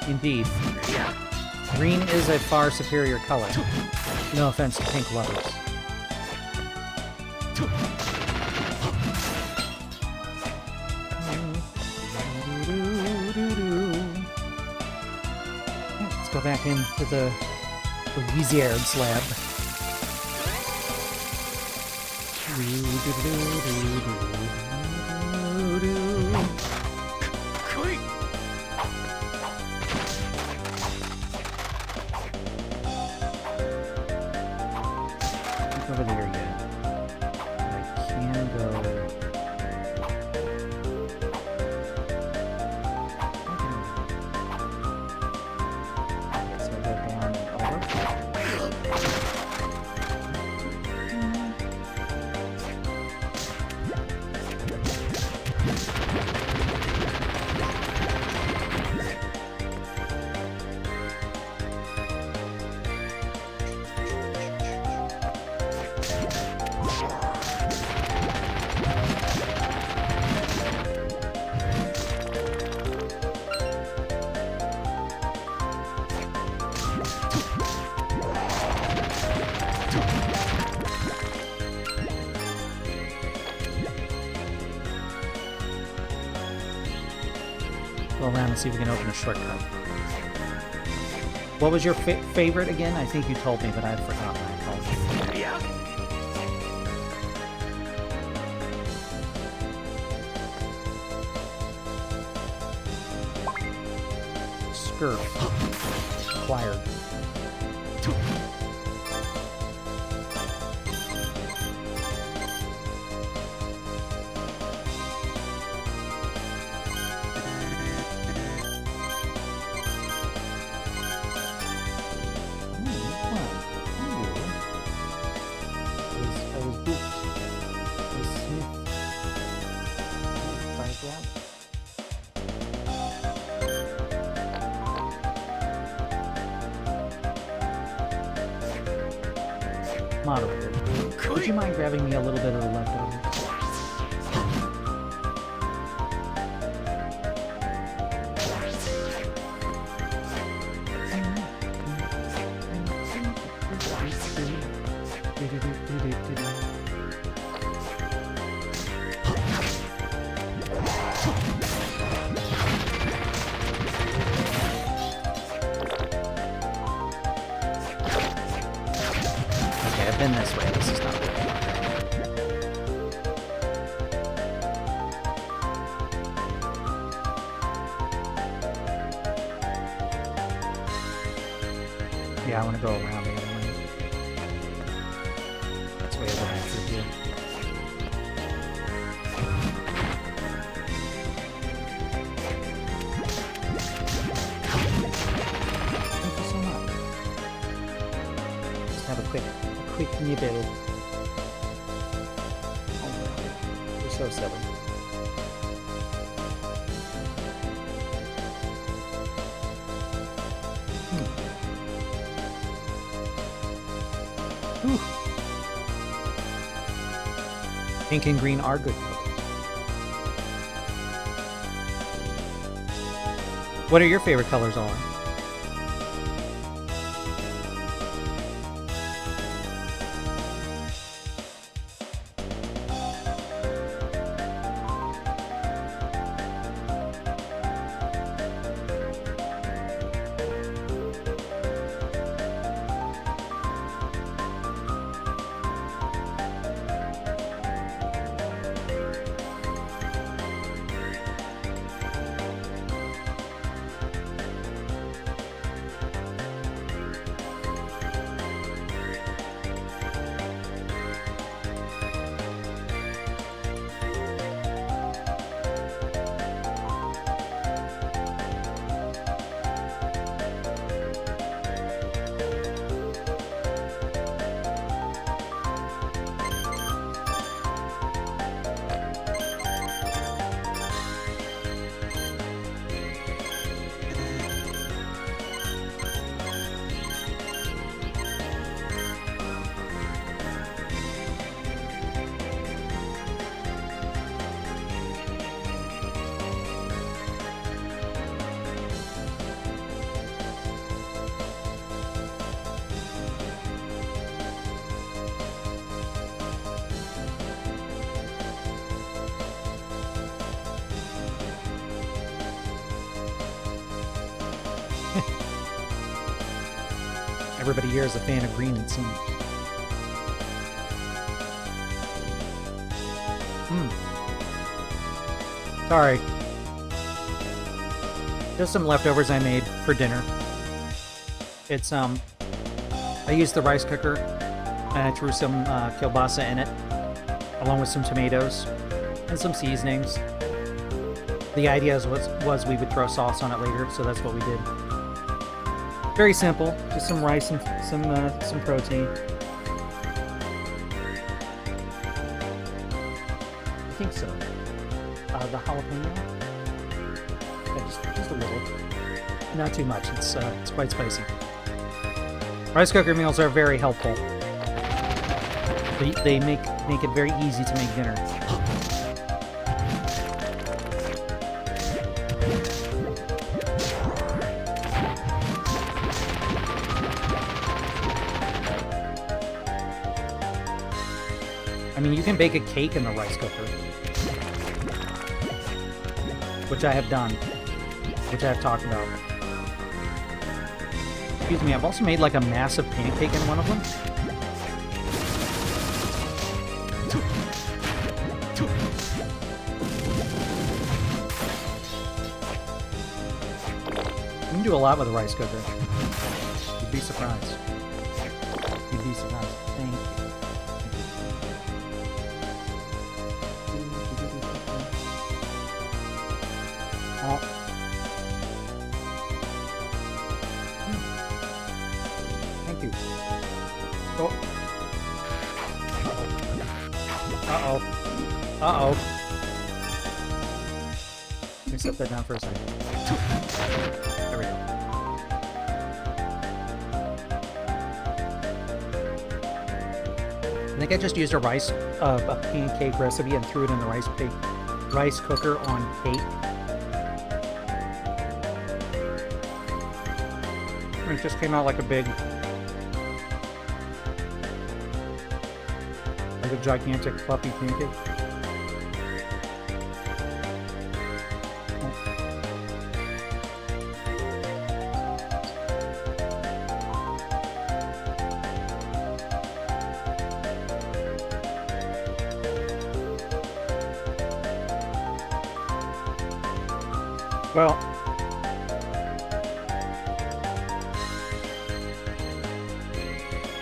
Indeed. Green is a far superior color. No offense to pink lovers. Let's go back into the Wizard's lab. Over there yet. I can go. So I go down and over. Go around and see if we can open a shortcut. What was your favorite again? I think you told me, but I've forgotten. I apologize. Yeah. Skirt. Acquired. Moderator, would you mind grabbing me a little bit of the leftovers? Okay, I've been this way. This is not good. Yeah, I want to go around the other way. That's way over through here. Thank you so much. Just have a quick nibble. Oh, you're so silly. Whew. Pink and green are good colors. What are your favorite colors, Owen? Everybody here is a fan of green, it seems. Sorry. Just some leftovers I made for dinner. It's, I used the rice cooker, and I threw some kielbasa in it, along with some tomatoes, and some seasonings. The idea was we would throw sauce on it later, so that's what we did. Very simple, just some rice and some protein. I think so. The jalapeno, yeah, just a little, not too much. It's quite spicy. Rice cooker meals are very helpful. They make it very easy to make dinner. I mean, you can bake a cake in the rice cooker, which I have done, which I have talked about. Excuse me, I've also made like a massive pancake in one of them. You can do a lot with a rice cooker. You'd be surprised. You'd be surprised. Thank you. Thank you. Oh. Uh-oh. Uh-oh. Let me set that down for a second. There we go. think I just used a pancake recipe and threw it in the rice cooker on cake. And it just came out like a gigantic fluffy pancake. Well,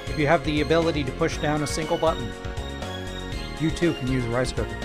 if you have the ability to push down a single button, you too can use a rice cooker.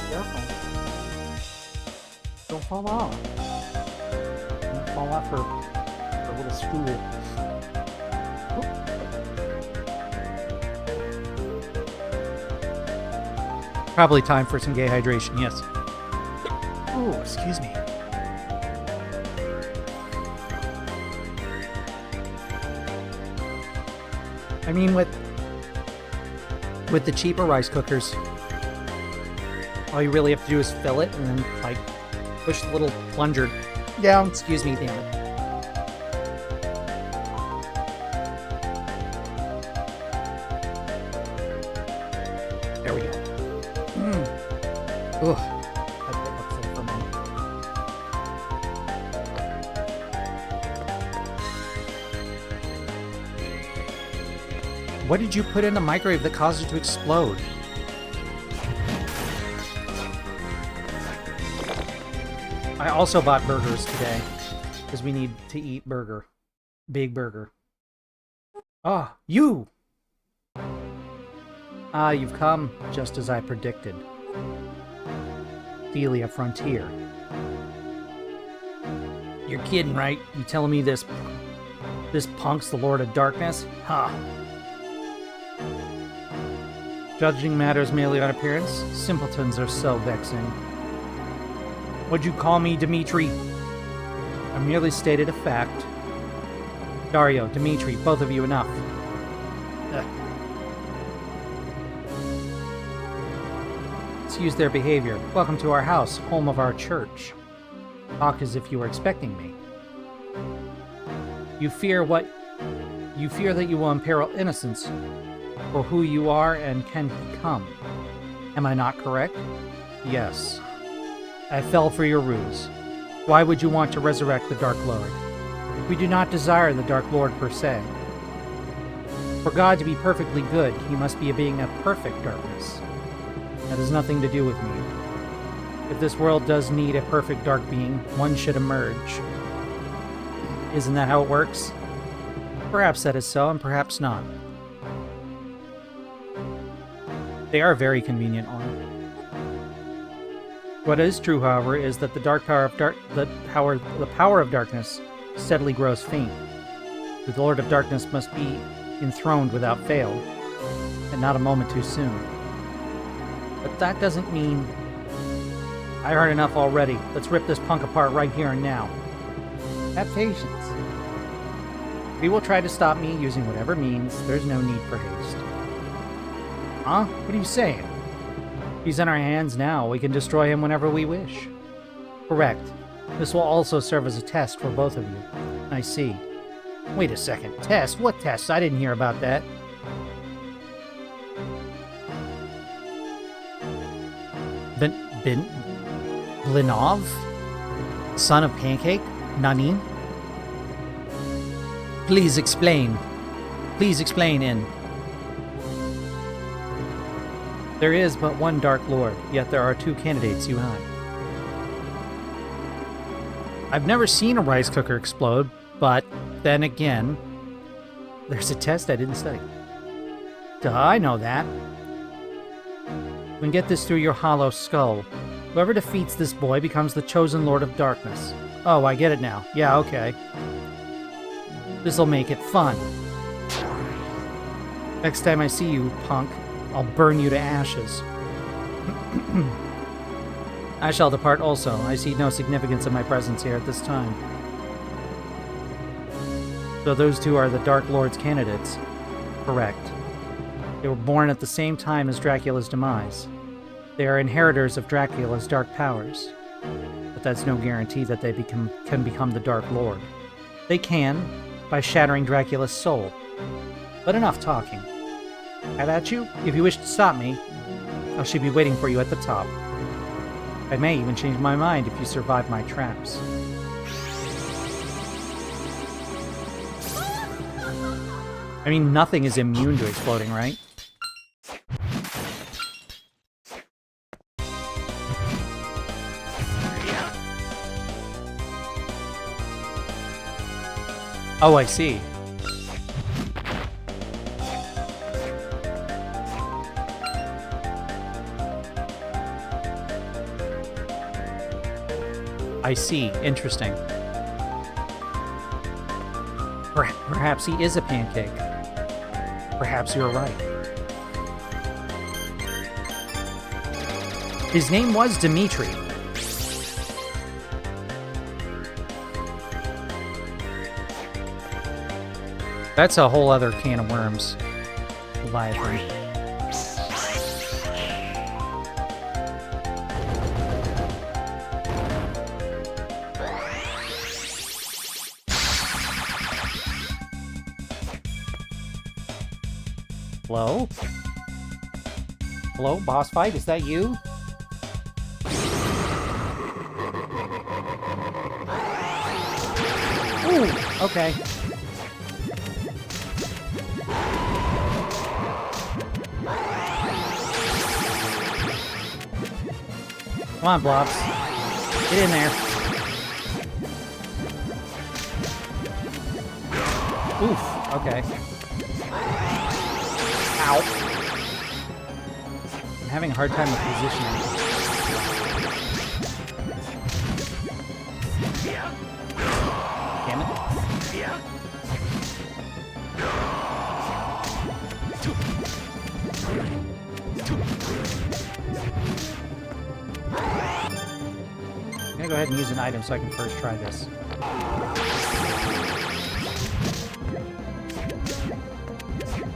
Careful. Don't fall off. Don't fall off her little stool. Probably time for some gay hydration, yes. Oh, excuse me. I mean, with the cheaper rice cookers, all you really have to do is fill it and then, like, push the little plunger down. Excuse me, damn it. There we go. Ugh. I'd pick up some for a moment. What did you put in the microwave that caused it to explode? I also bought burgers today, because we need to eat burger. Big burger. Ah, you! Ah, you've come just as I predicted. Delia Frontier. You're kidding, right? You telling me this punk's the Lord of Darkness? Huh. Judging matters merely on appearance, simpletons are so vexing. What'd you call me, Dimitri? I merely stated a fact. Dario, Dimitri, both of you enough. Ugh. Excuse their behavior. Welcome to our house, home of our church. Talk as if you were expecting me. You fear that you will imperil innocence for who you are and can become. Am I not correct? Yes. I fell for your ruse. Why would you want to resurrect the Dark Lord? We do not desire the Dark Lord per se. For God to be perfectly good, he must be a being of perfect darkness. That has nothing to do with me. If this world does need a perfect dark being, one should emerge. Isn't that how it works? Perhaps that is so, and perhaps not. They are very convenient on. What is true, however, is that the power of darkness steadily grows faint. The Lord of Darkness must be enthroned without fail, and not a moment too soon. But that doesn't mean... I heard enough already. Let's rip this punk apart right here and now. Have patience. We will try to stop me using whatever means. There's no need for haste. Huh? What are you saying? He's in our hands now. We can destroy him whenever we wish. Correct. This will also serve as a test for both of you. I see. Wait a second. Test? What test? I didn't hear about that. Blinov? Son of Pancake? Nani? Please explain. Please explain, In. There is but one Dark Lord, yet there are two candidates, you and I. I've never seen a rice cooker explode, but then again, there's a test I didn't study. Duh, I know that. You can get this through your hollow skull. Whoever defeats this boy becomes the chosen Lord of Darkness. Oh, I get it now. Yeah, okay. This'll make it fun. Next time I see you, punk, I'll burn you to ashes. I shall depart also. I see no significance of my presence here at this time. So those two are the Dark Lord's candidates. Correct. They were born at the same time as Dracula's demise. They are inheritors of Dracula's dark powers. But that's no guarantee that they can become the Dark Lord. They can, by shattering Dracula's soul. But enough talking. Have at you? If you wish to stop me, I shall be waiting for you at the top. I may even change my mind if you survive my traps. I mean, nothing is immune to exploding, right? Oh, I see. I see. Interesting. Perhaps he is a pancake. Perhaps you're right. His name was Dimitri. That's a whole other can of worms. Leviathan. Hello? Hello, boss fight? Is that you? Ooh, okay. Come on, Blobs. Get in there. Oof, okay. Ow. I'm having a hard time with positioning. Damn it. I'm gonna go ahead and use an item so I can first try this.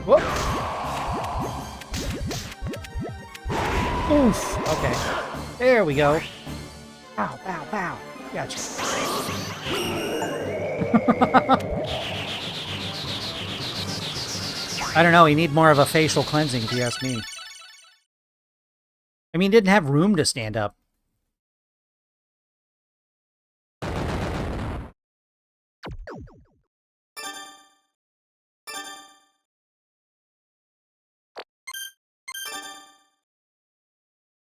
Whoop! Oof! Okay. There we go. Ow, ow, ow. Gotcha. I don't know, he need more of a facial cleansing, if you ask me. I mean, he didn't have room to stand up.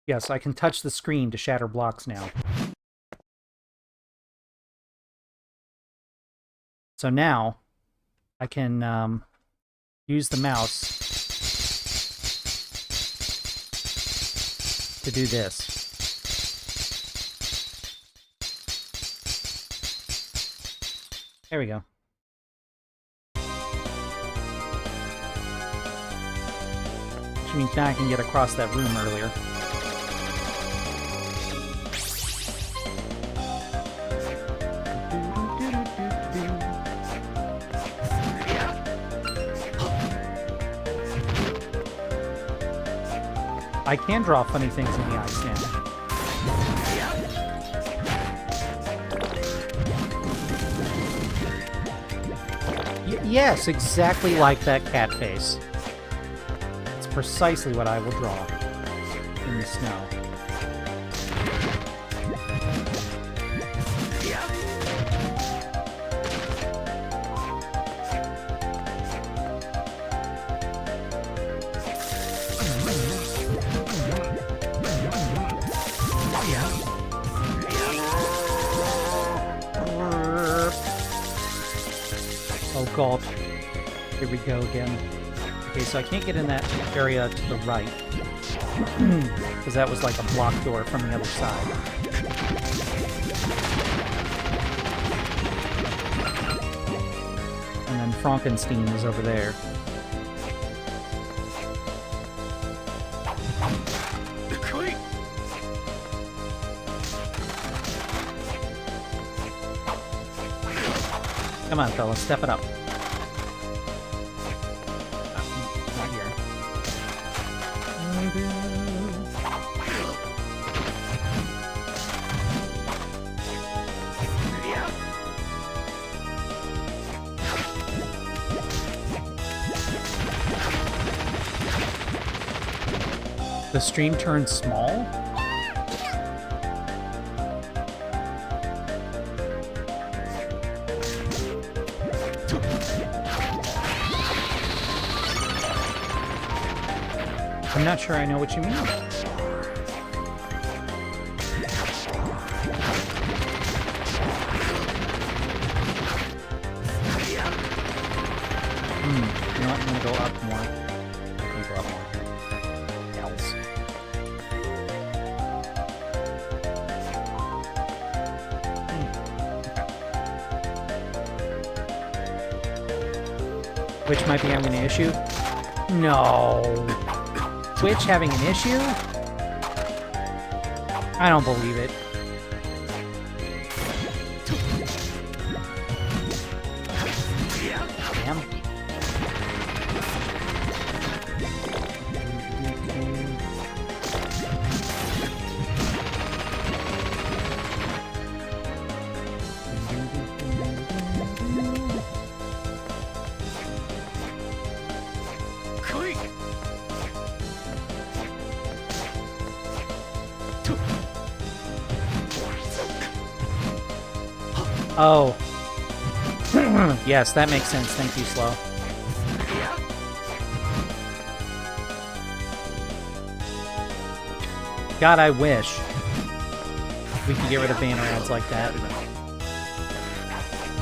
Yes, I can touch the screen to shatter blocks now. So now, I can use the mouse to do this. There we go. Which means now I can get across that room earlier. I can draw funny things in the eyes now. Yes, exactly like that cat face. It's precisely what I will draw in the snow. difficult. Here we go again. Okay, so I can't get in that area to the right. Because that was like a block door from the other side. And then Frankenstein is over there. Come on, fella, step it up. Not here. The stream turned small? I'm not sure I know what you mean. You know what? I'm gonna go up more. I'm gonna go up more. Hells. Okay. Which might be having an issue? No. Twitch having an issue? I don't believe it. Damn. Oh. Yes, that makes sense. Thank you, Slow. God, I wish we could get rid of banner ads like that.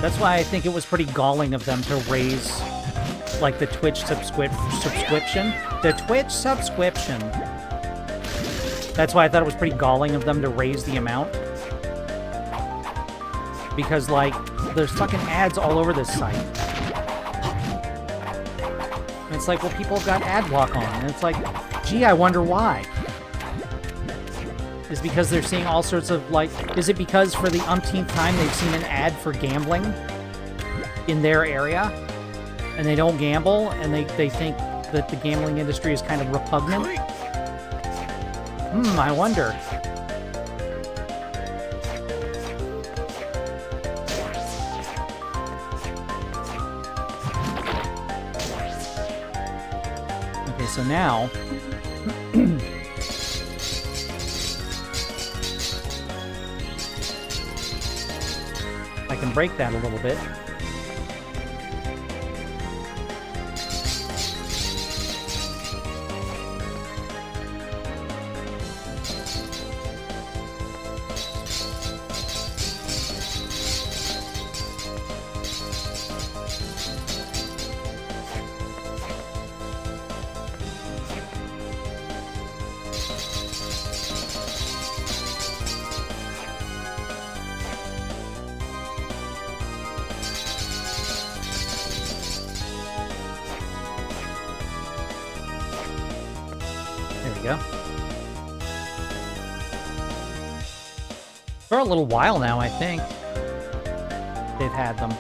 That's why I think it was pretty galling of them to raise, like, the Twitch subscription. The Twitch subscription. That's why I thought it was pretty galling of them to raise the amount. Because, like, there's fucking ads all over this site. And it's like, well, people have got ad block on. And it's like, gee, I wonder why. Is because they're seeing all sorts of, like... Is it because for the umpteenth time they've seen an ad for gambling in their area? And they don't gamble? And they think that the gambling industry is kind of repugnant? I wonder. So now, I can break that a little bit. For a little while now, I think they've had them.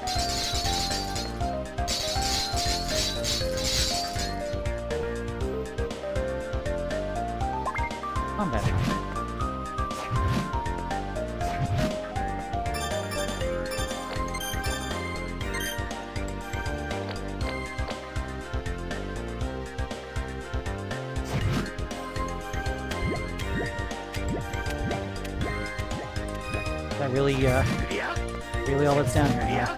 Combat. Really all that's down here, yeah.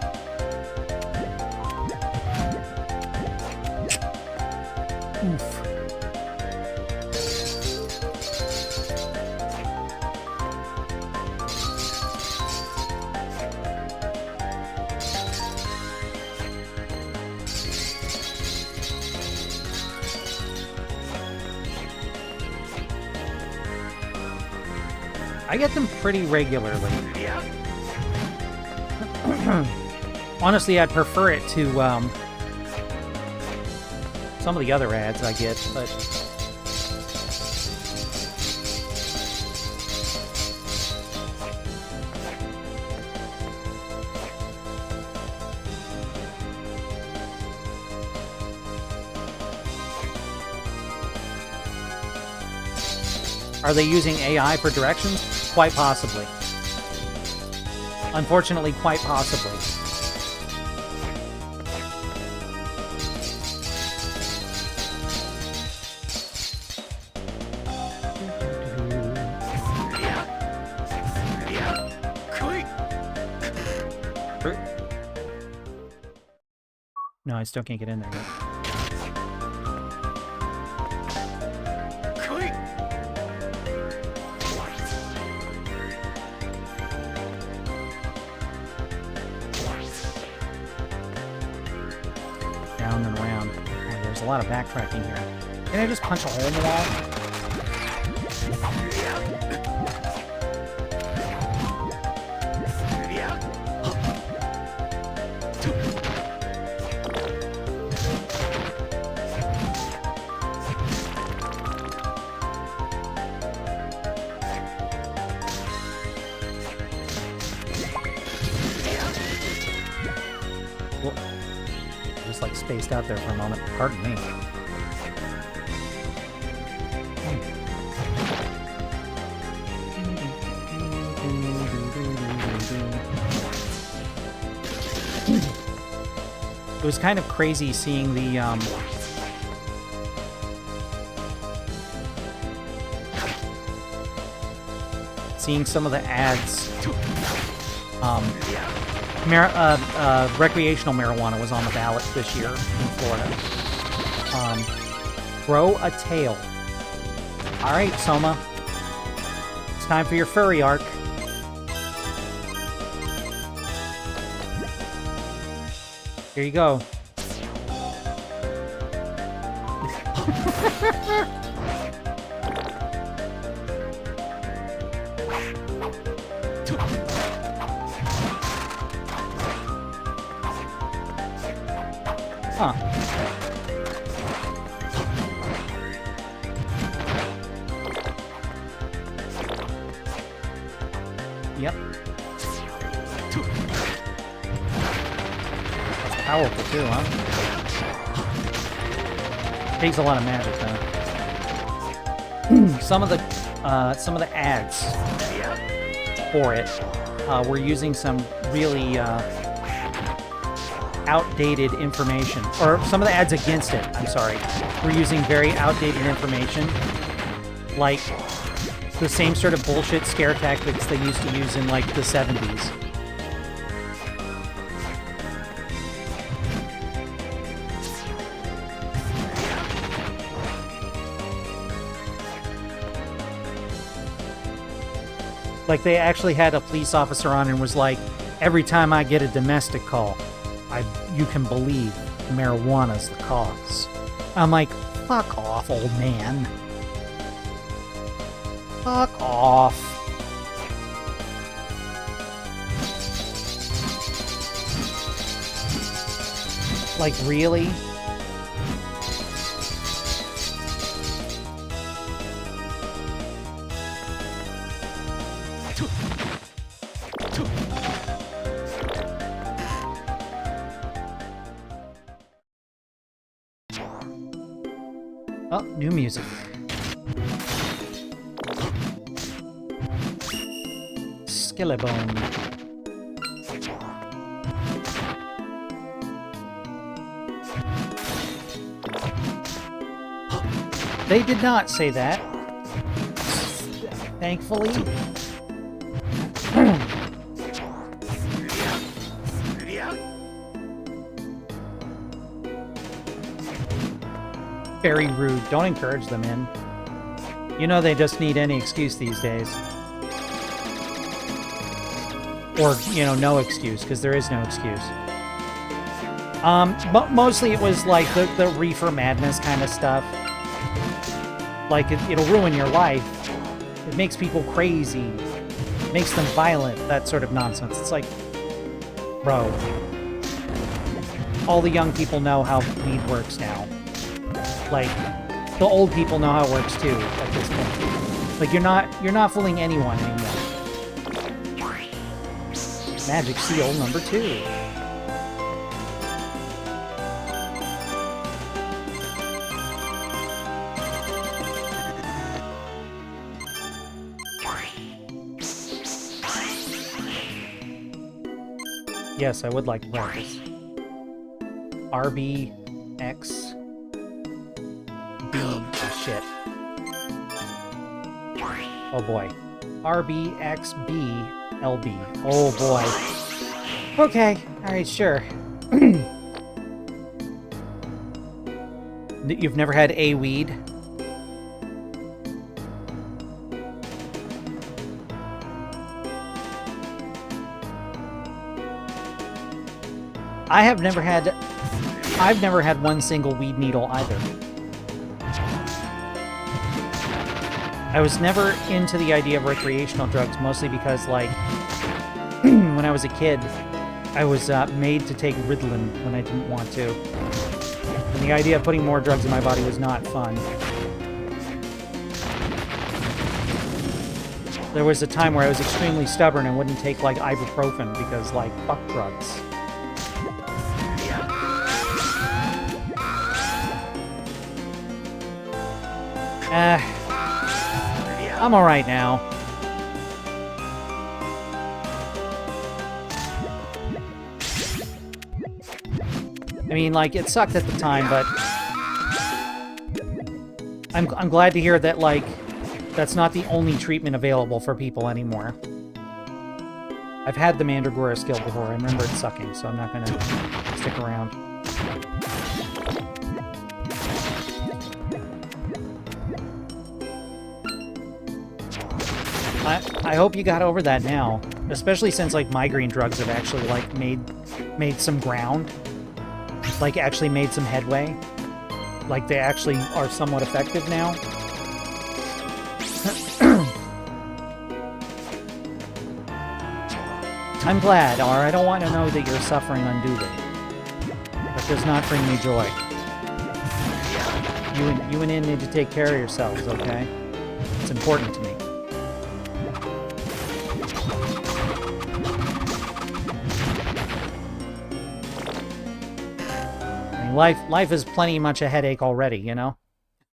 Oof. I get them pretty regularly. Honestly, I'd prefer it to some of the other ads I get, but are they using AI for directions? Quite possibly. Unfortunately, quite possibly. No, I still can't get in there yet. Down and around. Oh, there's a lot of backtracking here. Can I just punch a hole in the wall? Just like spaced out there for a moment. Pardon me. It was kind of crazy seeing the seeing some of the ads. Recreational marijuana was on the ballot this year in Florida. Grow a tail. All right, Soma. It's time for your furry arc. Here you go. Huh. Yep. That's powerful too, huh? Takes a lot of magic though. Some of the ads for it were using some really outdated information, or some of the ads against it, I'm sorry, were using very outdated information, like the same sort of bullshit scare tactics they used to use in like the 70s. Like they actually had a police officer on and was like, every time I get a domestic call, you can believe marijuana's the cause. I'm like, fuck off, old man. Fuck off. Like, really? Oh, new music. Skellebone. They did not say that. Thankfully. Very rude. Don't encourage them in. You know they just need any excuse these days. Or, you know, no excuse, because there is no excuse. Mostly it was like the reefer madness kind of stuff. Like, it'll ruin your life. It makes people crazy. makes them violent, that sort of nonsense. It's like, bro, all the young people know how weed works now. Like, the old people know how it works too at this point. Like, you're not fooling anyone anymore. Magic seal number 2. Yes, I would like to practice. RBX B. Oh, shit. Oh, boy. RBXB LB. Oh, boy. Okay. Alright, sure. You've never had a weed? I've never had one single weed needle either. I was never into the idea of recreational drugs, mostly because, like, when I was a kid, I was made to take Ritalin when I didn't want to. And the idea of putting more drugs in my body was not fun. There was a time where I was extremely stubborn and wouldn't take, like, ibuprofen because, like, fuck drugs. I'm alright now. I mean, like, it sucked at the time, but I'm glad to hear that, like, that's not the only treatment available for people anymore. I've had the Mandragora skill before. I remember it sucking, so I'm not gonna stick around. I hope you got over that now, especially since, like, migraine drugs have actually, like, made some ground, like, actually made some headway, like, they actually are somewhat effective now. I'm glad, or I don't want to know that you're suffering unduly. That does not bring me joy. You and In need to take care of yourselves, okay? It's important to me. Life is plenty much a headache already, you know?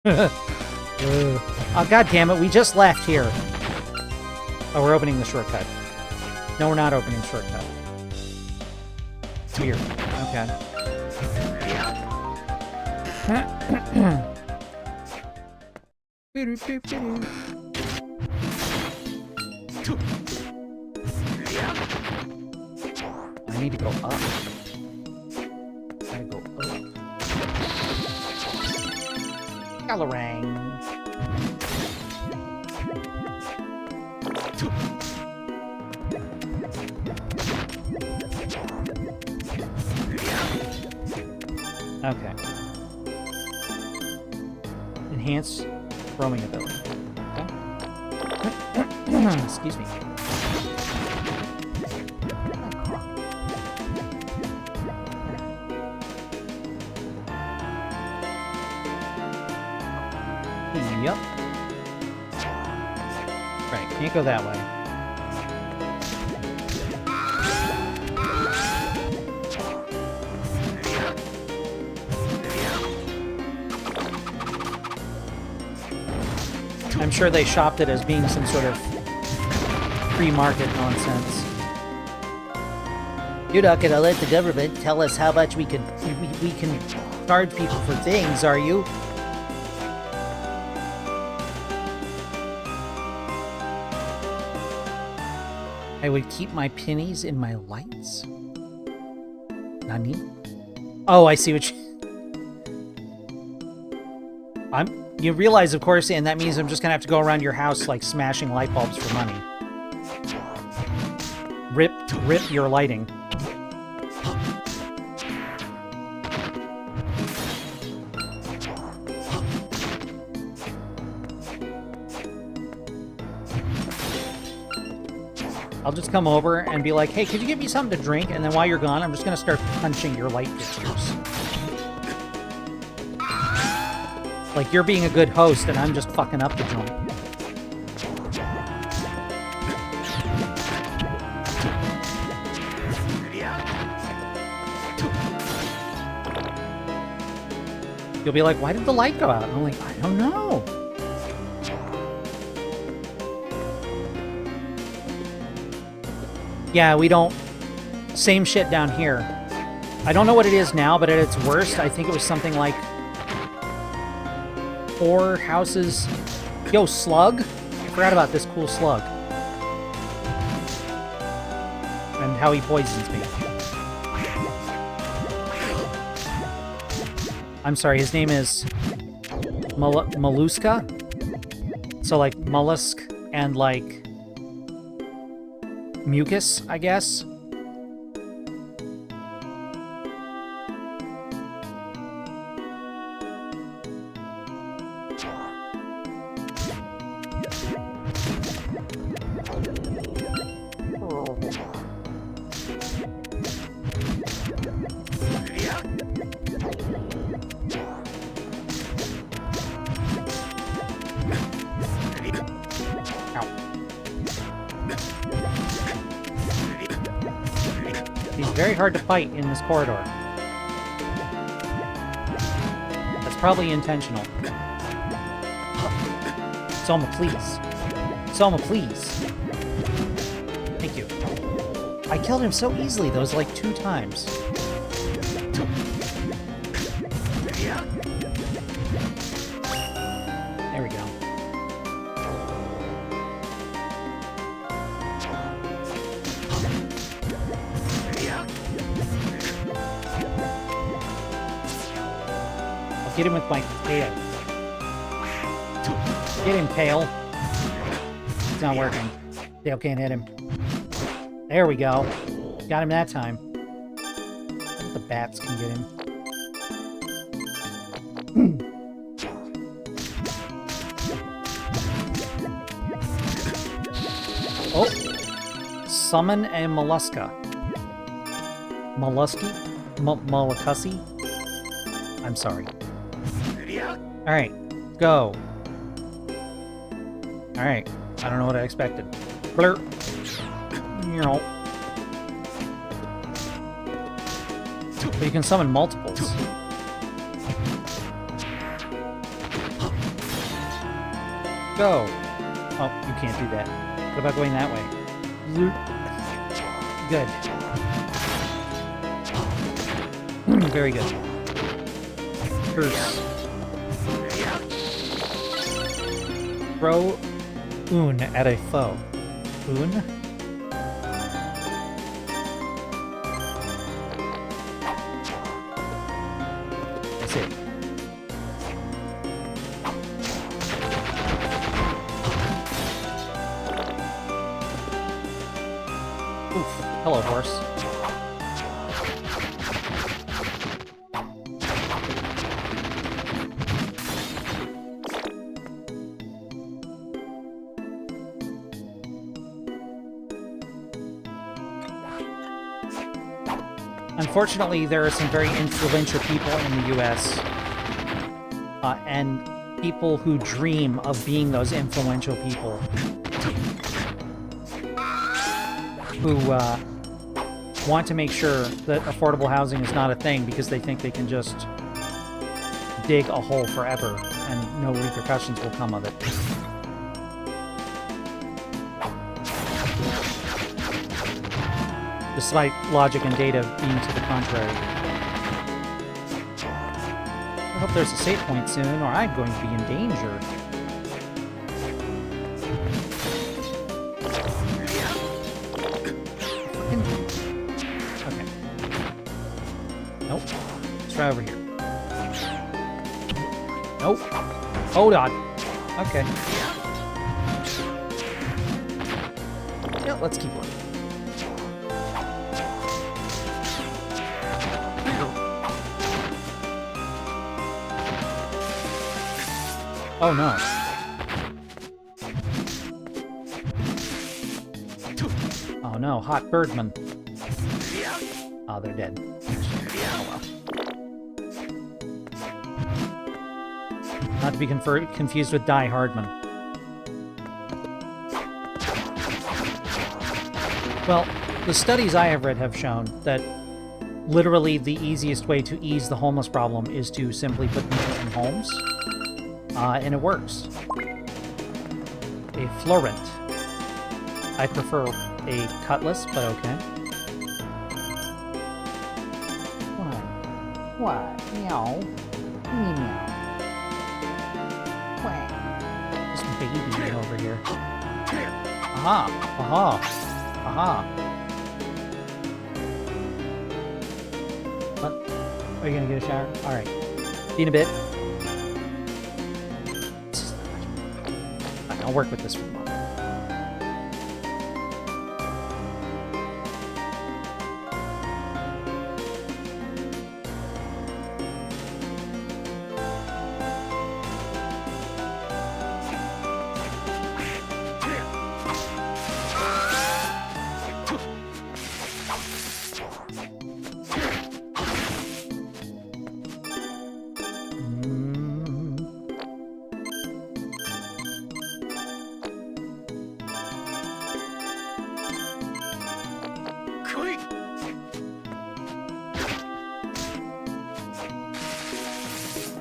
Oh, god damn it, we just left here. Oh, we're opening the shortcut. No, we're not opening the shortcut. It's weird. Okay. I need to go up. Galarang. Okay. Enhance roaming ability. Okay. Excuse me. Yep. Right, can't go that way. I'm sure they shopped it as being some sort of free market nonsense. You're not gonna let the government tell us how much we can charge people for things, are you? I would keep my pennies in my lights? Nani? Oh, I see what you realize, of course, and that means I'm just gonna have to go around your house, like, smashing light bulbs for money. Rip your lighting. I'll just come over and be like, hey, could you give me something to drink? And then while you're gone, I'm just going to start punching your light fixtures. Like, you're being a good host, and I'm just fucking up the joint. You'll be like, why did the light go out? And I'm like, I don't know. Yeah, we don't... Same shit down here. I don't know what it is now, but at its worst, I think it was something like 4 houses... Yo, slug? I forgot about this cool slug. And how he poisons me. I'm sorry, his name is Molluska? So, like, mollusk and, like, mucus, I guess? Very hard to fight in this corridor. That's probably intentional. Soma, please. Soma, please. Thank you. I killed him so easily, those like 2 times. There we go. Get him with my tail. Get him, tail. It's not working. Tail can't hit him. There we go. Got him that time. The bats can get him. Oh! Summon a mollusca. Mollusky? Mollucusy? I'm sorry. Alright, go. Alright, I don't know what I expected. Blur. But you can summon multiples. Go. Oh, you can't do that. What about going that way? Good. Very good. Curse. Throw Un at a foe. Un? That's it. Oof. Hello, horse. Unfortunately, there are some very influential people in the U.S. And people who dream of being those influential people who want to make sure that affordable housing is not a thing because they think they can just dig a hole forever and no repercussions will come of it. Despite logic and data being to the contrary. I hope there's a save point soon, or I'm going to be in danger. Okay. Nope. Let's try over here. Nope. Hold on. Okay. Yeah, let's keep looking. Oh no. Oh no, hot birdman. Oh, they're dead. Not to be confused with Die Hardman. Well, the studies I have read have shown that literally the easiest way to ease the homeless problem is to simply put people in homes. And it works. A Florent. I prefer a Cutlass, but okay. What? Meow. Meow. Quack. This baby over here. Aha! Aha! Aha! What? Are you gonna get a shower? Alright. See you in a bit. I'll work with this for a moment.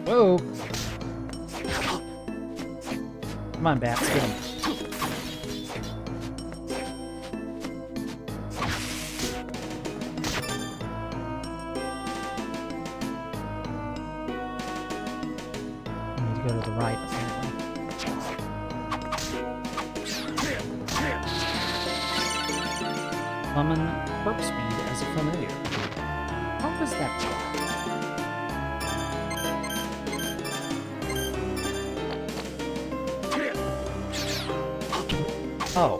Whoa! Come on, bats, get him. I need to go to the right, apparently. Summon Warp Speed as a familiar. How does that work? Oh.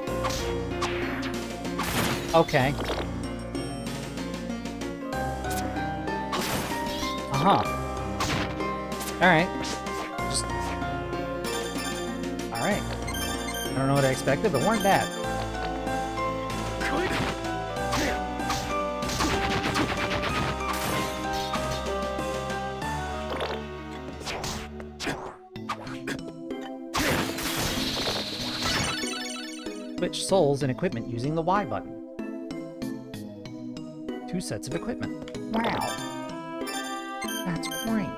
Okay. Uh-huh. Alright. Just... Alright. I don't know what I expected, but weren't bad. Switch souls and equipment using the Y button. 2 sets of equipment. Wow. That's great.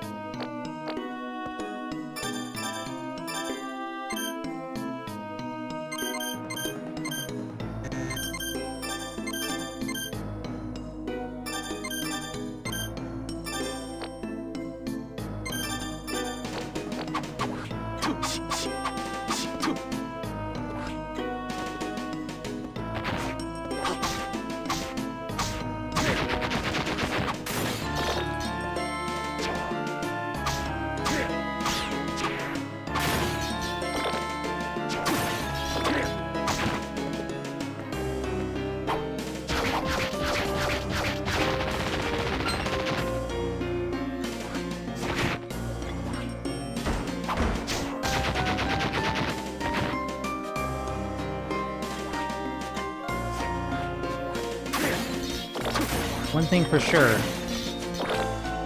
One thing for sure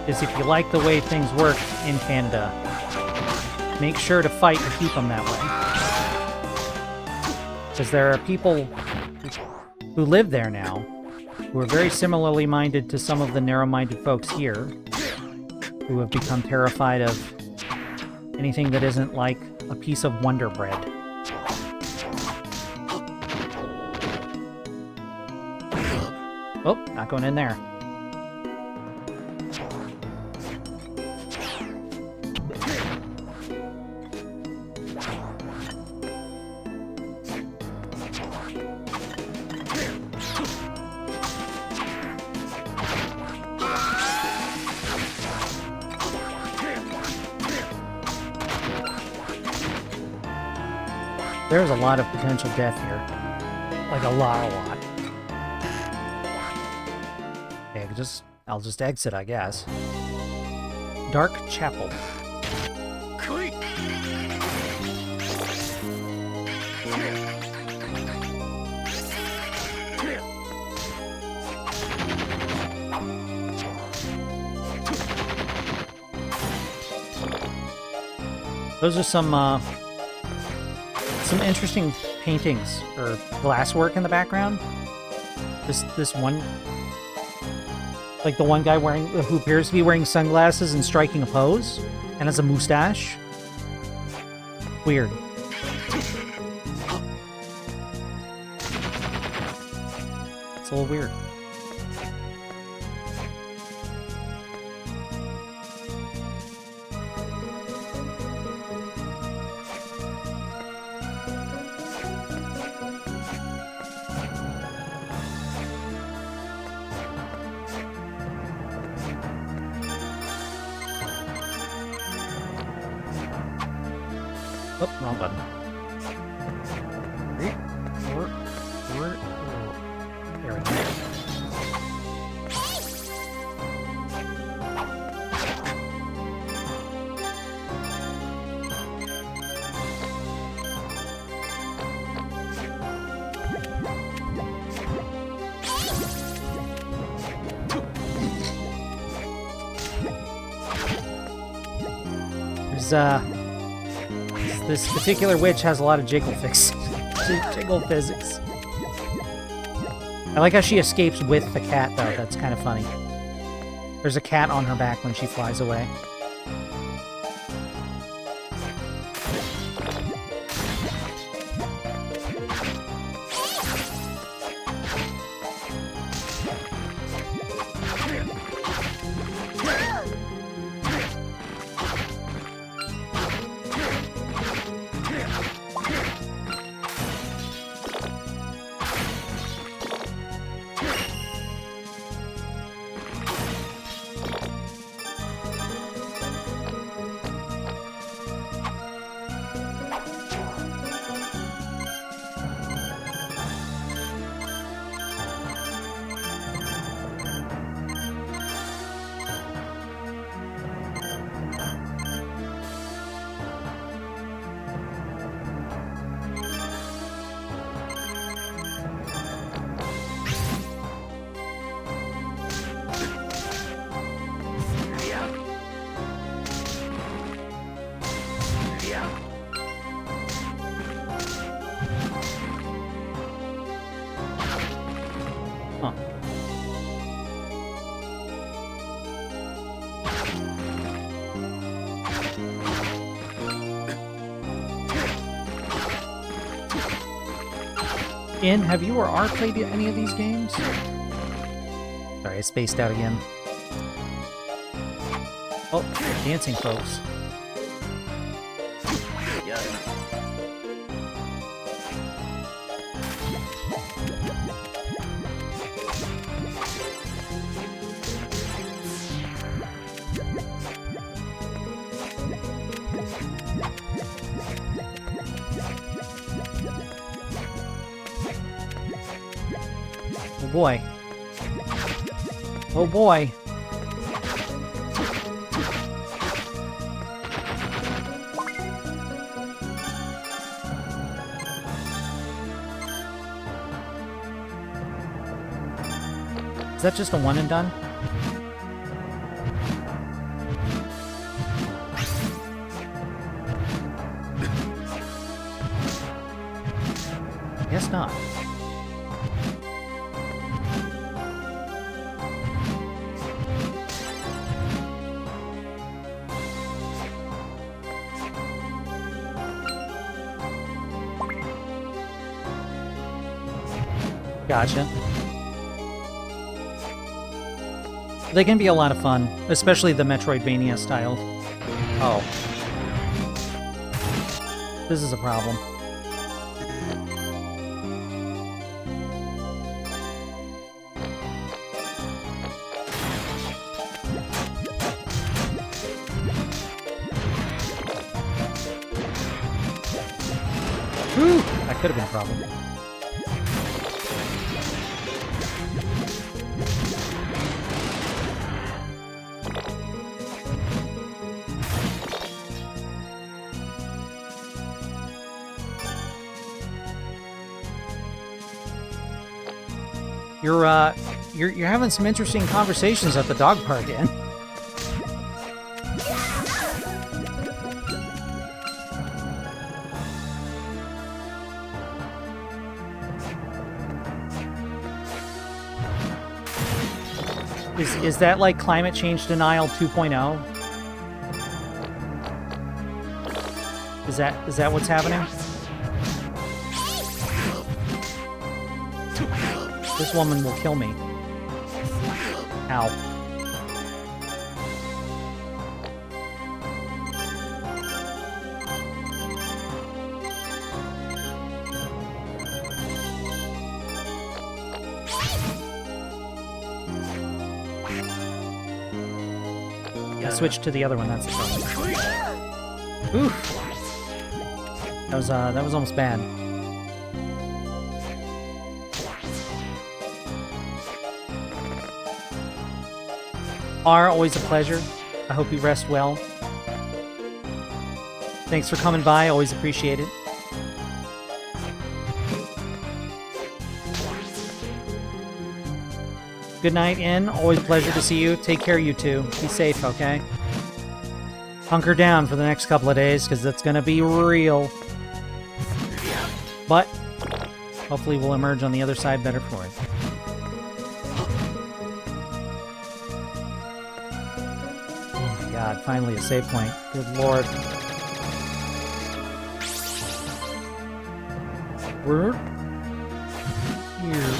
is if you like the way things work in Canada, make sure to fight to keep them that way. Because there are people who live there now who are very similarly minded to some of the narrow-minded folks here who have become terrified of anything that isn't like a piece of Wonder Bread. Oh, not going in there. There's a lot of potential death here. Like a lot. Okay, I'll just exit, I guess. Dark Chapel. Those are some interesting paintings or glasswork in the background. This one, like the one guy who appears to be wearing sunglasses and striking a pose, and has a mustache. Weird. It's a little weird. Oh, wrong button. There we go. This particular witch has a lot of jiggle physics. I like how she escapes with the cat, though. That's kind of funny. There's a cat on her back when she flies away. Huh. Ian, have you or R played any of these games? Sorry, I spaced out again. Oh, dancing folks. Oh boy. Oh boy. Is that just a one and done? Guess not. Gotcha. They can be a lot of fun, especially the Metroidvania style. Oh. This is a problem. Whew! That could have been a problem. You're having some interesting conversations at the dog park, Ian. Is that like climate change denial 2.0? Is that what's happening? This woman will kill me. Ow. I switched to the other one, that's the problem. Oof. That was almost bad. R, always a pleasure. I hope you rest well. Thanks for coming by, always appreciate it. Good night, In. Always a pleasure to see you. Take care, you two. Be safe, okay? Hunker down for the next couple of days, because it's going to be real. But hopefully we'll emerge on the other side better for it. Oh my god, finally a save point. Good lord. We're here.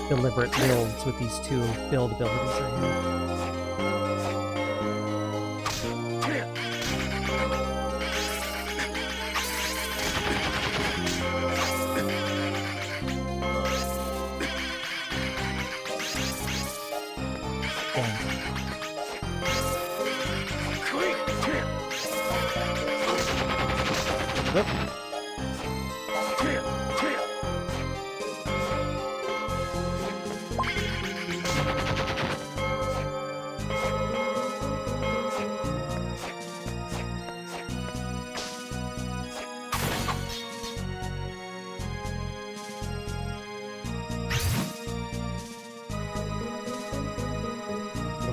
Deliberate builds with these two build abilities right here. Whoop.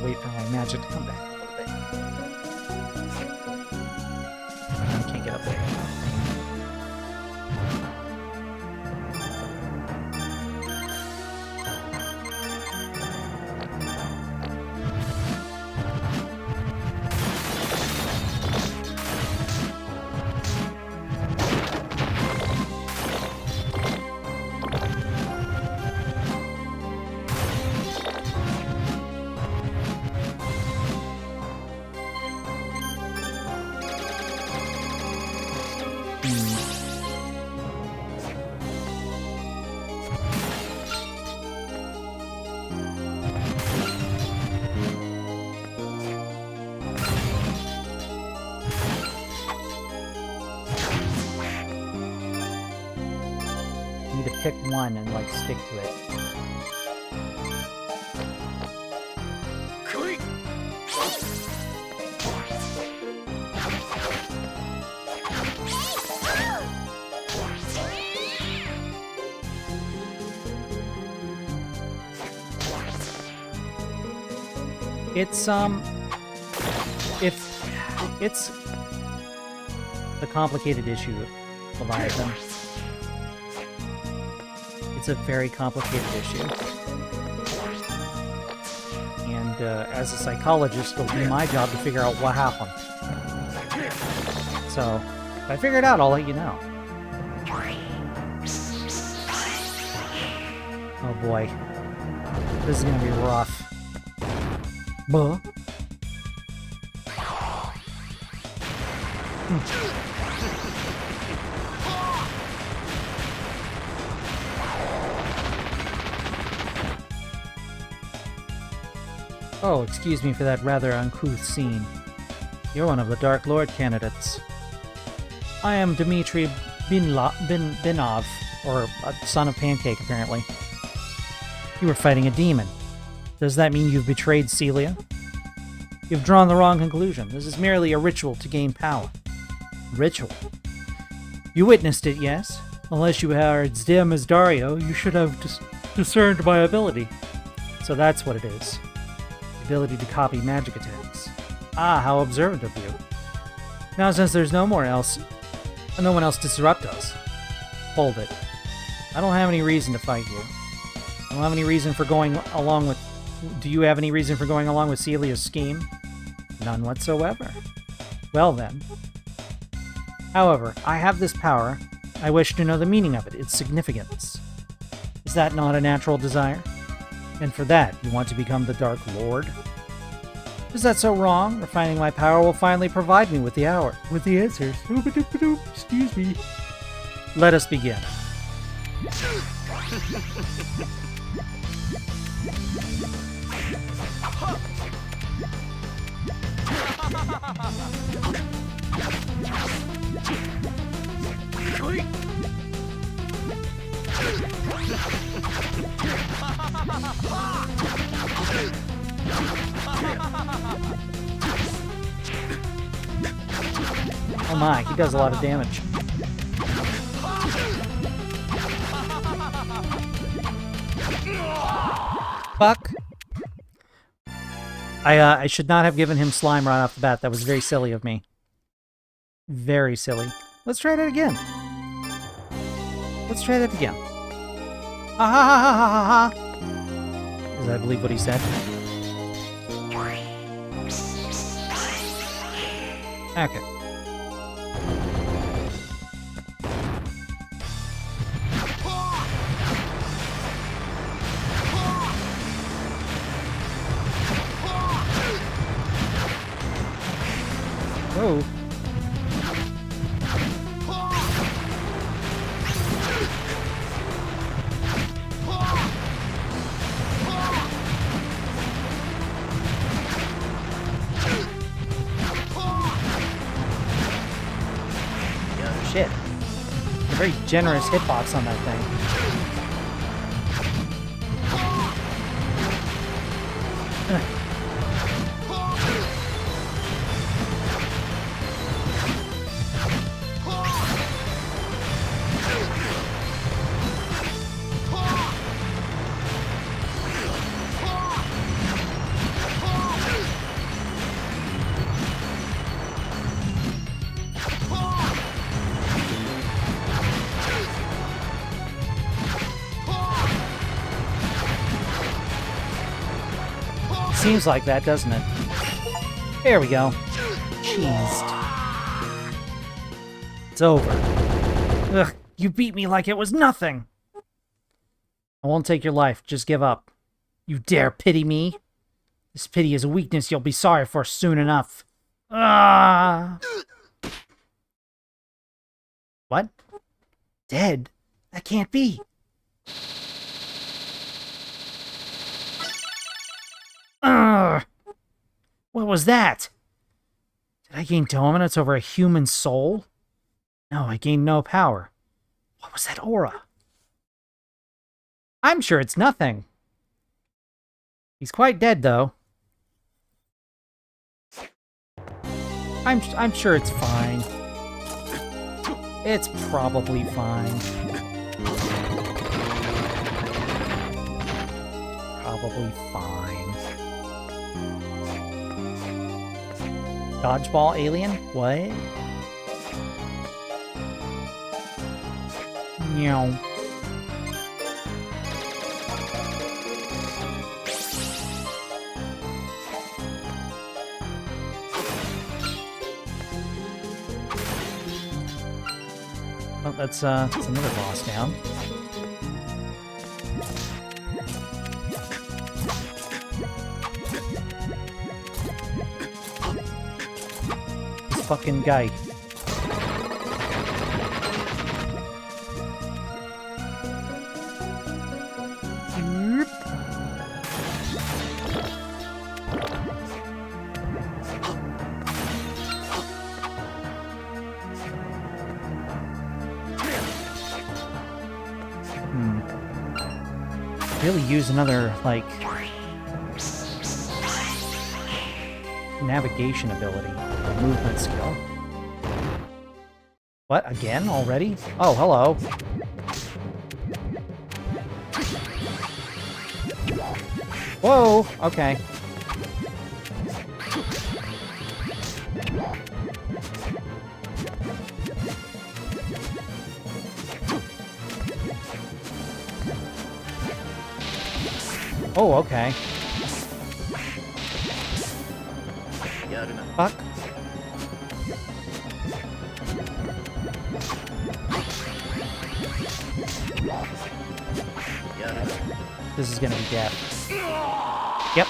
Wait for my magic to come back a little bit. I can't get up there. Pick one and like stick to it. If it's the complicated issue, Leviathan. It's a very complicated issue. And as a psychologist, it'll be my job to figure out what happened. So, if I figure it out, I'll let you know. Oh boy. This is gonna be rough. Buh. Oh, excuse me for that rather uncouth scene. You're one of the Dark Lord candidates. I am Dmitri Binov, or a son of Pancake, apparently. You were fighting a demon. Does that mean you've betrayed Celia? You've drawn the wrong conclusion. This is merely a ritual to gain power. Ritual? You witnessed it, yes? Unless you are as dim as Dario, you should have discerned my ability. So that's what it is. The ability to copy magic attacks. Ah, how observant of you. Now since there's no one else to disrupt us. Hold it. I don't have any reason to fight you. I don't have any reason for going along with... Do you have any reason for going along with Celia's scheme? None whatsoever. Well then. However, I have this power. I wish to know the meaning of it, its significance. Is that not a natural desire? And for that, you want to become the Dark Lord? Is that so wrong? Refining my power will finally provide me with the answers. Excuse me. Let us begin. Oh my, he does a lot of damage. Fuck. I should not have given him slime right off the bat. That was very silly of me. Very silly. Let's try that again. Let's try that again. Ha ha ha ha ha ha. Is that, I believe, what he said? Okay. Oh. Shit. A very generous hitbox on that thing. Seems like that, doesn't it? There we go. Cheesed. It's over. Ugh, you beat me like it was nothing! I won't take your life, just give up. You dare pity me? This pity is a weakness you'll be sorry for soon enough. Ah! What? Dead? That can't be. What was that? Did I gain dominance over a human soul? No, I gained no power. What was that aura? I'm sure it's nothing. He's quite dead, though. I'm sure it's fine. It's probably fine. Probably fine. Dodgeball alien? What? Meow. Oh, that's another boss down. This fucking guy. Really use another, like, navigation ability, a movement skill. What, again already? Oh, hello. Whoa, okay. Oh, okay. Fuck. This is gonna be death. Yep.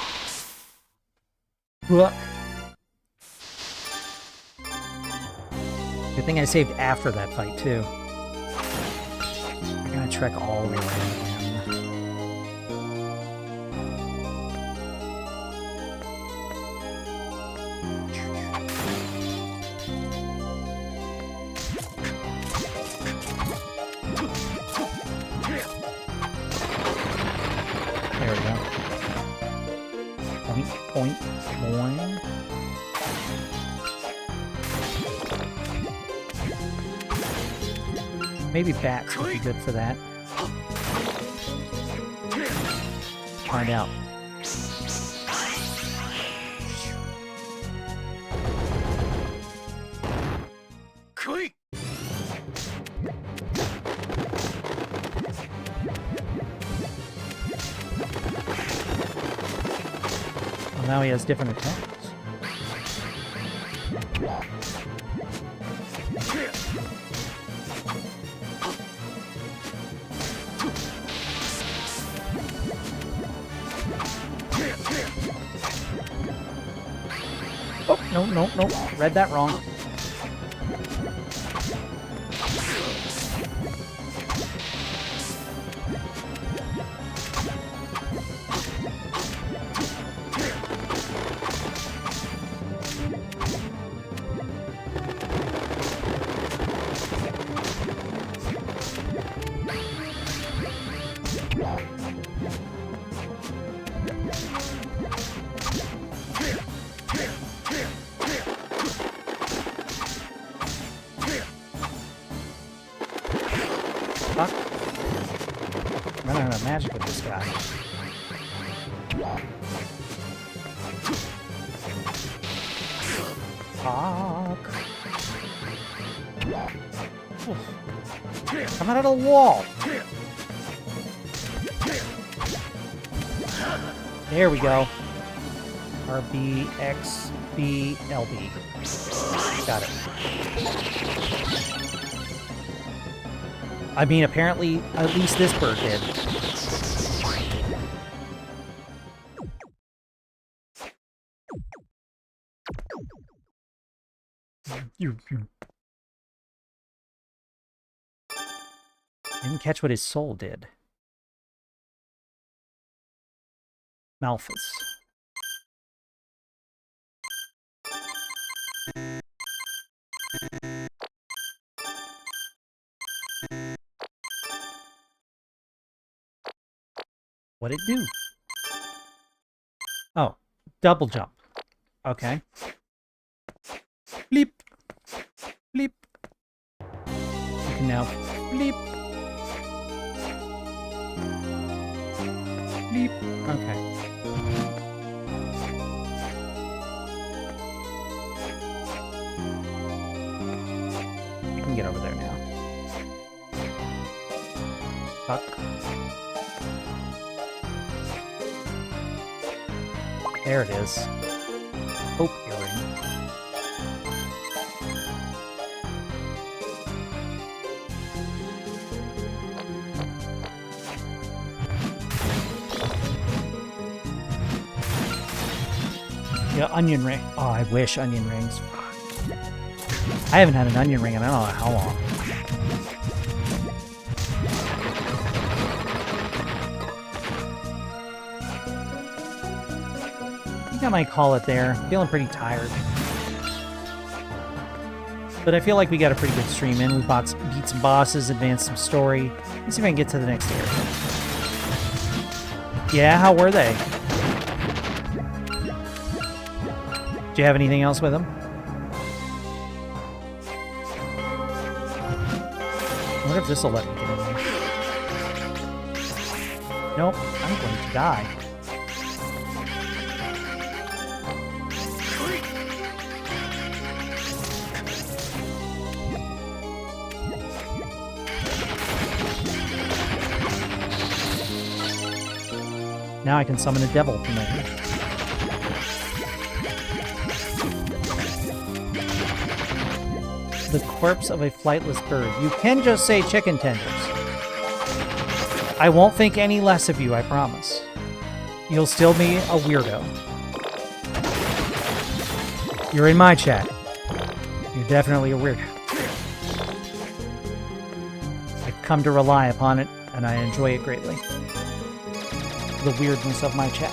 Good thing I saved after that fight, too. I'm gonna trek all the way around again. There we go. Point, point, point. Maybe bats would be good for that. Find out. Well, now he has different attacks. Oh, no, no, no. Read that wrong. Fuck. I'm running out of magic with this guy. Fuck. Oof. Come out of the wall. There we go. RB, X, B, LB. Got it. I mean, apparently, at least this bird did. Didn't catch what his soul did. Malphus. What'd it do? Oh, double jump. Okay. Bleep. Bleep. You can now bleep. Bleep. Okay. We can get over there now. Fuck. There it is. Hope earring. Yeah, onion ring. Oh, I wish onion rings. I haven't had an onion ring in I don't know how long. I think I might call it there. I'm feeling pretty tired. But I feel like we got a pretty good stream in. We beat some bosses, advanced some story. Let's see if I can get to the next area. Yeah, how were they? Do you have anything else with him? I wonder if this will let me get in there. Nope, I'm going to die. Now I can summon a devil from there. The corpse of a flightless bird. You can just say chicken tenders. I won't think any less of you, I promise. You'll still be a weirdo. You're in my chat. You're definitely a weirdo. I've come to rely upon it, and I enjoy it greatly. The weirdness of my chat.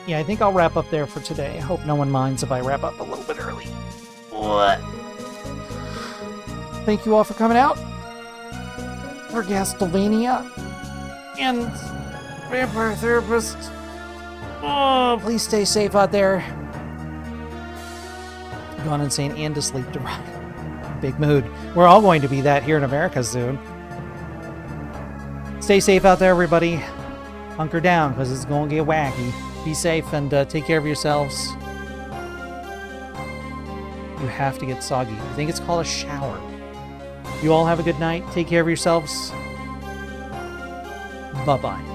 Yeah, I think I'll wrap up there for today. I hope no one minds if I wrap up a little bit early. What? Thank you all for coming out for Castlevania and Vampire Therapist. Oh, please stay safe out there. Gone insane and to sleep deprived. Big mood. We're all going to be that here in America soon. Stay safe out there, everybody. Hunker down, because it's going to get wacky. Be safe and take care of yourselves. You have to get soggy. I think it's called a shower. You all have a good night. Take care of yourselves. Bye-bye.